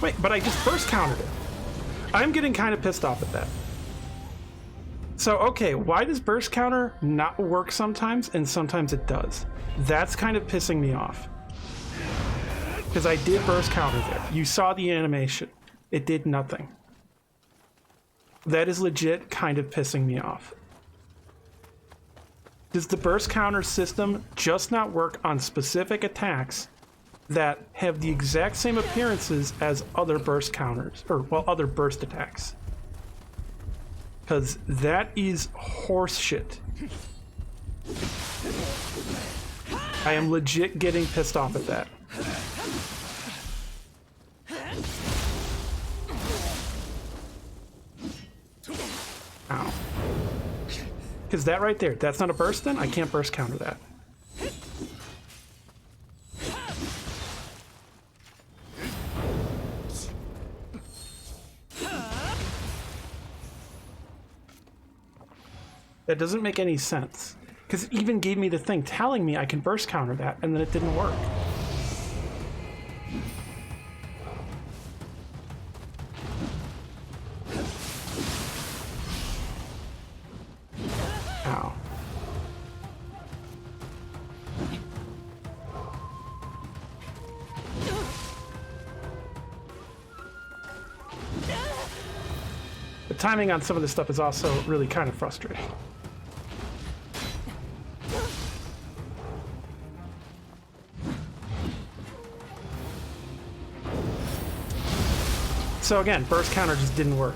[SPEAKER 1] Wait, but I just burst countered it. I'm getting kind of pissed off at that. So, okay, why does burst counter not work sometimes and sometimes it does? That's kind of pissing me off. Because I did burst counter there. You saw the animation. It did nothing. That is legit kind of pissing me off. Does the burst counter system just not work on specific attacks that have the exact same appearances as other burst counters, or, well, other burst attacks? Because that is horse shit. I am legit getting pissed off at that. Ow. Because that right there, that's not a burst then? I can't burst counter that. That doesn't make any sense. Because it even gave me the thing telling me I can burst counter that, and then it didn't work. Ow. The timing on some of this stuff is also really kind of frustrating. So again, burst counter just didn't work.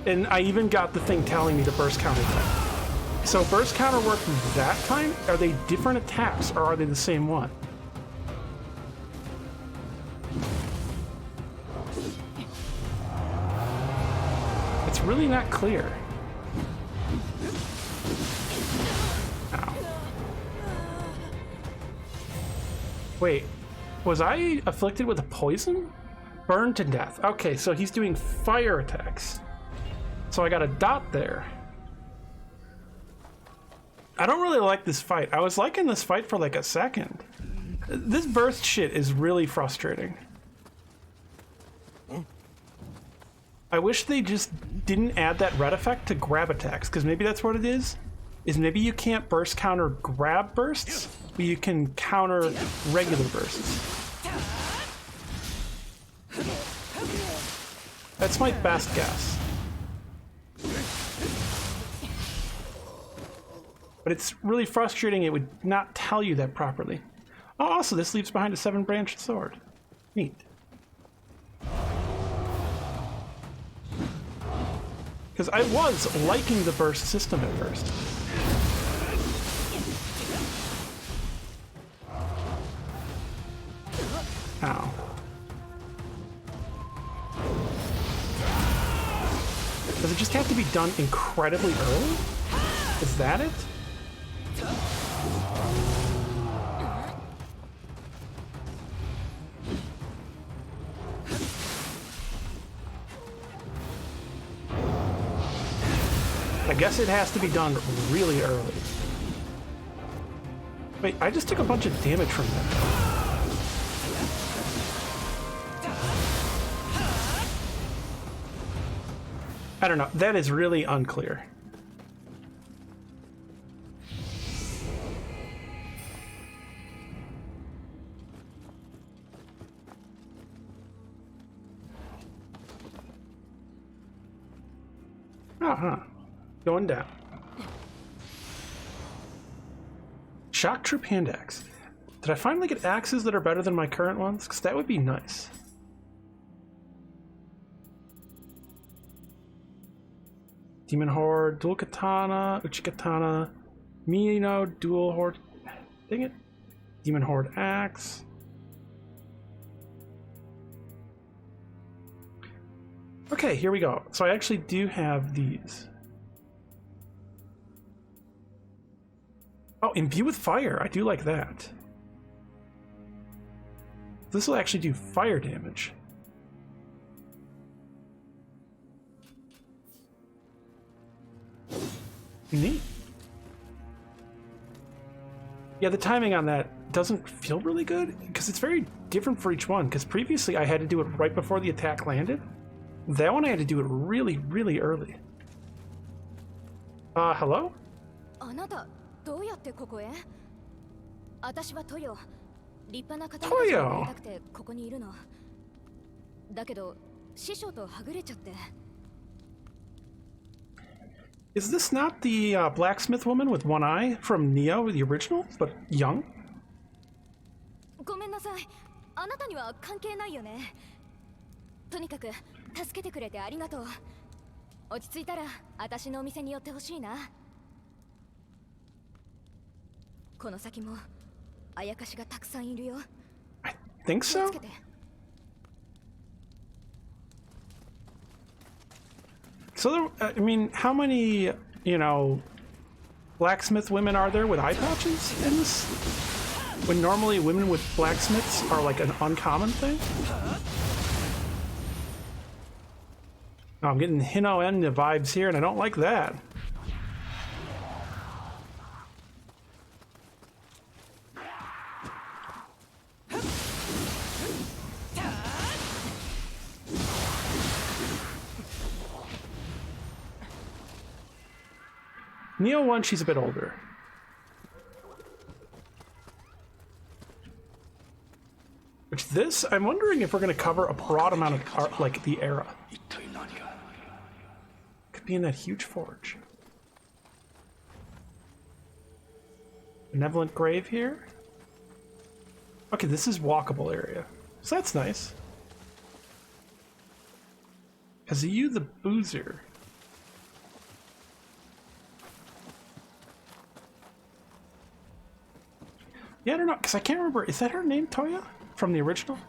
[SPEAKER 1] And I even got the thing telling me to burst counter that. So burst counter worked that time? Are they different attacks or are they the same one? It's really not clear. Ow. Wait. Was I afflicted with a poison? Burned to death. Okay, so he's doing fire attacks. So I got a dot there. I don't really like this fight. I was liking this fight for like a second. This burst shit is really frustrating. I wish they just didn't add that red effect to grab attacks, because maybe that's what it is. Is maybe you can't burst counter grab bursts, but you can counter regular bursts. That's my best guess. But it's really frustrating it would not tell you that properly. Oh, also, this leaves behind a 7-branched sword. Neat. Because I was liking the burst system at first. Ow. Does it just have to be done incredibly early? Is that it? I guess it has to be done really early. Wait, I just took a bunch of damage from that. I don't know. That is really unclear. Uh-huh. Going down. Shock Troop Hand Axe. Did I finally get axes that are better than my current ones? Because that would be nice. Demon Horde, Dual Katana, Uchikatana, Nioh, Dual Horde. Dang it. Demon Horde Axe. Okay, here we go. So I actually do have these. Oh, Imbue with Fire. I do like that. This will actually do fire damage. Neat. Yeah, the timing on that doesn't feel really good because it's very different for each one, because previously I had to do it right before the attack landed, That one I had to do it really, really early. Hello?
[SPEAKER 7] あなたどうやってここへ？私はトヨ。立派な方々になりたくてここにいるの。だけど師匠とはぐれちゃって。
[SPEAKER 1] Is this not the blacksmith woman with one eye from Nioh, the original, but young?
[SPEAKER 7] ごめんなさい。あなたには関係ないよね。とにかく助けてくれてありがとう。落ち着いたら私のお店に寄ってほしいな。この先もあやかしがたくさんいるよ。
[SPEAKER 1] I think so. So, there, I mean, how many, you know, blacksmith women are there with eye patches in this? When normally women with blacksmiths are like an uncommon thing? Oh, I'm getting Hino Enya vibes here, and I don't like that. Nioh 1, she's a bit older. Which this, I'm wondering if we're going to cover a broad amount of art, like the era. Could be in that huge forge. Benevolent grave here. Okay, this is walkable area. So that's nice. Kazuyu the Boozer. Yeah, I don't know, because I can't remember. Is that her name, Toya? From the original?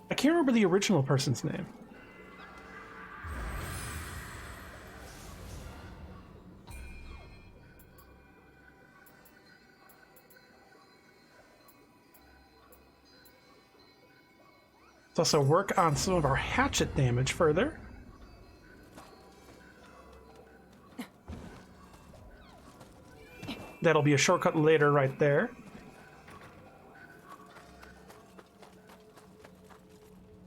[SPEAKER 1] I can't remember the original person's name. Let's also work on some of our hatchet damage further. That'll be a shortcut later right there.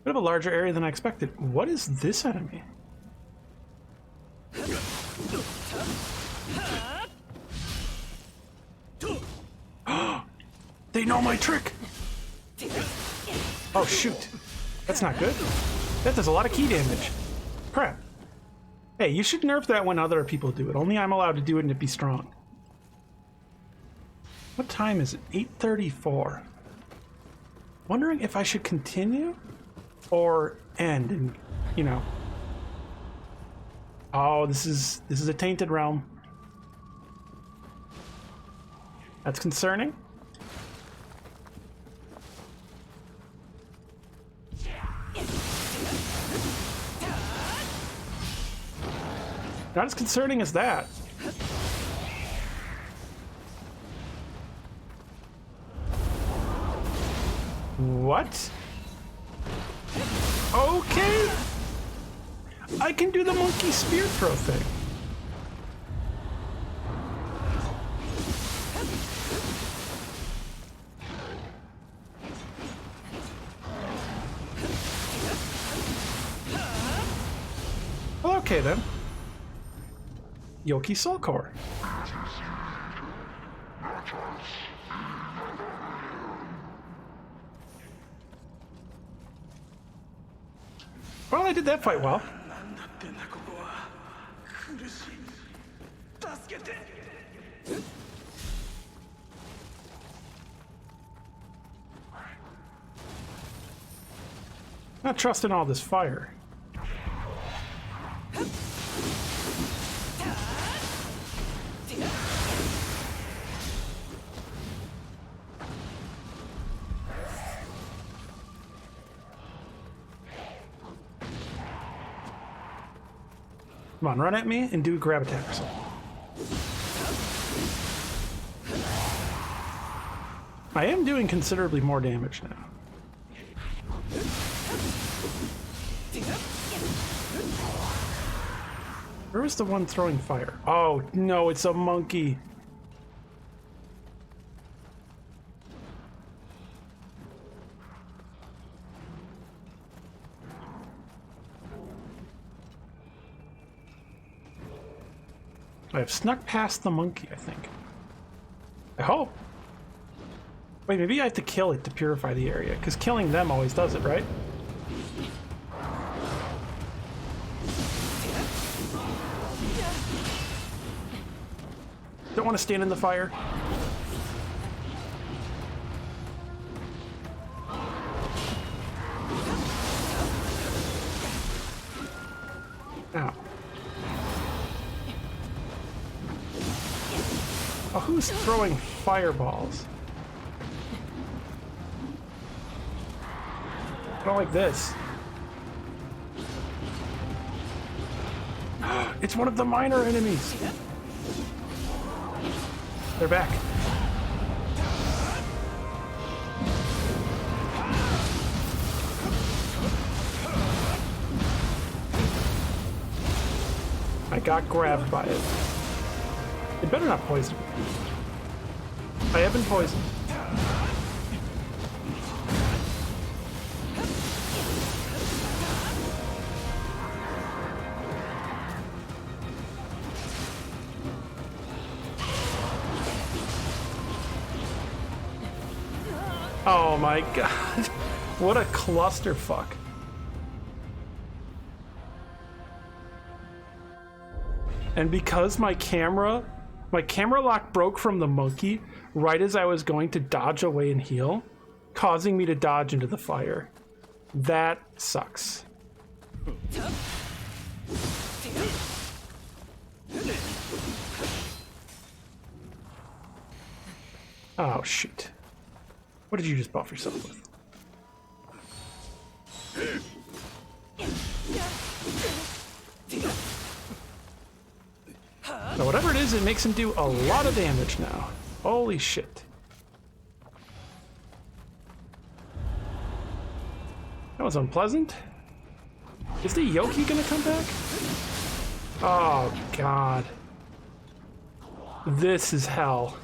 [SPEAKER 1] Bit of a larger area than I expected. What is this enemy? They know my trick! Oh shoot. That's not good. That does a lot of key damage. Crap. Hey, you should nerf that when other people do it. Only I'm allowed to do it and it be strong. What time is it? 8:34. Wondering if I should continue or end and, you know. Oh, this is a tainted realm. That's concerning. Not as concerning as that. What? Okay. I can do the monkey spear throw thing. Well, okay then. Yoki Soul Core. Well, I did that fight well. Not trusting all this fire. Come on, run at me and do grab attack or something. I am doing considerably more damage now. Where was the one throwing fire? Oh, no, it's a monkey. I've snuck past the monkey, I think. I hope. Wait, maybe I have to kill it to purify the area, because killing them always does it, right? Don't want to stand in the fire. Ow. Oh, who's throwing fireballs? I don't like this. It's one of the minor enemies. They're back. I got grabbed by it. It better not poison me. I have been poisoned. Oh my god. What a clusterfuck. And because my camera lock broke from the monkey right as I was going to dodge away and heal, causing me to dodge into the fire. That sucks. Oh shoot. What did you just buff yourself with? So whatever it is, it makes him do a lot of damage now. Holy shit. That was unpleasant. Is the Yoki gonna come back? Oh god. This is hell.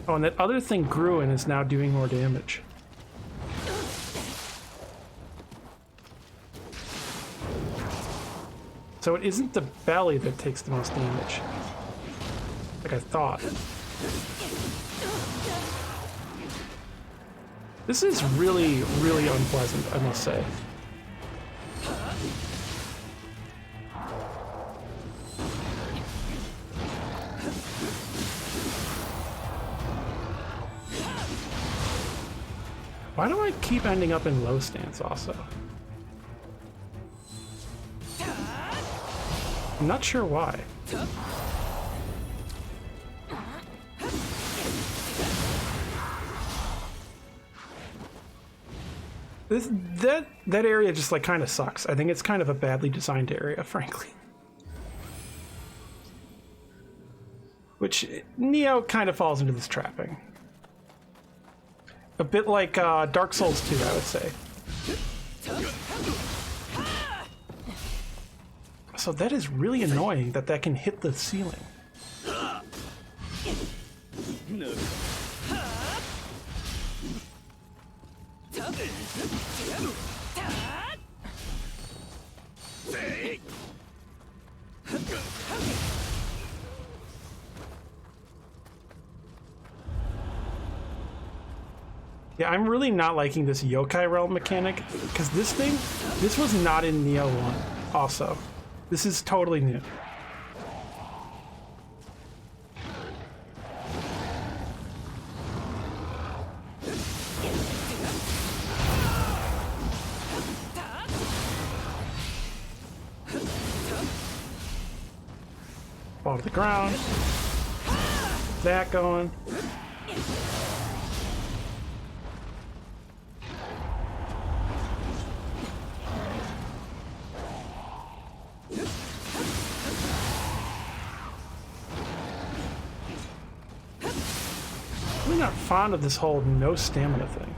[SPEAKER 1] Oh, and that other thing grew and is now doing more damage. So it isn't the belly that takes the most damage, like I thought. This is really, really unpleasant, I must say. Why do I keep ending up in low stance also? I'm not sure why. That area just like kind of sucks. I think it's kind of a badly designed area, frankly. Which Nioh kind of falls into this trapping. A bit like Dark Souls 2, I would say. So that is really annoying that can hit the ceiling. Yeah, I'm really not liking this yokai realm mechanic, because this was not in Nioh 1 also. This is totally new. Fall to the ground. That going. not fond of this whole no stamina thing.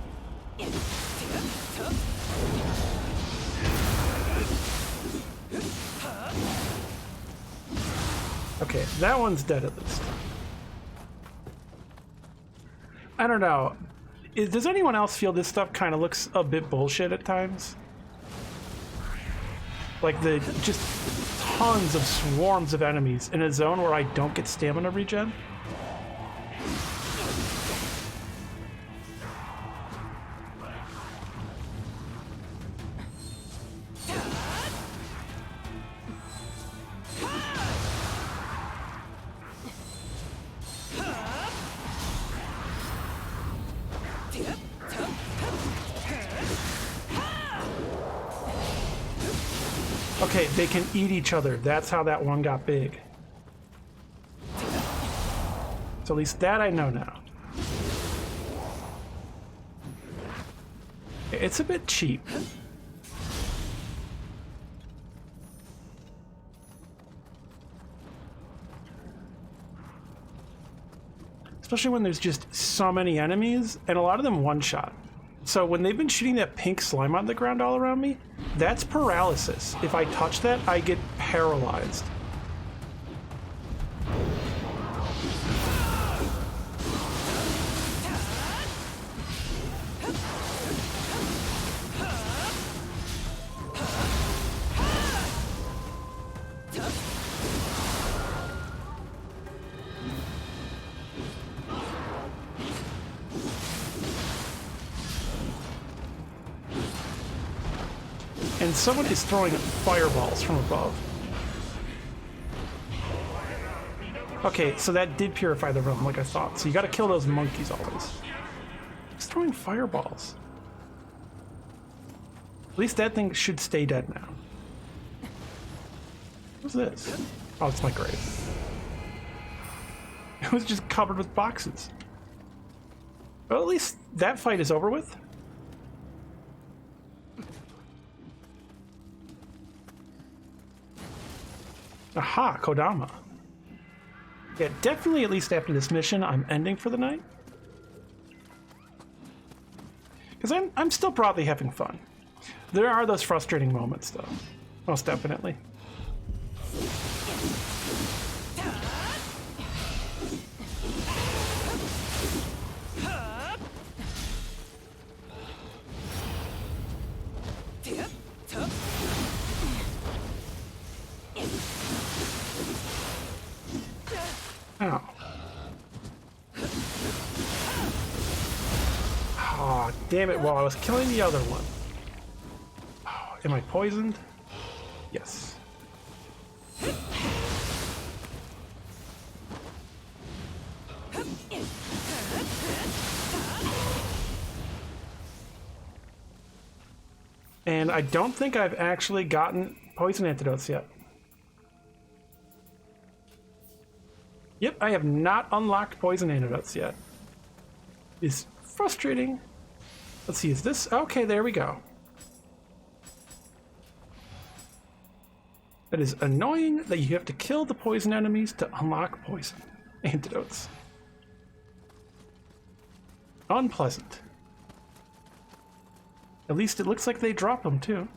[SPEAKER 1] Okay, that one's dead at least. I don't know. Does anyone else feel this stuff kind of looks a bit bullshit at times? Like the just tons of swarms of enemies in a zone where I don't get stamina regen? Okay, they can eat each other. That's how that one got big. So at least that I know now. It's a bit cheap. Especially when there's just so many enemies, and a lot of them one-shot. So when they've been shooting that pink slime on the ground all around me, that's paralysis. If I touch that, I get paralyzed. And someone is throwing fireballs from above. Okay, so that did purify the realm like I thought. So you gotta kill those monkeys always. He's throwing fireballs. At least that thing should stay dead now. What's this? Oh, it's my grave. It was just covered with boxes. Well, at least that fight is over with. Aha, Kodama. Yeah, definitely at least after this mission, I'm ending for the night. Because I'm still probably having fun. There are those frustrating moments, though. Most definitely. Ow. Oh, damn it, while I was killing the other one. Oh, am I poisoned? Yes. And I don't think I've actually gotten poison antidotes yet. Yep, I have not unlocked poison antidotes yet. It's frustrating. Let's see, is this? Okay, there we go. That is annoying that you have to kill the poison enemies to unlock poison antidotes. Unpleasant. At least it looks like they drop them too.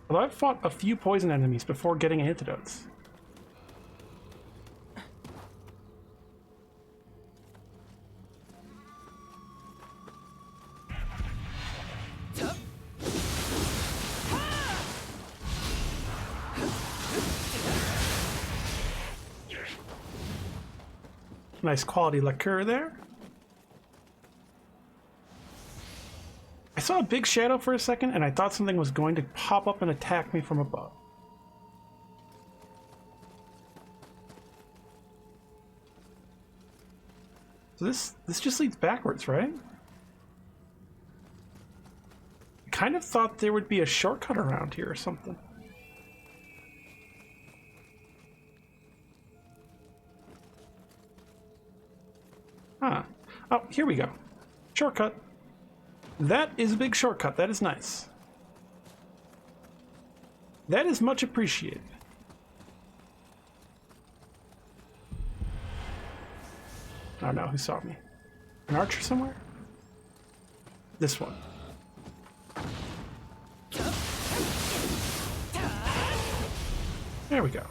[SPEAKER 1] Although I've fought a few poison enemies before getting antidotes. Nice quality liqueur there. I saw a big shadow for a second and I thought something was going to pop up and attack me from above. So this just leads backwards, right? I kind of thought there would be a shortcut around here or something. Huh. Oh, here we go. Shortcut. That is a big shortcut. That is nice. That is much appreciated. Oh no, who saw me? An archer somewhere? This one. There we go.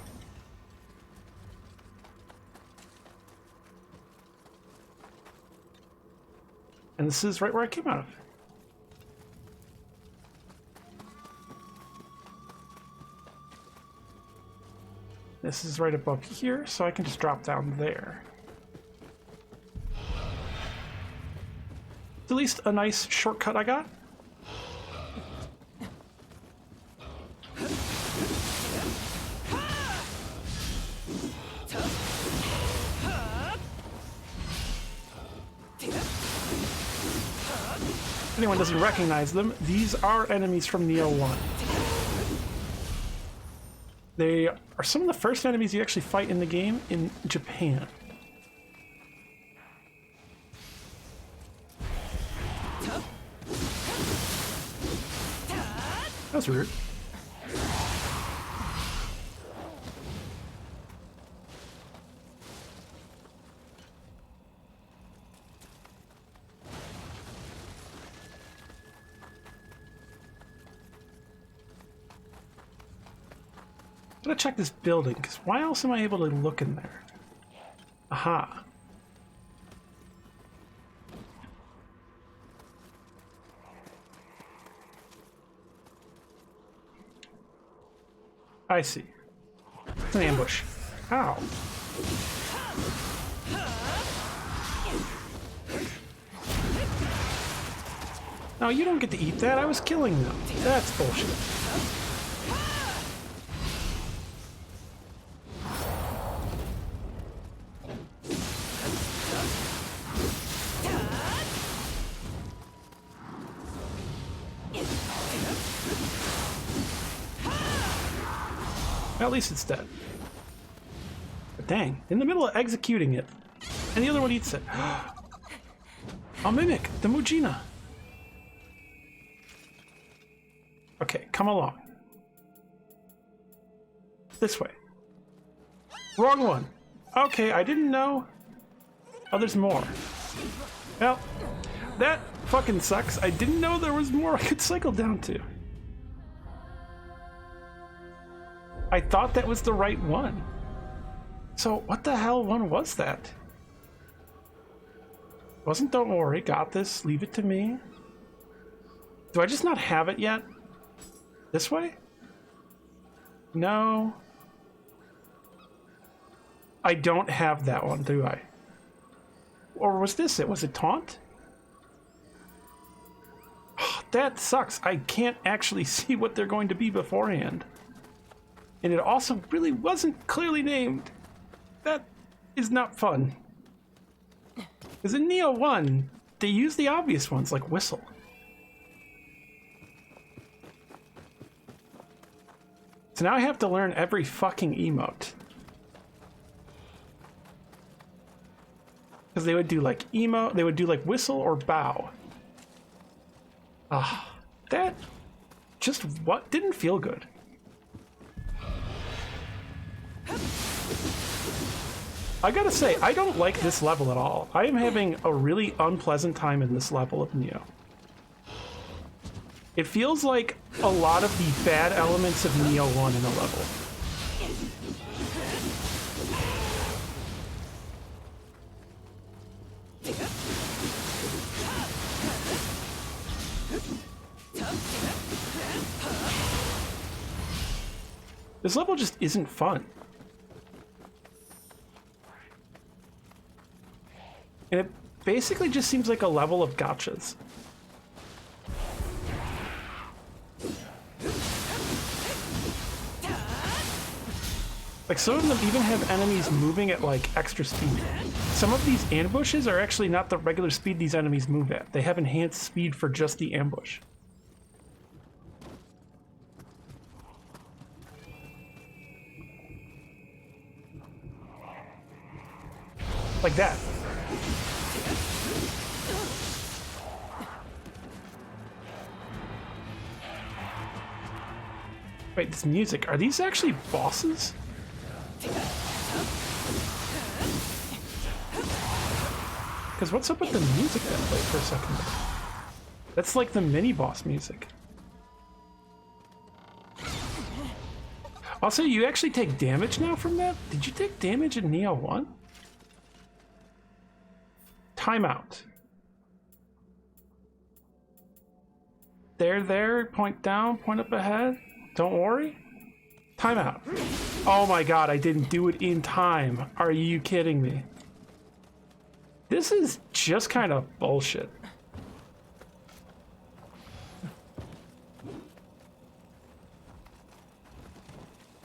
[SPEAKER 1] And this is right where I came out of. This is right above here, so I can just drop down there. It's at least a nice shortcut I got. If anyone doesn't recognize them, these are enemies from Nioh 1. They are some of the first enemies you actually fight in the game in Japan. That's weird. I'm gonna check this building, because why else am I able to look in there? Aha. I see. It's an ambush. Ow. No, you don't get to eat that. I was killing them. That's bullshit. At least it's dead. But dang, in the middle of executing it, and the other one eats it. A mimic, the Mujina. Okay, come along. This way. Wrong one. Okay, I didn't know. Oh, there's more. Well, that fucking sucks. I didn't know there was more I could cycle down to. I thought that was the right one. So what the hell one was that? Wasn't Don't Worry, got this, leave it to me? Do I just not have it yet? This way? No. I don't have that one, do I? Or was this it? Was it Taunt? That sucks. I can't actually see what they're going to be beforehand. And it also really wasn't clearly named. That is not fun. Because in Nioh 1, they use the obvious ones like Whistle. So now I have to learn every fucking emote. Because they would do like they would do like Whistle or Bow. That just what didn't feel good. I gotta say, I don't like this level at all. I am having a really unpleasant time in this level of Nioh. It feels like a lot of the bad elements of Nioh 1 in a level. This level just isn't fun. And it basically just seems like a level of gotchas. Like some of them even have enemies moving at like extra speed. Some of these ambushes are actually not the regular speed these enemies move at. They have enhanced speed for just the ambush. Like that. Wait, this music, are these actually bosses? Because what's up with the music that played for a second? That's like the mini-boss music. Also, you actually take damage now from that? Did you take damage in Nioh 1? Timeout. There, point down, point up ahead. Don't worry. Timeout. Oh my god, I didn't do it in time. Are you kidding me? This is just kind of bullshit.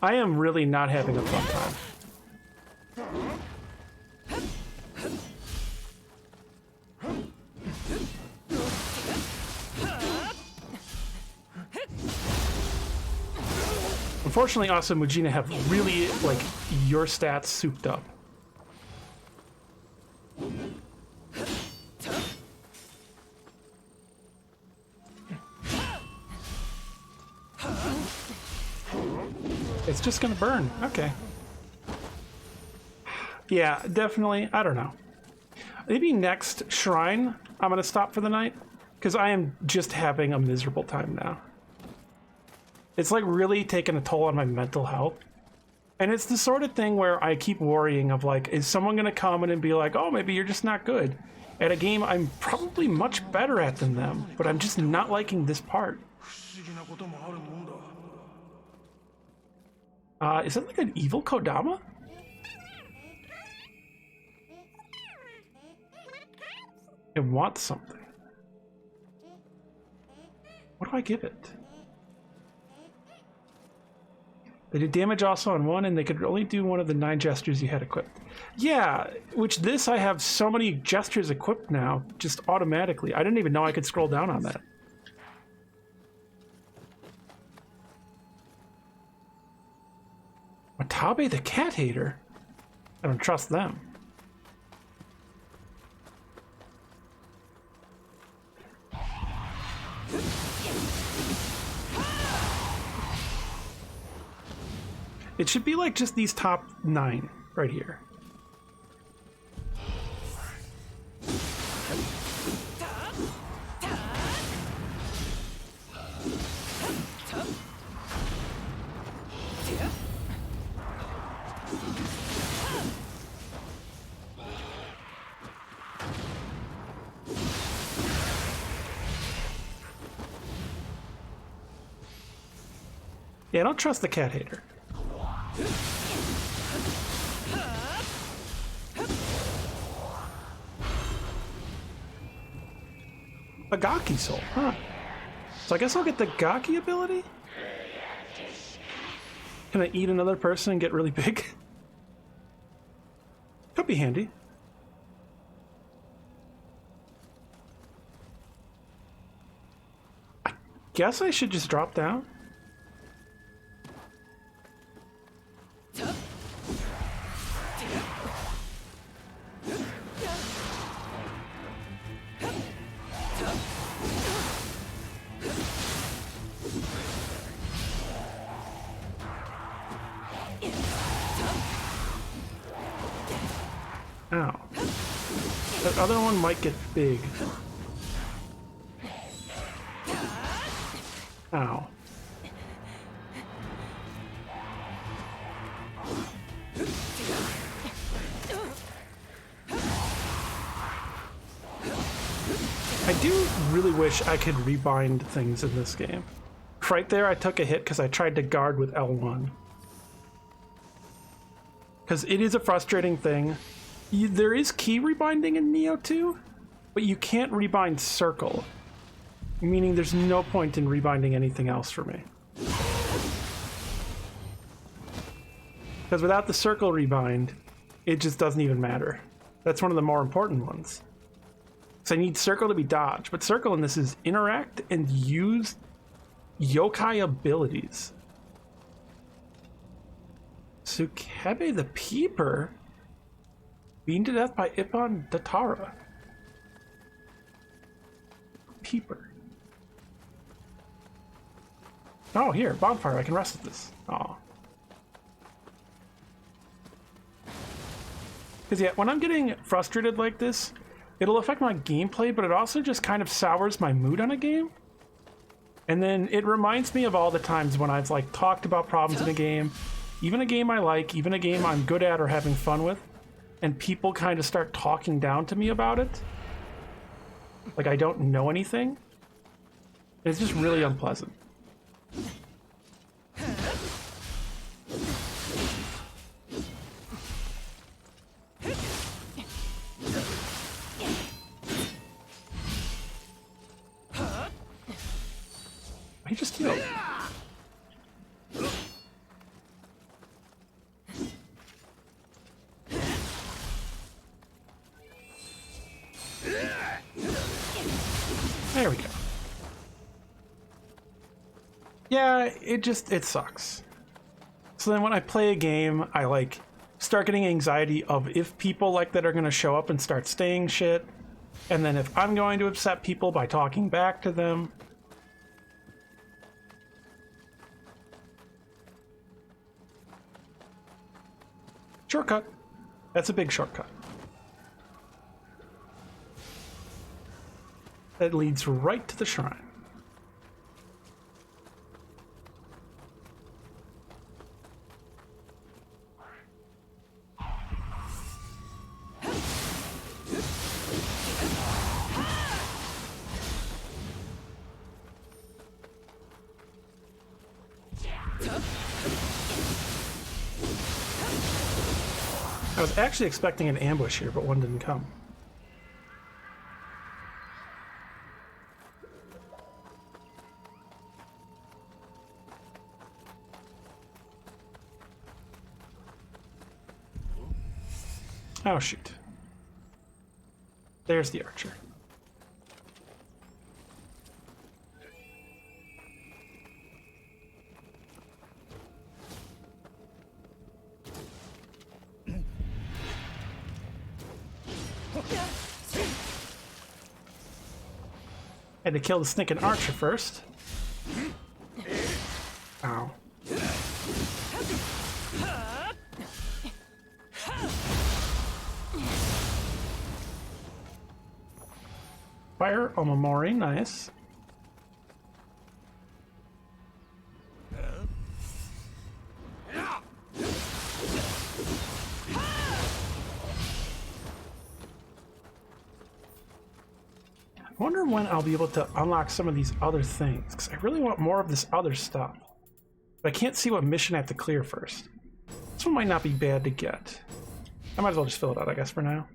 [SPEAKER 1] I am really not having a fun time. Unfortunately, also Mujina have really, like, your stats souped up. It's just gonna burn. Okay. Yeah, definitely. I don't know. Maybe next shrine, I'm gonna stop for the night, because I am just having a miserable time now. It's like really taking a toll on my mental health. And it's the sort of thing where I keep worrying of like, is someone gonna come in and be like, oh, maybe you're just not good at a game I'm probably much better at than them, but I'm just not liking this part. Is that like an evil Kodama? It wants something. What do I give it? They did damage also on one, and they could only do one of the 9 gestures you had equipped. Yeah, which this I have so many gestures equipped now, just automatically. I didn't even know I could scroll down on that. Watabe the cat hater? I don't trust them. It should be like just these top 9 right here. Yeah, I don't trust the cat hater. A Gaki soul, huh? So I guess I'll get the Gaki ability? Can I eat another person and get really big? Could be handy. I guess I should just drop down. Ow. That other one might get big. Ow. I do really wish I could rebind things in this game. Right there, I took a hit because I tried to guard with L1. Because it is a frustrating thing. There is key rebinding in Nioh 2, but you can't rebind circle. Meaning there's no point in rebinding anything else for me. Because without the circle rebind, it just doesn't even matter. That's one of the more important ones. So I need circle to be dodge, but circle in this is interact and use yokai abilities. Tsukebe the Peeper? Beaten to death by Ippon Datara. Peeper. Oh, here, bonfire, I can rest at this. Oh. Because yeah, when I'm getting frustrated like this, it'll affect my gameplay, but it also just kind of sours my mood on a game. And then it reminds me of all the times when I've like talked about problems in a game, even a game I like, even a game I'm good at or having fun with, and people kind of start talking down to me about it. Like I don't know anything. It's just really unpleasant. He just healed. There we go. Yeah, it sucks. So then when I play a game, I like start getting anxiety of if people like that are going to show up and start staying shit, and then if I'm going to upset people by talking back to them. Shortcut. That's a big shortcut. That leads right to the shrine. I was actually expecting an ambush here, but one didn't come. Oh, shoot. There's the archer. Had to kill the sneaking archer first. Ow. Fire Omamori, nice. I wonder when I'll be able to unlock some of these other things, because I really want more of this other stuff. But I can't see what mission I have to clear first. This one might not be bad to get. I might as well just fill it out, I guess, for now.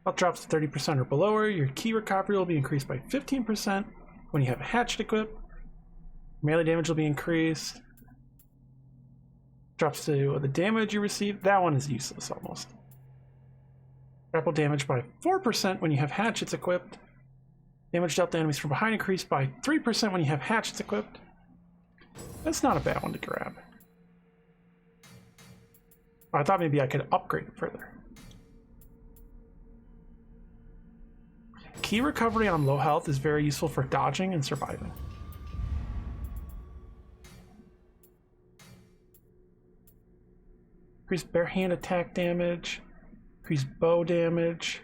[SPEAKER 1] Health drops to 30% or below. Your key recovery will be increased by 15% when you have a hatchet equipped. Melee damage will be increased. Drops to the damage you receive. That one is useless almost. Grapple damage by 4% when you have hatchets equipped. Damage dealt to enemies from behind increased by 3% when you have hatchets equipped. That's not a bad one to grab. Oh, I thought maybe I could upgrade it further. Key recovery on low health is very useful for dodging and surviving. Increased bare hand attack damage. Increase bow damage.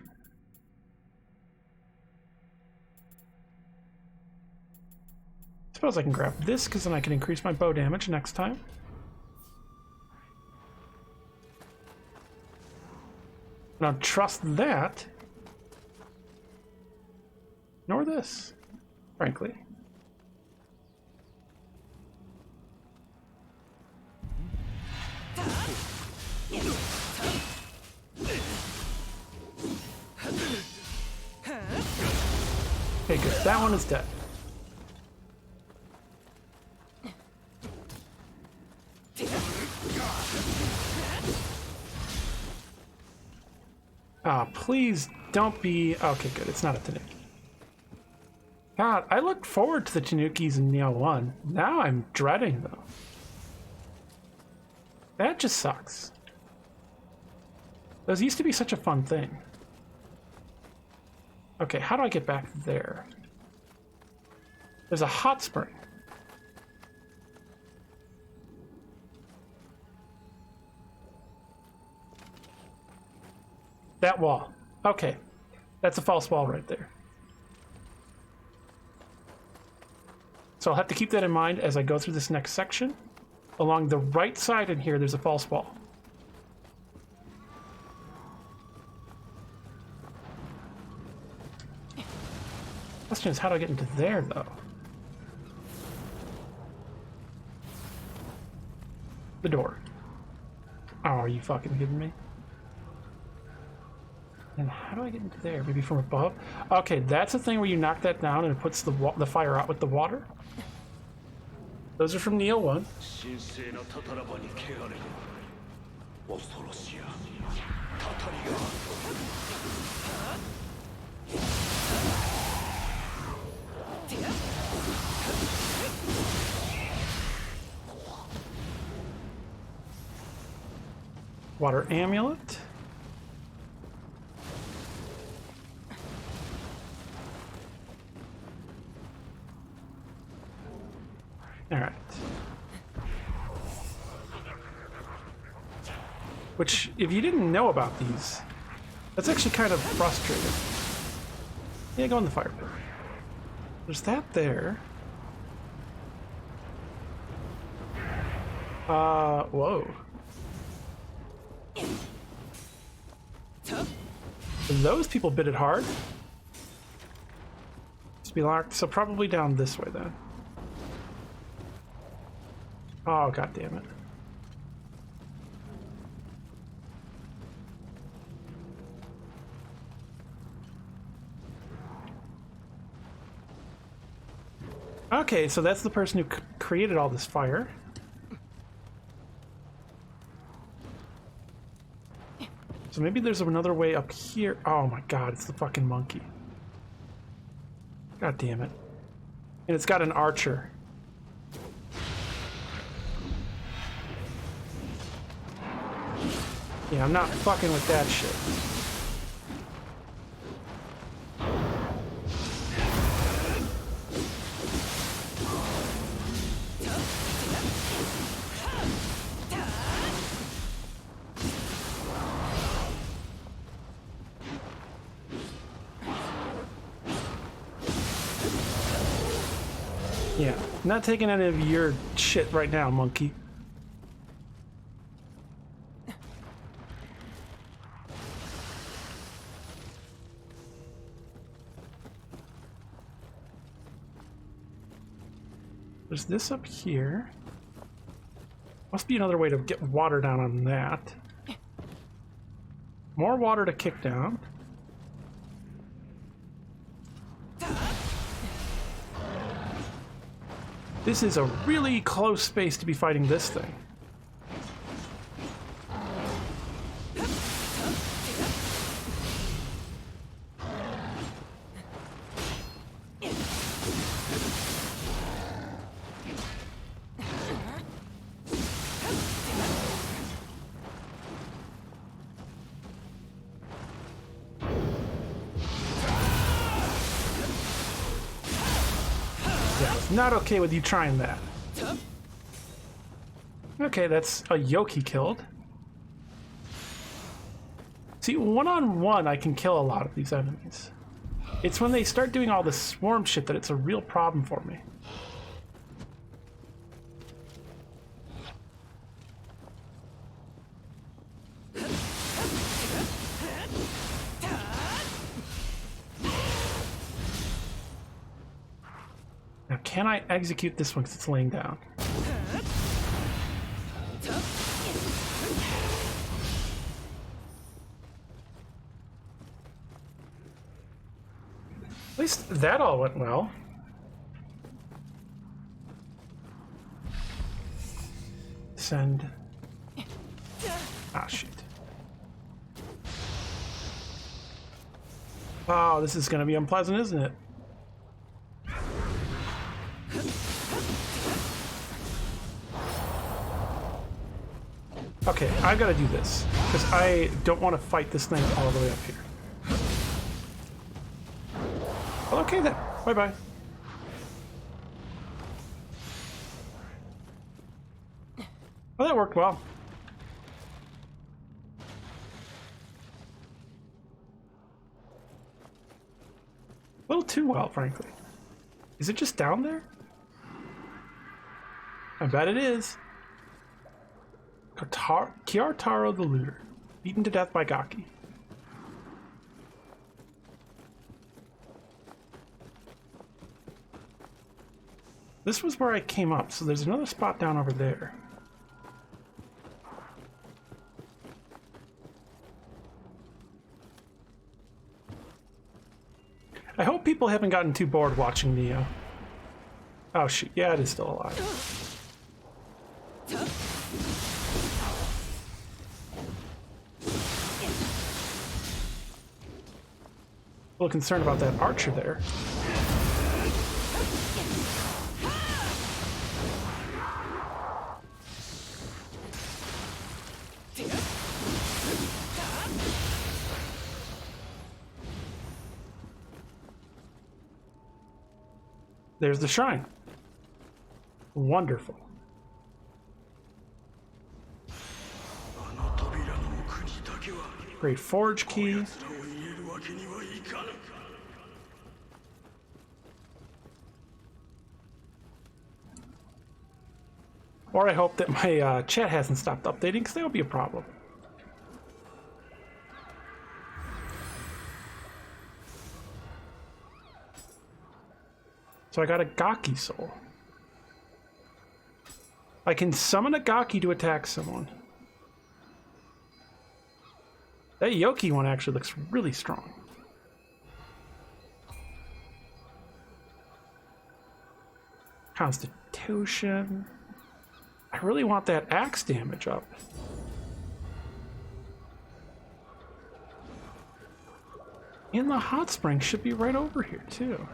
[SPEAKER 1] Suppose I can grab this because then I can increase my bow damage next time. I don't trust that. Nor this, frankly. Okay, good. That one is dead. Ah, please don't be... Okay, good. It's not a Tanuki. God, I looked forward to the Tanukis in Nioh 1. Now I'm dreading them. That just sucks. Those used to be such a fun thing. Okay, how do I get back there? There's a hot spring. That wall. Okay, that's a false wall right there. So I'll have to keep that in mind as I go through this next section. Along the right side in here, there's a false wall. Question is, how do I get into there, though? The door. Oh, are you fucking kidding me? And how do I get into there? Maybe from above? Okay, that's the thing where you knock that down and it puts the fire out with the water. Those are from Nioh 1.
[SPEAKER 6] 神聖なタタラ場に汚れ恐ろしやたたりが
[SPEAKER 1] Water amulet. All right. Which, if you didn't know about these, that's actually kind of frustrating. Yeah, go in the fire pit. There's that there. Whoa. Those people bit it hard. It's be locked, so probably down this way then. Oh, god damn it. Okay, so that's the person who created all this fire. So maybe there's another way up here. Oh my god, it's the fucking monkey. God damn it. And it's got an archer. Yeah, I'm not fucking with that shit. Yeah, not taking any of your shit right now, monkey. There's this up here. Must be another way to get water down on that. More water to kick down. This is a really close space to be fighting this thing. Not okay with you trying that. Okay, that's a yoke he killed. See, one-on-one I can kill a lot of these enemies. It's when they start doing all this swarm shit that it's a real problem for me. Now, can I execute this one because it's laying down? At least that all went well. Send. Ah, shit. Oh, this is gonna be unpleasant, isn't it? Okay, I've got to do this, because I don't want to fight this thing all the way up here. Well, okay then. Bye-bye. Well, that worked well. A little too well, frankly. Is it just down there? I bet it is. Kiartaro the Looter. Beaten to death by Gaki. This was where I came up, so there's another spot down over there. I hope people haven't gotten too bored watching Nioh. Oh shoot, yeah, it is still alive. A little concerned about that archer there. There's the shrine. Wonderful. Great forge key. Or I hope that my chat hasn't stopped updating, because that would be a problem. So I got a Gaki soul. I can summon a Gaki to attack someone. That Yoki one actually looks really strong. Constitution. I really want that axe damage up. And the hot spring should be right over here too.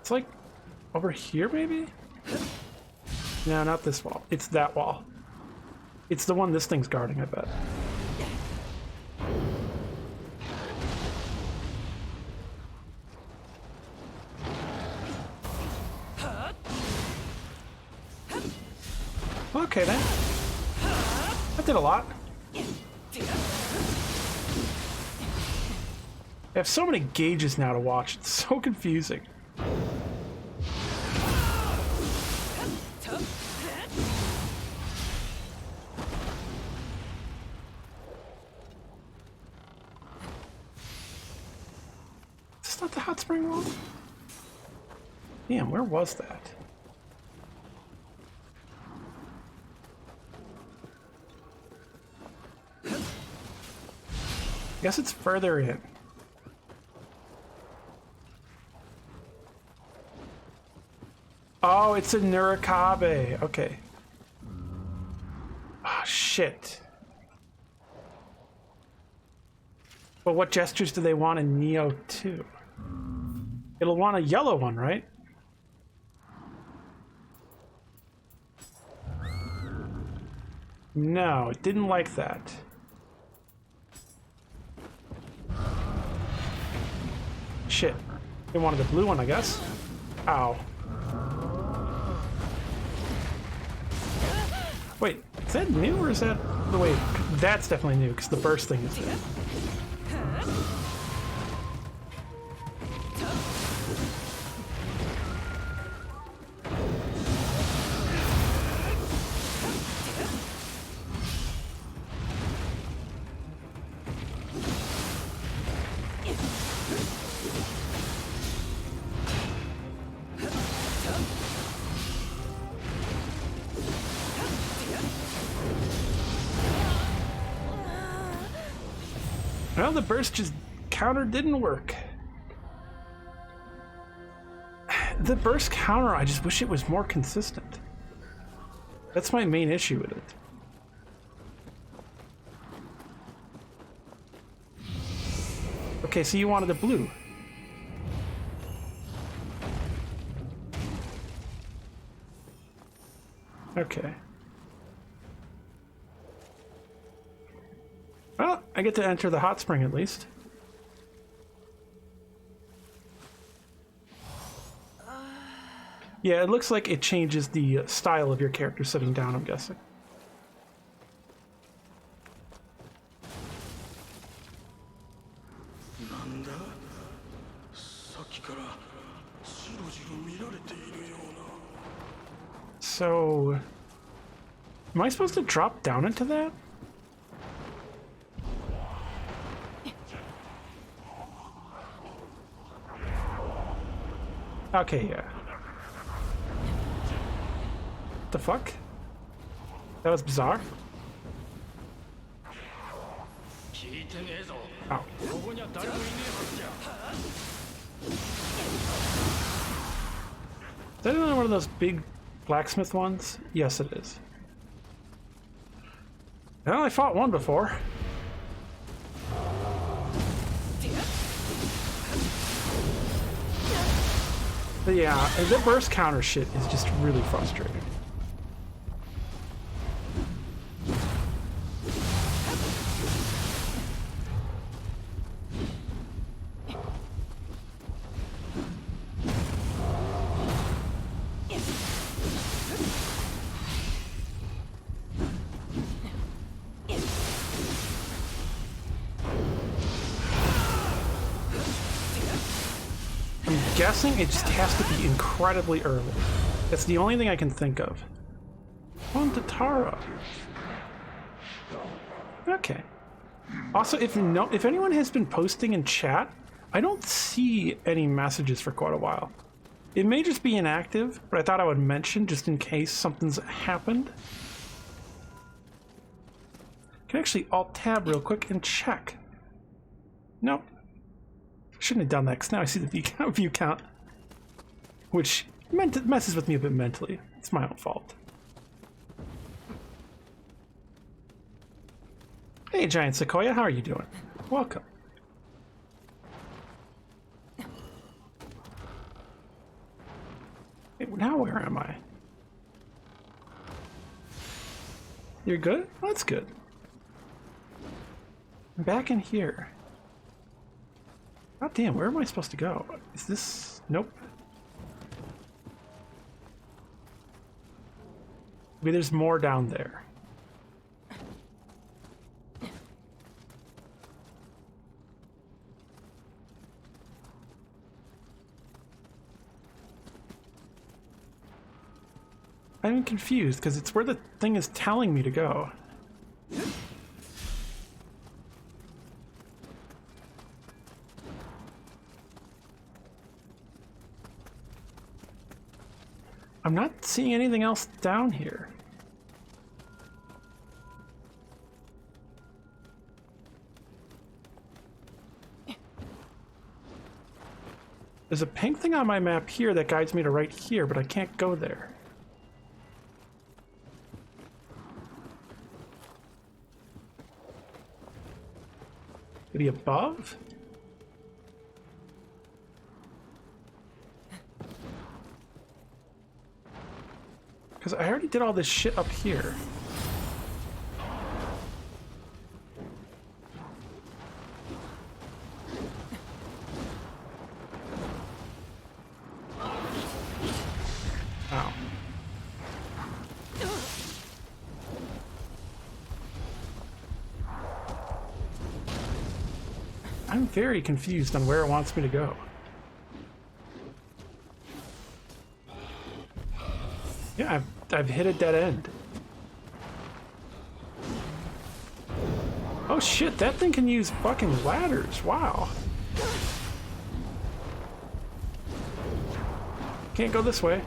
[SPEAKER 1] It's like over here maybe? No, not this wall. It's that wall. It's the one this thing's guarding, I bet. Okay then. That did a lot. I have so many gauges now to watch. It's so confusing. Is this not the hot spring wall? Damn, where was that? Guess it's further in. Oh, it's a Nurikabe. Okay. Oh, shit. But what gestures do they want in Nioh 2? It'll want a yellow one, right? No, it didn't like that. Shit. They wanted the blue one, I guess. Ow. Wait, is that new or is that... Wait, that's definitely new because the burst thing is there. Well, the burst just counter didn't work. The burst counter, I just wish it was more consistent. That's my main issue with it. Okay, so you wanted the blue. Okay. Well, I get to enter the hot spring at least. Yeah, it looks like it changes the style of your character sitting down, I'm guessing.
[SPEAKER 6] なんださっきからじろじろ見られているような。
[SPEAKER 1] So, am I supposed to drop down into that? Okay, yeah. The fuck? That was bizarre. Oh. Is that another one of those big blacksmith ones? Yes, it is. Well, I fought one before. But yeah, the burst counter shit is just really frustrating. Guessing it just has to be incredibly early. That's the only thing I can think of. On to Tara. Okay. Also, if anyone has been posting in chat, I don't see any messages for quite a while. It may just be inactive, but I thought I would mention just in case something's happened. I can actually Alt-Tab real quick and check. Nope. Shouldn't have done that, because now I see the view count, which messes with me a bit mentally. It's my own fault. Hey, Giant Sequoia, how are you doing? Welcome. Hey, now where am I? You're good? Well, that's good. I'm back in here. God damn, where am I supposed to go? Is this... Nope. Maybe there's more down there. I'm confused, because it's where the thing is telling me to go. I'm not seeing anything else down here. There's a pink thing on my map here that guides me to right here, but I can't go there. Maybe above? Because I already did all this shit up here. Ow. I'm very confused on where it wants me to go. Yeah, I've hit a dead end. Oh shit, that thing can use fucking ladders. Wow. Can't go this way.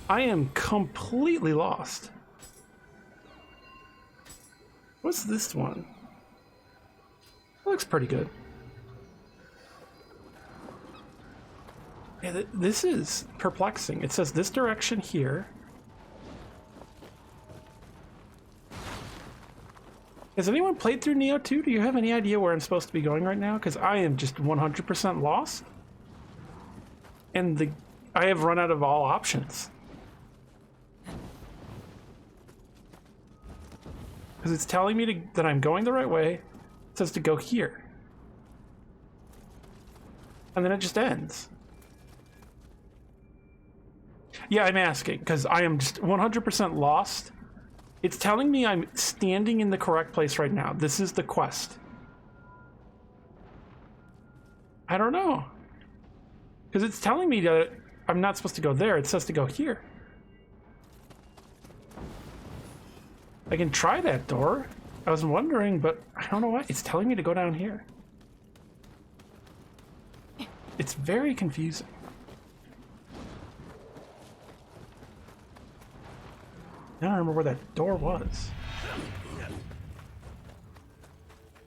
[SPEAKER 1] I am completely lost. What's this one? Looks pretty good. Yeah, this is perplexing. It says this direction here. Has anyone played through Nioh 2? Do you have any idea where I'm supposed to be going right now? Because I am just 100% lost. And I have run out of all options. Because it's telling me that I'm going the right way. It says to go here. And then it just ends. Yeah, I'm asking, because I am just 100% lost. It's telling me I'm standing in the correct place right now. This is the quest. I don't know. Because it's telling me that I'm not supposed to go there. It says to go here. I can try that door. I was wondering, but I don't know why. It's telling me to go down here. It's very confusing. I don't remember where that door was.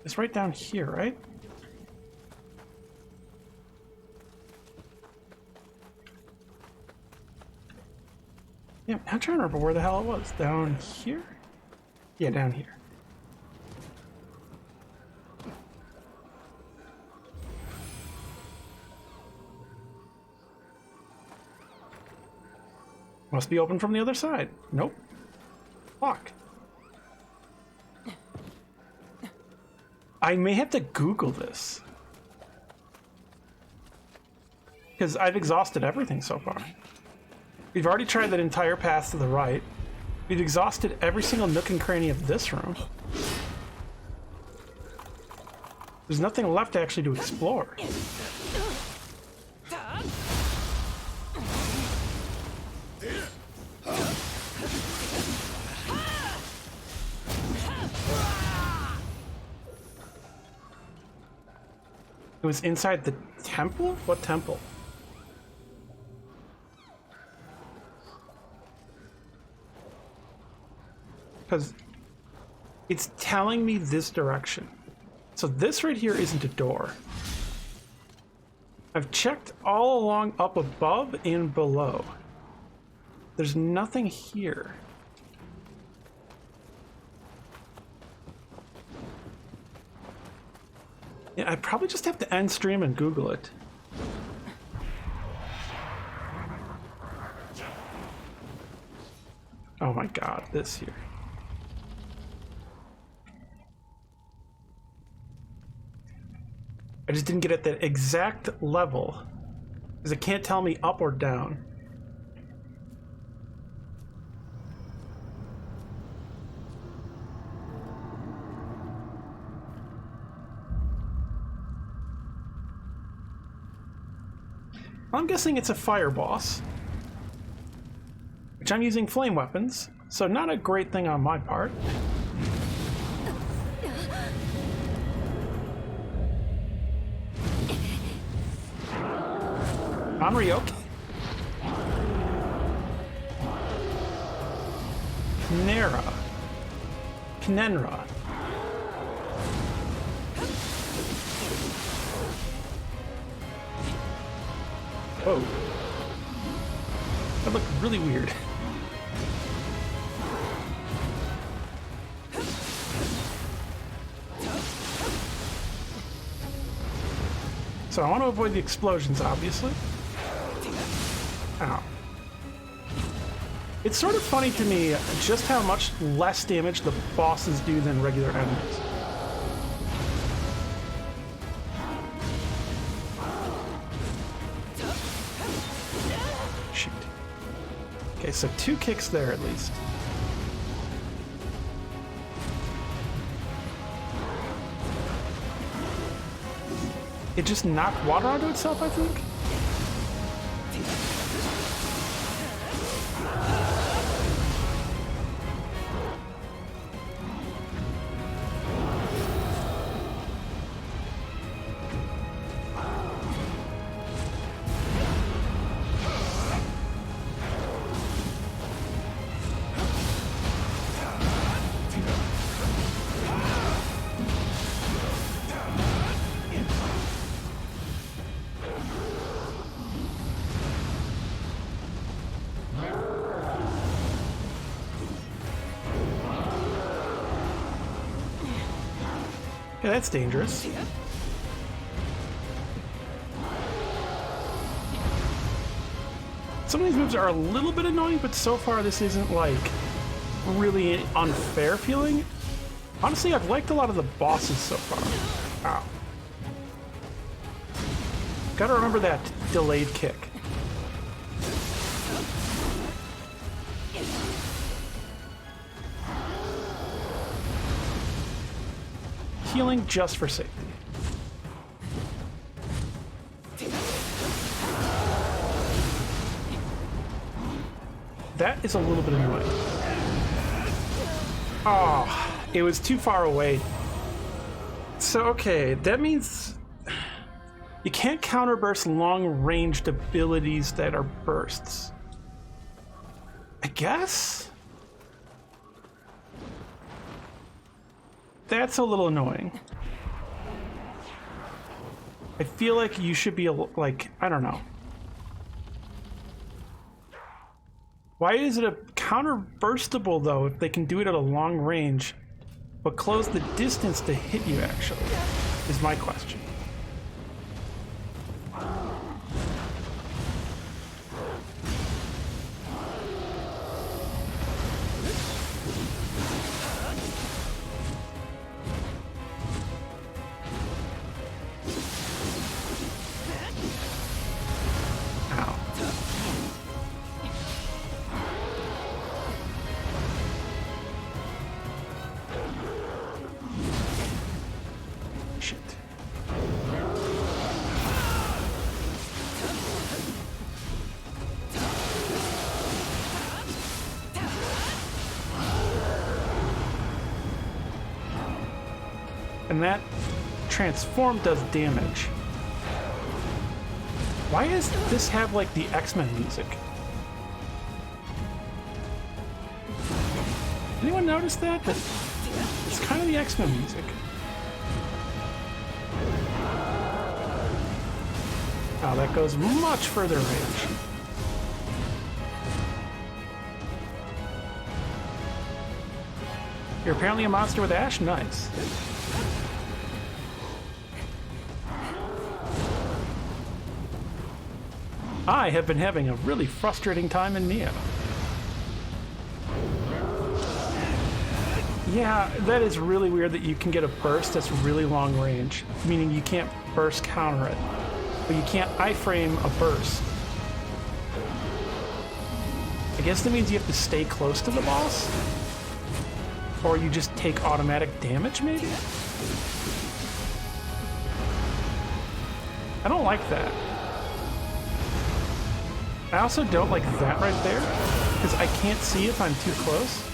[SPEAKER 1] It's right down here, right? Yeah, I'm trying to remember where the hell it was. Down here? Yeah, down here. Must be open from the other side. Nope. Fuck. I may have to Google this. Because I've exhausted everything so far. We've already tried that entire path to the right. We've exhausted every single nook and cranny of this room. There's nothing left actually to explore. It was inside the temple? What temple? Because it's telling me this direction. So this right here isn't a door. I've checked all along up above and below. There's nothing here. Yeah, I probably just have to end stream and Google it. Oh my god, this here. I just didn't get at that exact level because it can't tell me up or down. I'm guessing it's a fire boss, which I'm using flame weapons, so not a great thing on my part. Anryoke. Knera. Knenra. Whoa. That looked really weird. So I want to avoid the explosions, obviously. Ow. It's sort of funny to me just how much less damage the bosses do than regular enemies. Shoot. Okay, so 2 kicks there at least. It just knocked water onto itself, I think? Yeah, that's dangerous. Some of these moves are a little bit annoying, but so far this isn't like really unfair feeling. Honestly, I've liked a lot of the bosses so far. Ow. Gotta remember that delayed kick. healing just for safety. That is a little bit annoying. Oh, it was too far away. So, okay, that means you can't counterburst long-ranged abilities that are bursts. I guess? That's a little annoying. I feel like you should be, like, I don't know. Why is it a counter-burstable, though, if they can do it at a long range, but close the distance to hit you, actually, is my question. And that transform does damage. Why does this have like the X-Men music? Anyone notice that? It's kind of the X-Men music. Oh, that goes much further range. You're apparently a monster with Ash? Nice. I have been having a really frustrating time in Nioh. Yeah, that is really weird that you can get a burst that's really long range, meaning you can't burst counter it, but you can't iframe a burst. I guess that means you have to stay close to the boss? Or you just take automatic damage, maybe? I don't like that. I also don't like that right there, because I can't see if I'm too close.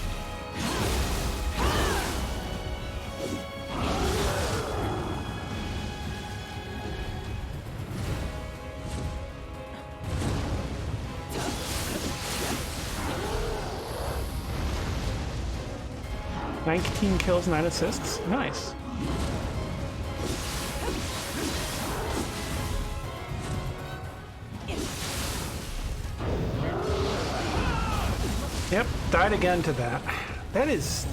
[SPEAKER 1] "19 kills, 9 assists. Nice. Yep, died again to that. That is...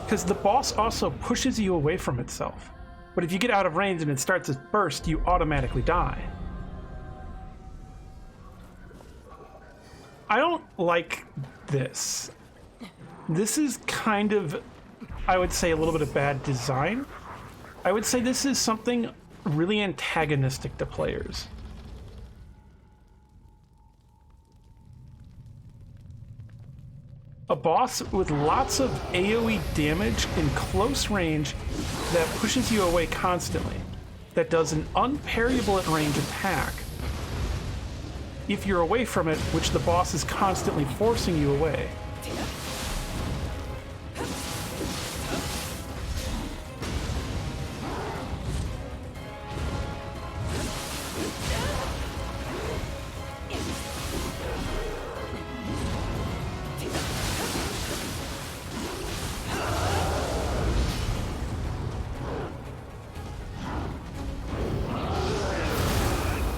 [SPEAKER 1] because the boss also pushes you away from itself. But if you get out of range and it starts its burst, you automatically die. I don't like this. This is kind of, I would say, a little bit of bad design. I would say this is something really antagonistic to players. A boss with lots of AoE damage in close range that pushes you away constantly, that does an unparryable at range attack if you're away from it, which the boss is constantly forcing you away.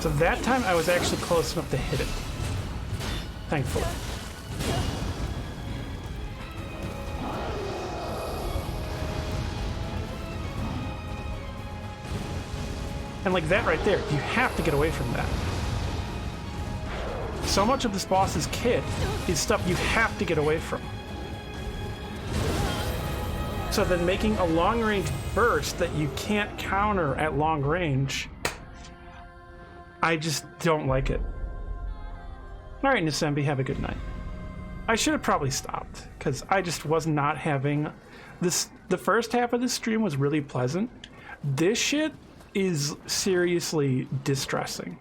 [SPEAKER 1] So that time I was actually close enough to hit it. Thankfully. And like that right there, you have to get away from that. So much of this boss's kit is stuff you have to get away from. So then making a long-range burst that you can't counter at long range, I just don't like it. Alright, Nasembi, have a good night. I should have probably stopped because I just was not having this. The first half of the stream was really pleasant. This shit is seriously distressing.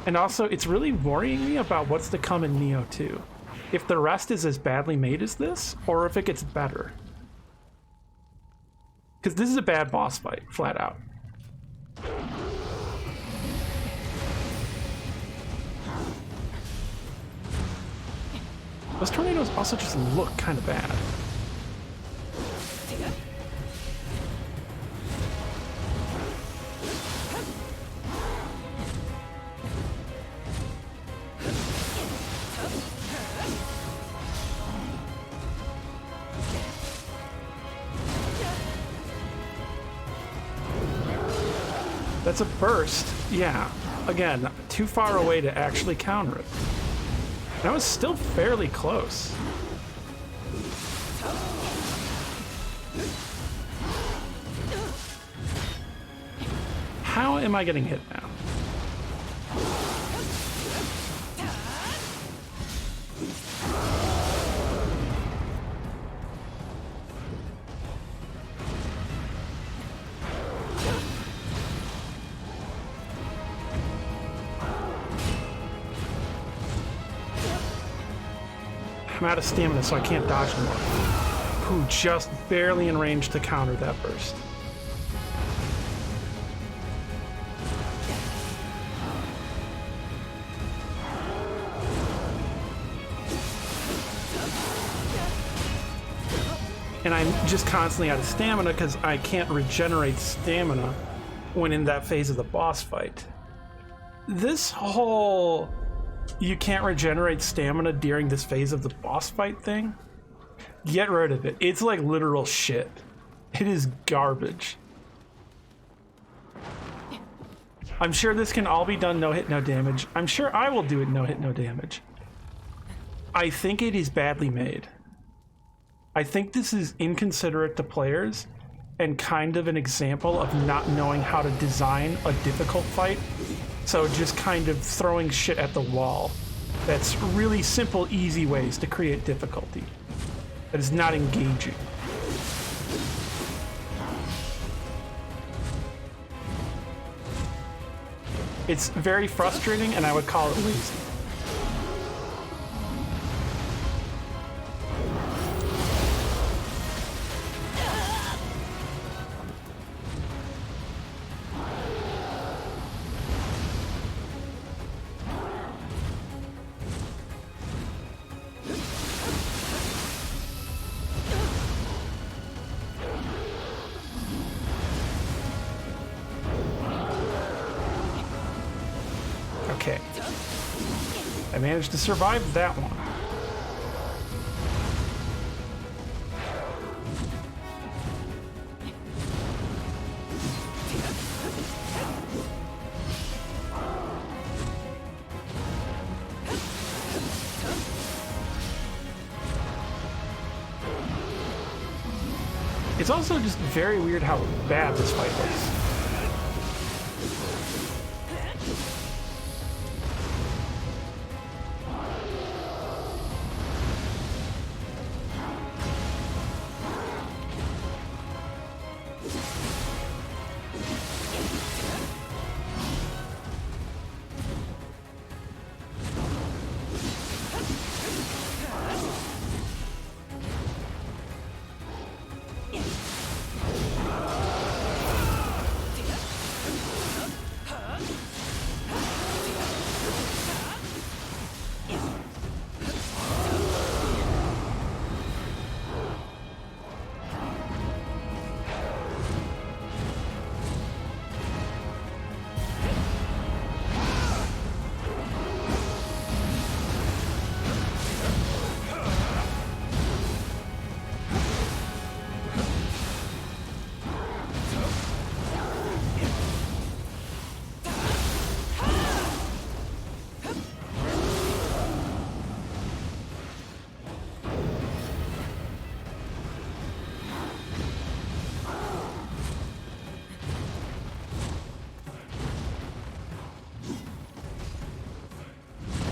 [SPEAKER 1] And also, it's really worrying me about what's to come in Nioh 2. If the rest is as badly made as this, or if it gets better. Because this is a bad boss fight, flat out. Those tornadoes also just look kind of bad. That's a burst. Yeah. Again, too far away to actually counter it. That was still fairly close. How am I getting hit now? I'm out of stamina, so I can't dodge anymore. Ooh, just barely in range to counter that burst. And I'm just constantly out of stamina because I can't regenerate stamina when in that phase of the boss fight. This whole you can't regenerate stamina during this phase of the boss fight thing, get rid of it. It's like literal shit. It is garbage. I'm sure this can all be done no hit, no damage. I'm sure I will do it no hit, no damage. I think it is badly made. I think this is inconsiderate to players and kind of an example of not knowing how to design a difficult fight. So just kind of throwing shit at the wall. That's really simple, easy ways to create difficulty. That is not engaging. It's very frustrating, and I would call it lazy. Okay. I managed to survive that one. It's also just very weird how bad this fight was.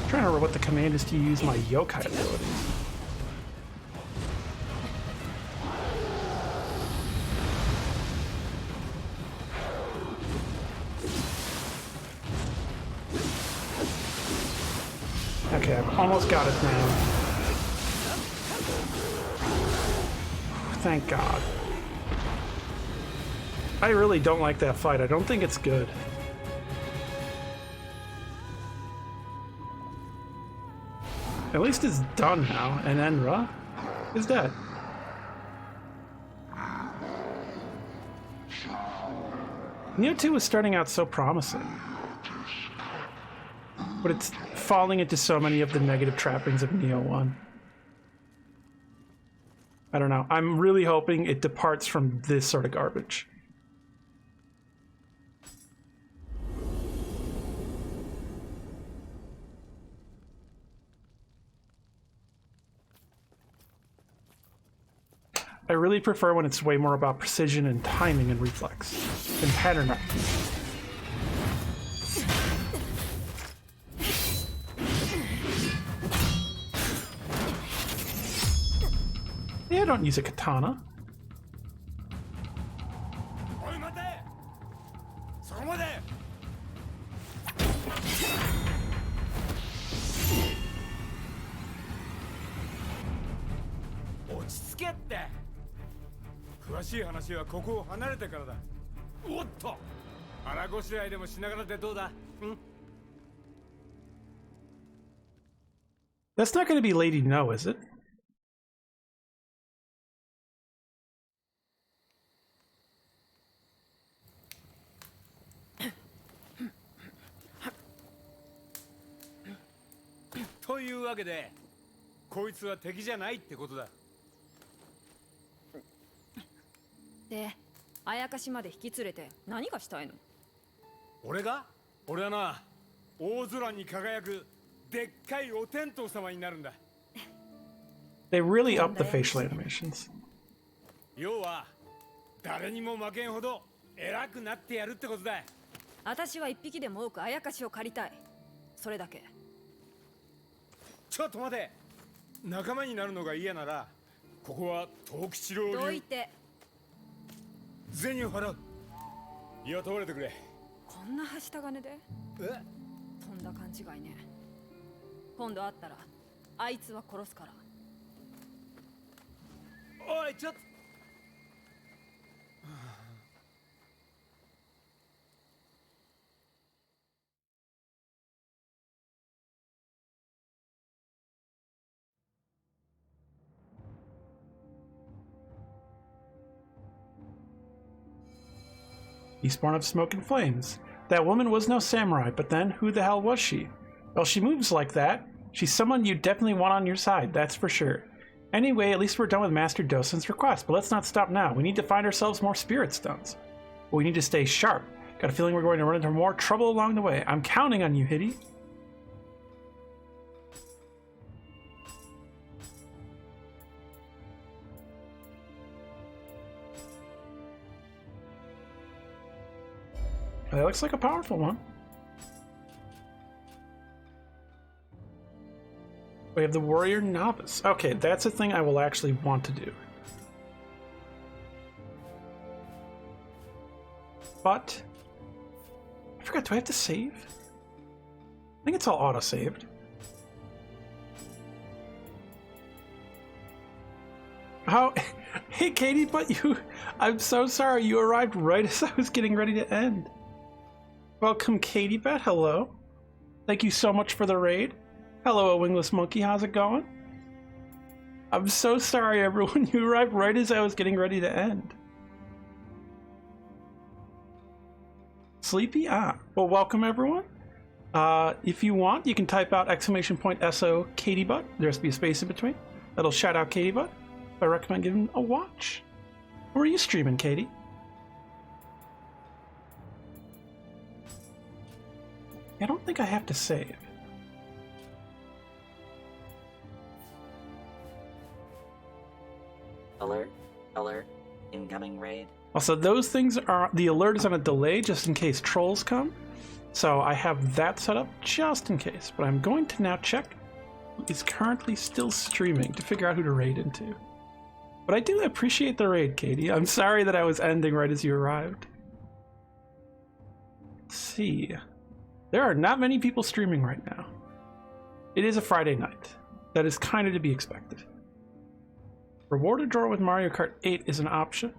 [SPEAKER 1] Trying to remember what the command is to use my yokai abilities. Okay, I've almost got it now. Thank God. I really don't like that fight. I don't think it's good. At least it's done now, and Enra is dead. Nioh 2 was starting out so promising, but it's falling into so many of the negative trappings of Nioh 1. I don't know. I'm really hoping it departs from this sort of garbage. I really prefer when it's way more about precision and timing and reflex than pattern recognition. Yeah, don't use a katana.
[SPEAKER 5] おい待て、そこまで。落ち着けって。詳しい話はここを離れてからだ。おっと、腹ごしらえでもしながらでどうだ？ん？
[SPEAKER 1] That's not going to be Lady No, is it?
[SPEAKER 5] というわけで、こいつは敵じゃないってことだ。
[SPEAKER 7] で、あやかしまで引き連れて何がしたいの？
[SPEAKER 5] 俺が？俺はな、大空に輝くでっかいお天道様になるんだ。
[SPEAKER 1] They really up the facial animations.
[SPEAKER 5] 要は誰にも負けんほど偉くなってやるってことだ。
[SPEAKER 7] 私は一匹でも多くあやかしを借りたい。それだけ。
[SPEAKER 5] ちょっと待て。仲間になるのが嫌なら、ここは藤吉郎流。
[SPEAKER 7] どう言って。
[SPEAKER 5] 銭を払う。雇われてくれ。
[SPEAKER 7] こんなはした金で？
[SPEAKER 5] え？
[SPEAKER 7] とんだ勘違いね。今度会ったらあいつは殺すから。
[SPEAKER 5] おい、ちょっと。
[SPEAKER 1] He's born of smoke and flames. That woman was no samurai, but then who the hell was she? Well, she moves like that. She's someone you definitely want on your side, that's for sure. Anyway, at least we're done with Master Dosen's request, but let's not stop now. We need to find ourselves more spirit stones. But we need to stay sharp. Got a feeling we're going to run into more trouble along the way. I'm counting on you, Hidi. That looks like a powerful one. We have the Warrior Novice. Okay, that's a thing I will actually want to do. But I forgot, do I have to save? I think it's all auto-saved. Oh, hey Katie, but I'm so sorry, you arrived right as I was getting ready to end. Welcome, Katie Bet. Hello. Thank you so much for the raid. Hello, a wingless monkey. How's it going? I'm so sorry, everyone. You arrived right as I was getting ready to end. Sleepy? Ah. Well, welcome, everyone. If you want, you can type out !SO Katie Butt. There has to be a space in between. That'll shout out Katie Butt. I recommend giving a watch. Where are you streaming, Katie? I don't think I have to save.
[SPEAKER 2] Alert, alert, incoming raid.
[SPEAKER 1] Also, those things are, the alert is on a delay just in case trolls come. So I have that set up just in case. But I'm going to now check who is currently still streaming to figure out who to raid into. But I do appreciate the raid, Katie. I'm sorry that I was ending right as you arrived. Let's see. There are not many people streaming right now. It is a Friday night. That is kind of to be expected. Rewarded drawer with Mario Kart 8 is an option.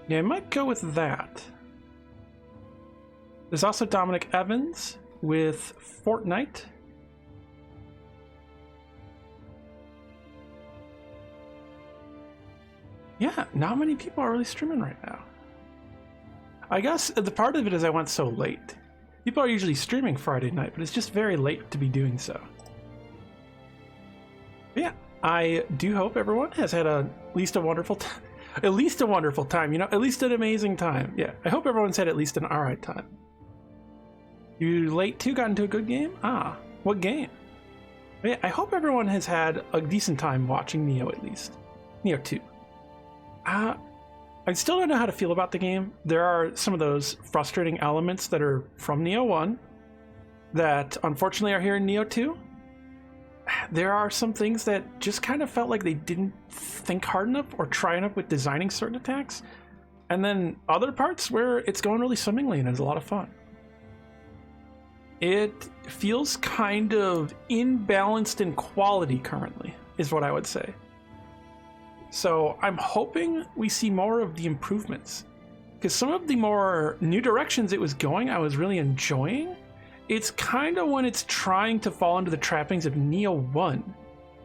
[SPEAKER 1] Yeah, I might go with that. There's also Dominic Evans with Fortnite. Yeah, not many people are really streaming right now. I guess the part of it is I went so late. People are usually streaming Friday night, but it's just very late to be doing so. But yeah, I do hope everyone has had at least a wonderful time. At least a wonderful time, you know, at least an amazing time. Yeah, I hope everyone's had at least an alright time. You late too? Got into a good game? Ah, what game? But yeah, I hope everyone has had a decent time watching Nioh at least. Nioh 2. I still don't know how to feel about the game. There are some of those frustrating elements that are from Nioh 1 that unfortunately are here in Nioh 2. There are some things that just kind of felt like they didn't think hard enough or try enough with designing certain attacks. And then other parts where it's going really swimmingly and it's a lot of fun. It feels kind of imbalanced in quality currently, is what I would say. So I'm hoping we see more of the improvements. Because some of the more new directions it was going, I was really enjoying. It's kind of when it's trying to fall into the trappings of Nioh 1,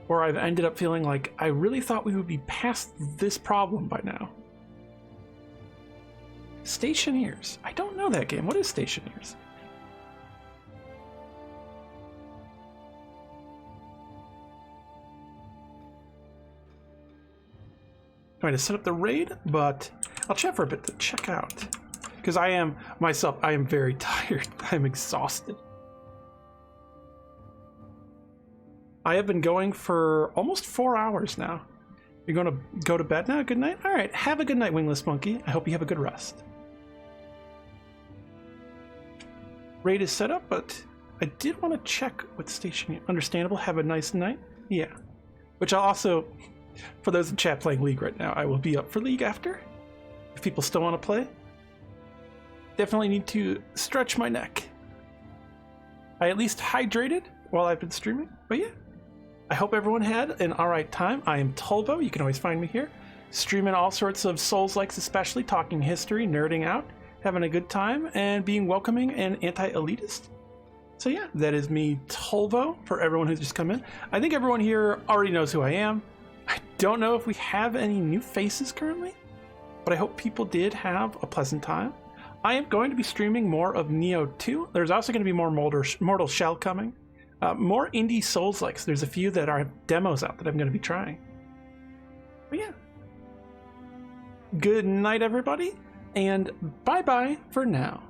[SPEAKER 1] where I've ended up feeling like I really thought we would be past this problem by now. Stationeers. I don't know that game. What is Stationeers? Trying to set up the raid, but I'll chat for a bit to check out. Because I am very tired. I'm exhausted. I have been going for almost 4 hours now. You're going to go to bed now? Good night? Alright, have a good night, Wingless Monkey. I hope you have a good rest. Raid is set up, but I did want to check with Station. Understandable, have a nice night. Yeah. Which I'll also, for those in chat playing League right now, I will be up for League after. If people still want to play. Definitely need to stretch my neck. I at least hydrated while I've been streaming, but yeah. I hope everyone had an alright time. I am Tolvo, you can always find me here. Streaming all sorts of Souls-likes, especially talking history, nerding out, having a good time, and being welcoming and anti-elitist. So yeah, that is me, Tolvo, for everyone who's just come in. I think everyone here already knows who I am. I don't know if we have any new faces currently, but I hope people did have a pleasant time. I am going to be streaming more of Nioh 2. There's also going to be more Mortal Shell coming. More indie Souls-likes. There's a few that are demos out that I'm going to be trying. But yeah. Good night, everybody, and bye-bye for now.